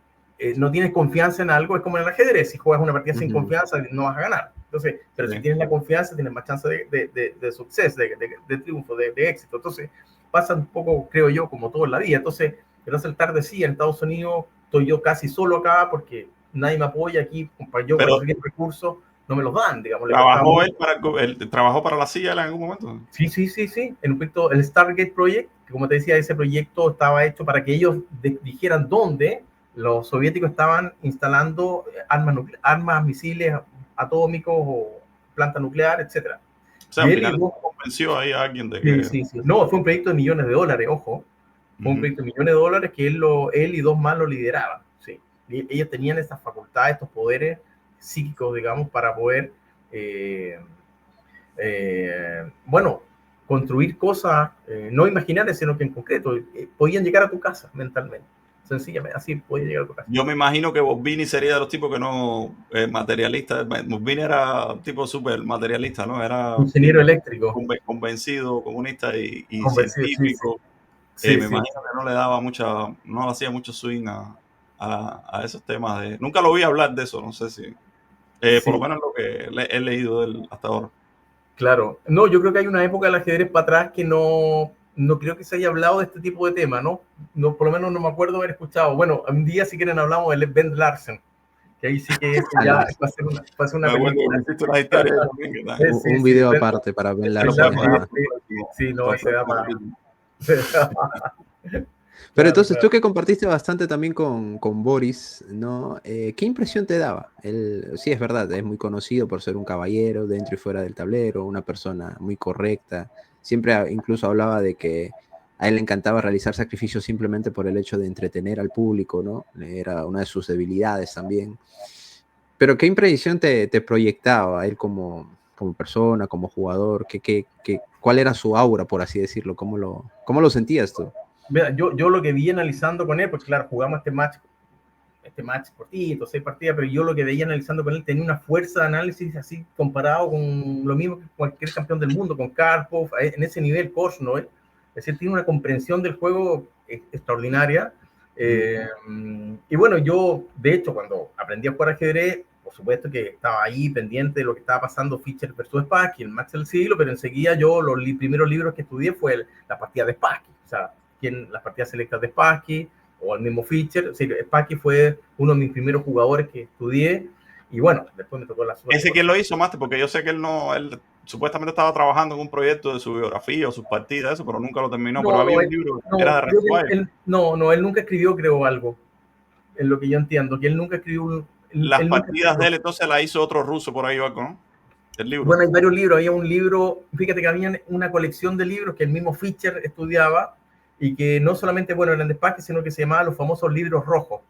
no tienes confianza en algo, es como en el ajedrez, si juegas una partida sin confianza no vas a ganar. Entonces, pero si tienes la confianza, tienes más chance de suceso, de triunfo, de éxito. Entonces, pasa un poco, creo yo, como todo en la vida. Entonces, Russell Tark decía, en Estados Unidos estoy yo casi solo acá porque nadie me apoya aquí, yo cuando conseguir recursos no me los dan, digamos. ¿Trabajó él trabajó para la CIA en algún momento? Sí, en un proyecto, el Stargate Project, que como te decía, ese proyecto estaba hecho para que ellos dijeran dónde los soviéticos estaban instalando armas, misiles atómicos o planta nuclear, etcétera. O sea, Y al él y final dos, convenció ahí a alguien de que... sí. No, fue un proyecto de millones de dólares, ojo. Fue un proyecto de millones de dólares que él y dos más lo lideraban. Sí. Y ellos tenían estas facultades, estos poderes psíquicos, digamos, para poder... bueno, construir cosas no imaginarias, sino que en concreto podían llegar a tu casa mentalmente. Sencillamente, así podía llegar a tu casa. Yo me imagino que Bobini sería de los tipos que no materialista. Bobini era un tipo súper materialista, ¿no? Era Ingeniero eléctrico. Convencido, comunista y Convencido, científico. sí. Me imagino que no le daba no le hacía mucho swing a esos temas de. Nunca lo vi hablar de eso, no sé si. Por lo menos lo que he leído de él hasta ahora. Claro. No, yo creo que hay una época del ajedrez para atrás que no creo que se haya hablado de este tipo de temas, ¿no? Por lo menos no me acuerdo haber escuchado. Bueno, un día si quieren hablamos de Ben Larsen, que ahí sí que ya va a ser una película. Una historia también, un video aparte para Ben Larsen. Sí, no, se da para... Pero entonces tú que compartiste bastante también con Boris, ¿no? ¿Qué impresión te daba? Él, sí, es verdad, es muy conocido por ser un caballero dentro y fuera del tablero, una persona muy correcta. Siempre incluso hablaba de que a él le encantaba realizar sacrificios simplemente por el hecho de entretener al público, ¿no? Era una de sus debilidades también. Pero ¿qué impresión te proyectaba él como persona, como jugador? ¿Cuál era su aura, por así decirlo? ¿Cómo lo sentías tú? Mira, yo lo que vi analizando con él, pues claro, jugamos este match cortito, 6 partidas, pero yo lo que veía analizando con él tenía una fuerza de análisis así comparado con lo mismo que cualquier campeón del mundo, con Karpov, en ese nivel, Korchnoi. Es decir, tiene una comprensión del juego extraordinaria. Y bueno, yo, de hecho, cuando aprendí a jugar ajedrez, por supuesto que estaba ahí pendiente de lo que estaba pasando Fischer versus Spassky, el match del siglo, pero enseguida yo los primeros libros que estudié fue la partida de Spassky, o sea, las partidas selectas de Spassky, o al mismo Fischer. Sí, Spassky fue uno de mis primeros jugadores que estudié, y bueno, después me tocó la suerte. ¿Ese quién lo hizo, Máster? Porque yo sé que él supuestamente estaba trabajando en un proyecto de su biografía o sus partidas, eso, pero nunca lo terminó. Pero había un libro que era de Red. Él nunca escribió, creo, algo, en lo que yo entiendo, que él nunca escribió. Las partidas de él, entonces la hizo otro ruso por ahí o algo, ¿no? El libro. Bueno, hay varios libros. Había un libro, fíjate que había una colección de libros que el mismo Fischer estudiaba y que no solamente, bueno, eran de Spassky, sino que se llamaban los famosos libros rojos.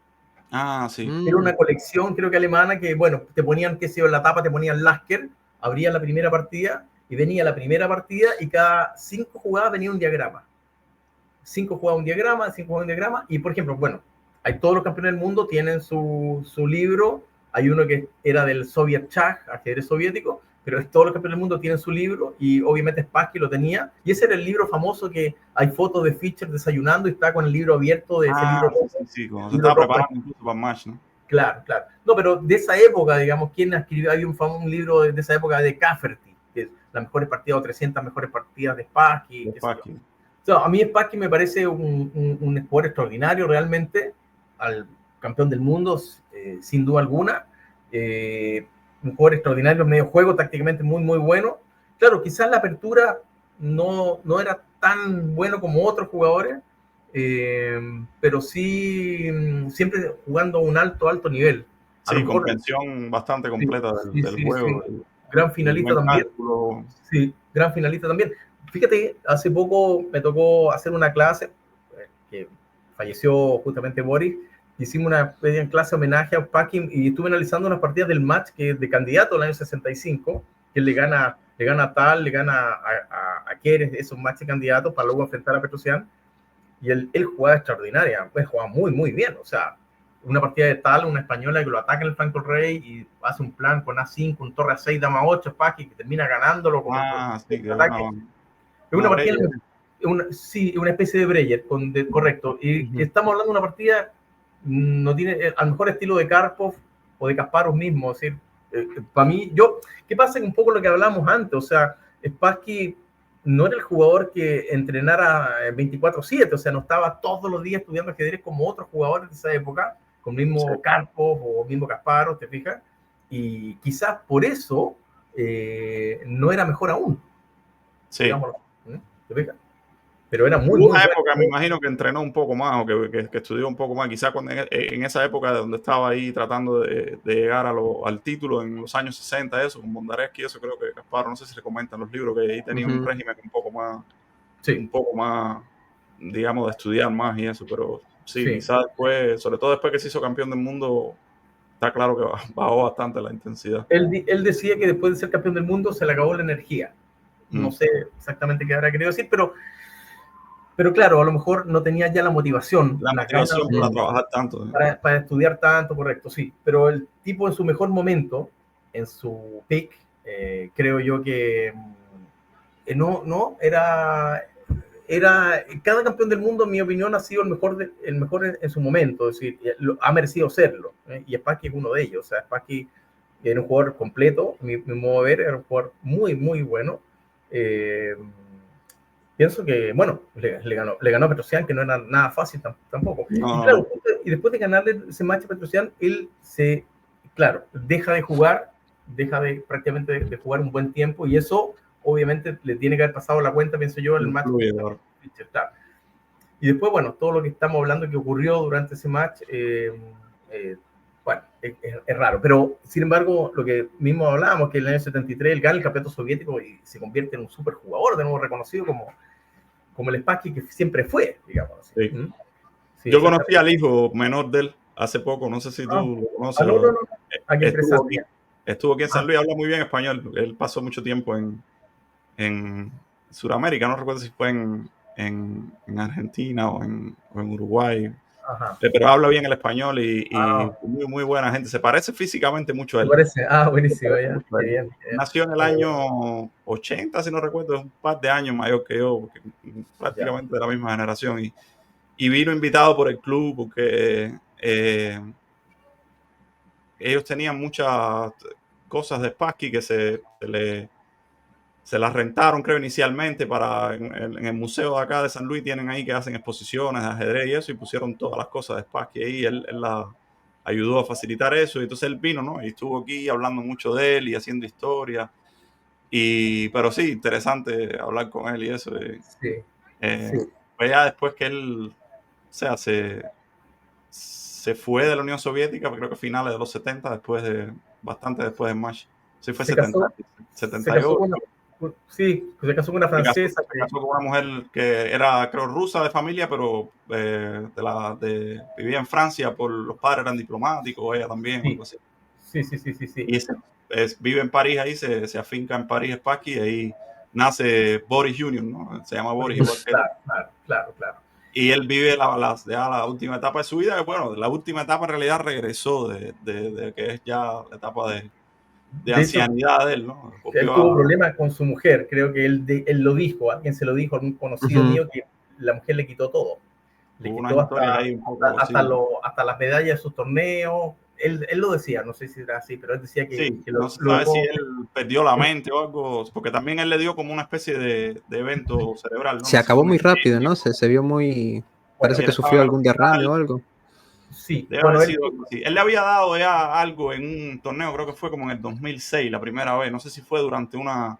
Ah, sí. Era una colección, creo que alemana, que, bueno, te ponían, qué sé yo, en la tapa te ponían Lasker, abría la primera partida y venía la primera partida y cada 5 jugadas venía un diagrama. 5 jugadas un diagrama, 5 jugadas un diagrama, y por ejemplo, bueno, hay todos los campeones del mundo tienen su libro, hay uno que era del Soviet Chag, ajedrez soviético, pero todos los campeones del mundo tienen su libro, y obviamente Spassky lo tenía, y ese era el libro famoso que hay fotos de Fischer desayunando y está con el libro abierto de ese libro. Sí, cuando se estaba preparando incluso para el match, ¿no? Claro, claro. No, pero de esa época, digamos, ¿quién escribió? Hay un libro de esa época de Cafferty, que es las mejores partidas o 300 mejores partidas de Spassky. O sea, a mí Spassky me parece un jugador extraordinario realmente, al campeón del mundo, sin duda alguna. Un jugador extraordinario en medio juego, tácticamente muy, muy bueno. Claro, quizás la apertura no era tan bueno como otros jugadores, pero sí siempre jugando a un alto nivel. Sí, comprensión bastante completa del juego. Sí. Gran finalista también. Sí, gran finalista también. Fíjate, hace poco me tocó hacer una clase, que falleció justamente Boris, hicimos una clase homenaje a Spassky y estuve analizando unas partidas del match que de candidato del año 65, que le gana a Tal, le gana a Keres, esos matches de candidatos para luego enfrentar a Petrosian, y él jugaba extraordinaria, pues jugaba muy, muy bien, o sea, una partida de Tal, una española que lo ataca en el flanco del rey y hace un plan con A5, un torre A6, dama 8, Spassky, que termina ganándolo con sí, ataque. Es una partida, una especie de Breyer, correcto. Y estamos hablando de una partida, no tiene al mejor estilo de Karpov o de Kasparov mismo. Es decir, para mí, ¿qué pasa? Un poco lo que hablamos antes, o sea, Spassky no era el jugador que entrenara 24/7, o sea, no estaba todos los días estudiando ajedrez como otros jugadores de esa época, como mismo Karpov o mismo Kasparov, ¿te fijas? Y quizás por eso no era mejor aún. Sí. Digámoslo. ¿Te fijas? Pero era muy una época, me imagino que entrenó un poco más o que estudió un poco más, quizás en esa época donde estaba ahí tratando de llegar al título en los años 60, eso, con Bondaresky, eso creo que Kasparov, no sé si se comentan los libros, que ahí tenía un régimen un poco más, digamos, de estudiar más y eso, pero sí, quizás después, sobre todo después que se hizo campeón del mundo, está claro que bajó bastante la intensidad. Él decía que después de ser campeón del mundo se le acabó la energía. No sé exactamente qué habrá querido decir, pero claro, a lo mejor no tenía ya la motivación. La motivación para trabajar tanto. Para estudiar tanto, correcto, sí. Pero el tipo en su mejor momento, en su peak, creo yo que cada campeón del mundo, en mi opinión, ha sido el mejor en su momento, es decir, ha merecido serlo, y Spassky es uno de ellos. O sea, Spassky era un jugador completo, mi modo de ver, era un jugador muy, muy bueno. Pienso que, bueno, le ganó a Petrosian, que no era nada fácil tampoco. No. Y claro, y después de ganarle ese match a Petrosian, él deja de jugar, prácticamente de jugar un buen tiempo, y eso obviamente le tiene que haber pasado la cuenta, pienso yo, el match. Y después, bueno, todo lo que estamos hablando que ocurrió durante ese match, bueno, es raro, pero sin embargo, lo que mismo hablábamos, que en el año 73 él gana el campeonato soviético y se convierte en un super jugador, de nuevo reconocido como el Spassky que siempre fue, digamos así. Sí. Sí, yo conocí al hijo menor de él hace poco, no sé si tú lo conoces. No. Estuvo aquí en San Luis, habla muy bien español. Él pasó mucho tiempo en Sudamérica, no recuerdo si fue en Argentina o en Uruguay. Ajá. Pero habla bien el español y muy, muy buena gente. Se parece físicamente mucho a él. Buenísimo. Ya. Bien. Nació en el año 80, si no recuerdo, es un par de años mayor que yo, porque prácticamente de la misma generación. Y vino invitado por el club porque ellos tenían muchas cosas de Spassky que se las rentaron, creo, inicialmente en el museo de acá de San Luis. Tienen ahí que hacen exposiciones de ajedrez y eso, y pusieron todas las cosas de Spassky ahí. Él la ayudó a facilitar eso, y entonces él vino, ¿no? Y estuvo aquí hablando mucho de él y haciendo historia. Pero sí, interesante hablar con él y eso. Pues ya después que él, o sea, se fue de la Unión Soviética, creo que a finales de los 70, bastante después del match. Sí, fue 78. Sí, se casó con una francesa. Se casó con una mujer que era, creo, rusa de familia, pero vivía en Francia por los padres eran diplomáticos, ella también, Sí. algo así. Sí. Y vive en París ahí, se afinca en París, Spassky, y ahí nace Boris Jr., ¿no? Se llama Boris, igual que él. Claro. Y él vive la última etapa de su vida, que bueno, la última etapa en realidad regresó de que es ya la etapa de ancianidad de él, ¿no? Él tuvo problemas con su mujer, creo que él lo dijo, alguien se lo dijo, algún conocido mío, que la mujer le quitó todo. Le quitó hasta las medallas de sus torneos. Él lo decía, no sé si era así, pero él decía que... Sí, que no se sabe si él perdió la mente o algo, porque también él le dio como una especie de evento cerebral, ¿no? Se acabó muy rápido, ¿no? Se vio muy... Parece que sufrió algún derrame o algo. Sí, él le había dado ya algo en un torneo, creo que fue como en el 2006, la primera vez. No sé si fue durante una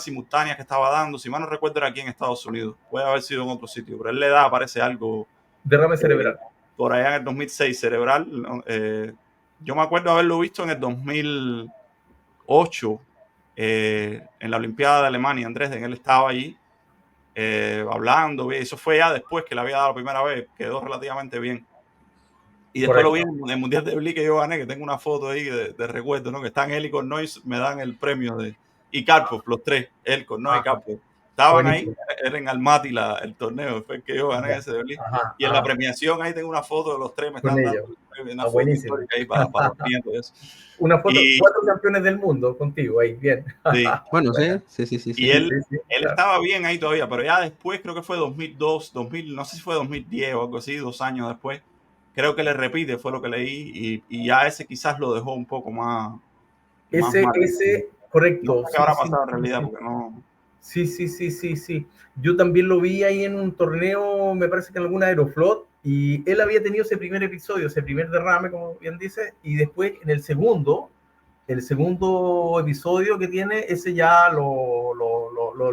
simultánea que estaba dando, si mal no recuerdo era aquí en Estados Unidos. Puede haber sido en otro sitio, pero él le da, parece algo... Derrame cerebral. Por allá en el 2006, cerebral. Yo me acuerdo haberlo visto en el 2008, en la Olimpiada de Alemania, en Dresden. Él estaba allí hablando. Eso fue ya después que le había dado la primera vez. Quedó relativamente bien. Y después lo vi en el Mundial de Bli que yo gané, que tengo una foto ahí de recuerdo, ¿no? Que están él y Kornoy, me dan el premio y Karpov, los tres, él, Kornoy y Karpov. Estaban ahí, era en Almaty el torneo, fue el que yo gané ese de Bli. Y en la premiación ahí tengo una foto de los tres, me están dando una foto histórica ahí para los nietos. Eso. Una foto, 4 campeones del mundo contigo ahí, bien. Sí. Bueno, sí. Y él estaba bien ahí todavía, pero ya después, creo que fue 2002, no sé si fue 2010 o algo así, 2 años después, creo que le repite, fue lo que leí, y ya ese quizás lo dejó un poco más... Correcto. No sé qué habrá pasado en realidad, porque no... Sí. Yo también lo vi ahí en un torneo, me parece que en alguna Aeroflot, y él había tenido ese primer episodio, ese primer derrame, como bien dice, y después en el segundo episodio que tiene, ese ya lo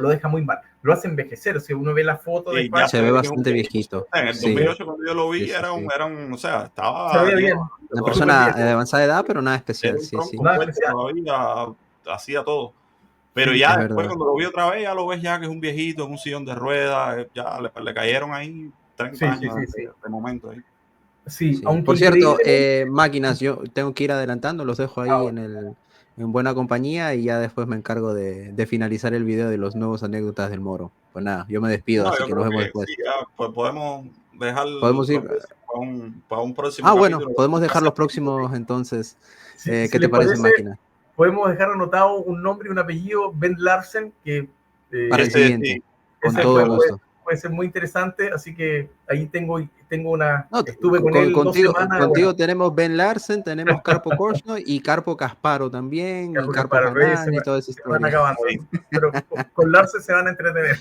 deja muy mal. Lo hace envejecer, si uno ve la foto de ya se ve bastante viejito. En el 2008 cuando yo lo vi era un, o sea, estaba... Se veía bien. Una persona de avanzada edad, pero nada especial. Todavía hacía todo. Pero ya después, cuando lo vi otra vez, ya lo ves ya que es un viejito, en un sillón de ruedas, ya le cayeron ahí 30 años de momento ahí. Sí, por cierto, máquinas, yo tengo que ir adelantando, los dejo ahí en buena compañía y ya después me encargo de finalizar el video de los nuevos anécdotas del Moro. Pues nada, yo me despido, así que nos vemos después. Sí, pues podemos dejarlo para un próximo capítulo. Bueno, podemos dejar los próximos entonces. ¿Qué te parece, máquina? Podemos dejar anotado un nombre y un apellido, Ben Larsen, que para el siguiente, con todo gusto. Puede ser muy interesante, así que ahí tengo una... estuve con él contigo, 2 semanas. Contigo tenemos Ben Larsen, tenemos Karpo Korchnoi y Karpo Kasparo también, y Karpo Hanan y toda esa historia. Pero con Larsen se van a entretener.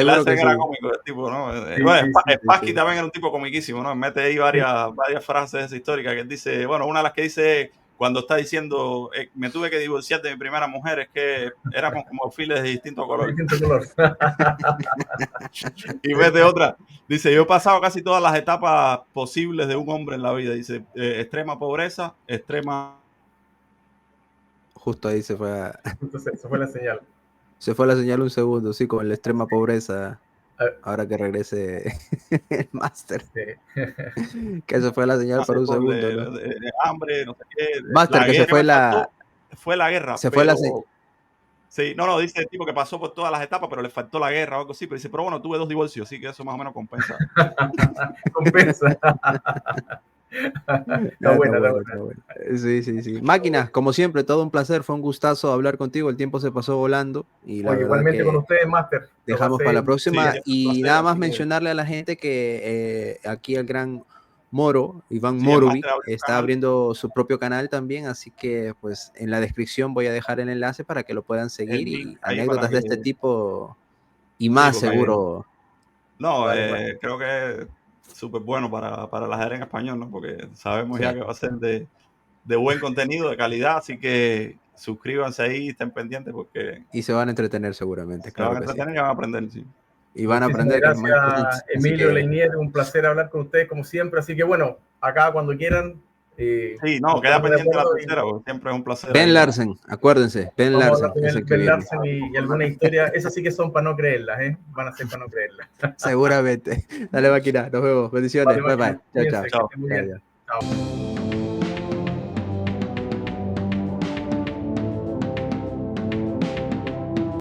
Larsen era cómico, el tipo, ¿no? Spassky también era un tipo comiquísimo, ¿no? Mete ahí varias frases históricas que él dice, bueno, una de las que dice... Cuando está diciendo, me tuve que divorciar de mi primera mujer, es que éramos como alfiles de distinto color. Y mete otra. Dice, yo he pasado casi todas las etapas posibles de un hombre en la vida. Dice, extrema pobreza, extrema... Justo ahí se fue se fue la señal. Se fue la señal un segundo, sí, con la extrema pobreza. Ahora que regrese el máster. Sí. Que se fue la señal para un segundo. De hambre, no sé qué. Máster, que se fue la... Fue la guerra. Se fue la... Sí, no, dice el tipo que pasó por todas las etapas, pero le faltó la guerra o algo así. Pero dice, pero bueno, tuve 2 divorcios, así que eso más o menos compensa. Compensa. Está buena. Sí. Máquina, como siempre, todo un placer, fue un gustazo hablar contigo, el tiempo se pasó volando. Y la verdad igualmente que con ustedes, Máster. Dejamos para la próxima y nada más mencionarle a la gente que aquí el gran Moro, Iván Morovic, está abriendo su propio canal también, así que pues en la descripción voy a dejar el enlace para que lo puedan seguir y anécdotas de este tipo y más seguro. No, creo que es súper bueno para la gente en español, ¿no? Porque sabemos ya que va a ser de buen contenido, de calidad, así que suscríbanse ahí, estén pendientes porque... Y se van a entretener seguramente. Se van a entretener y van a aprender, sí. Y van a aprender. Gracias, Emilio Leinier, un placer hablar con ustedes como siempre, así que bueno, acá cuando quieran Sí, no, queda pendiente la tercera, porque siempre es un placer. Ben Larsen, acuérdense, Ben Larsen. Ben Larsen y alguna historia, esas sí que son para no creerlas, ¿eh? Van a ser para no creerlas. Seguramente. Dale, máquina, nos vemos. Bendiciones. Vale, bye bye. Chao, chao. Chao.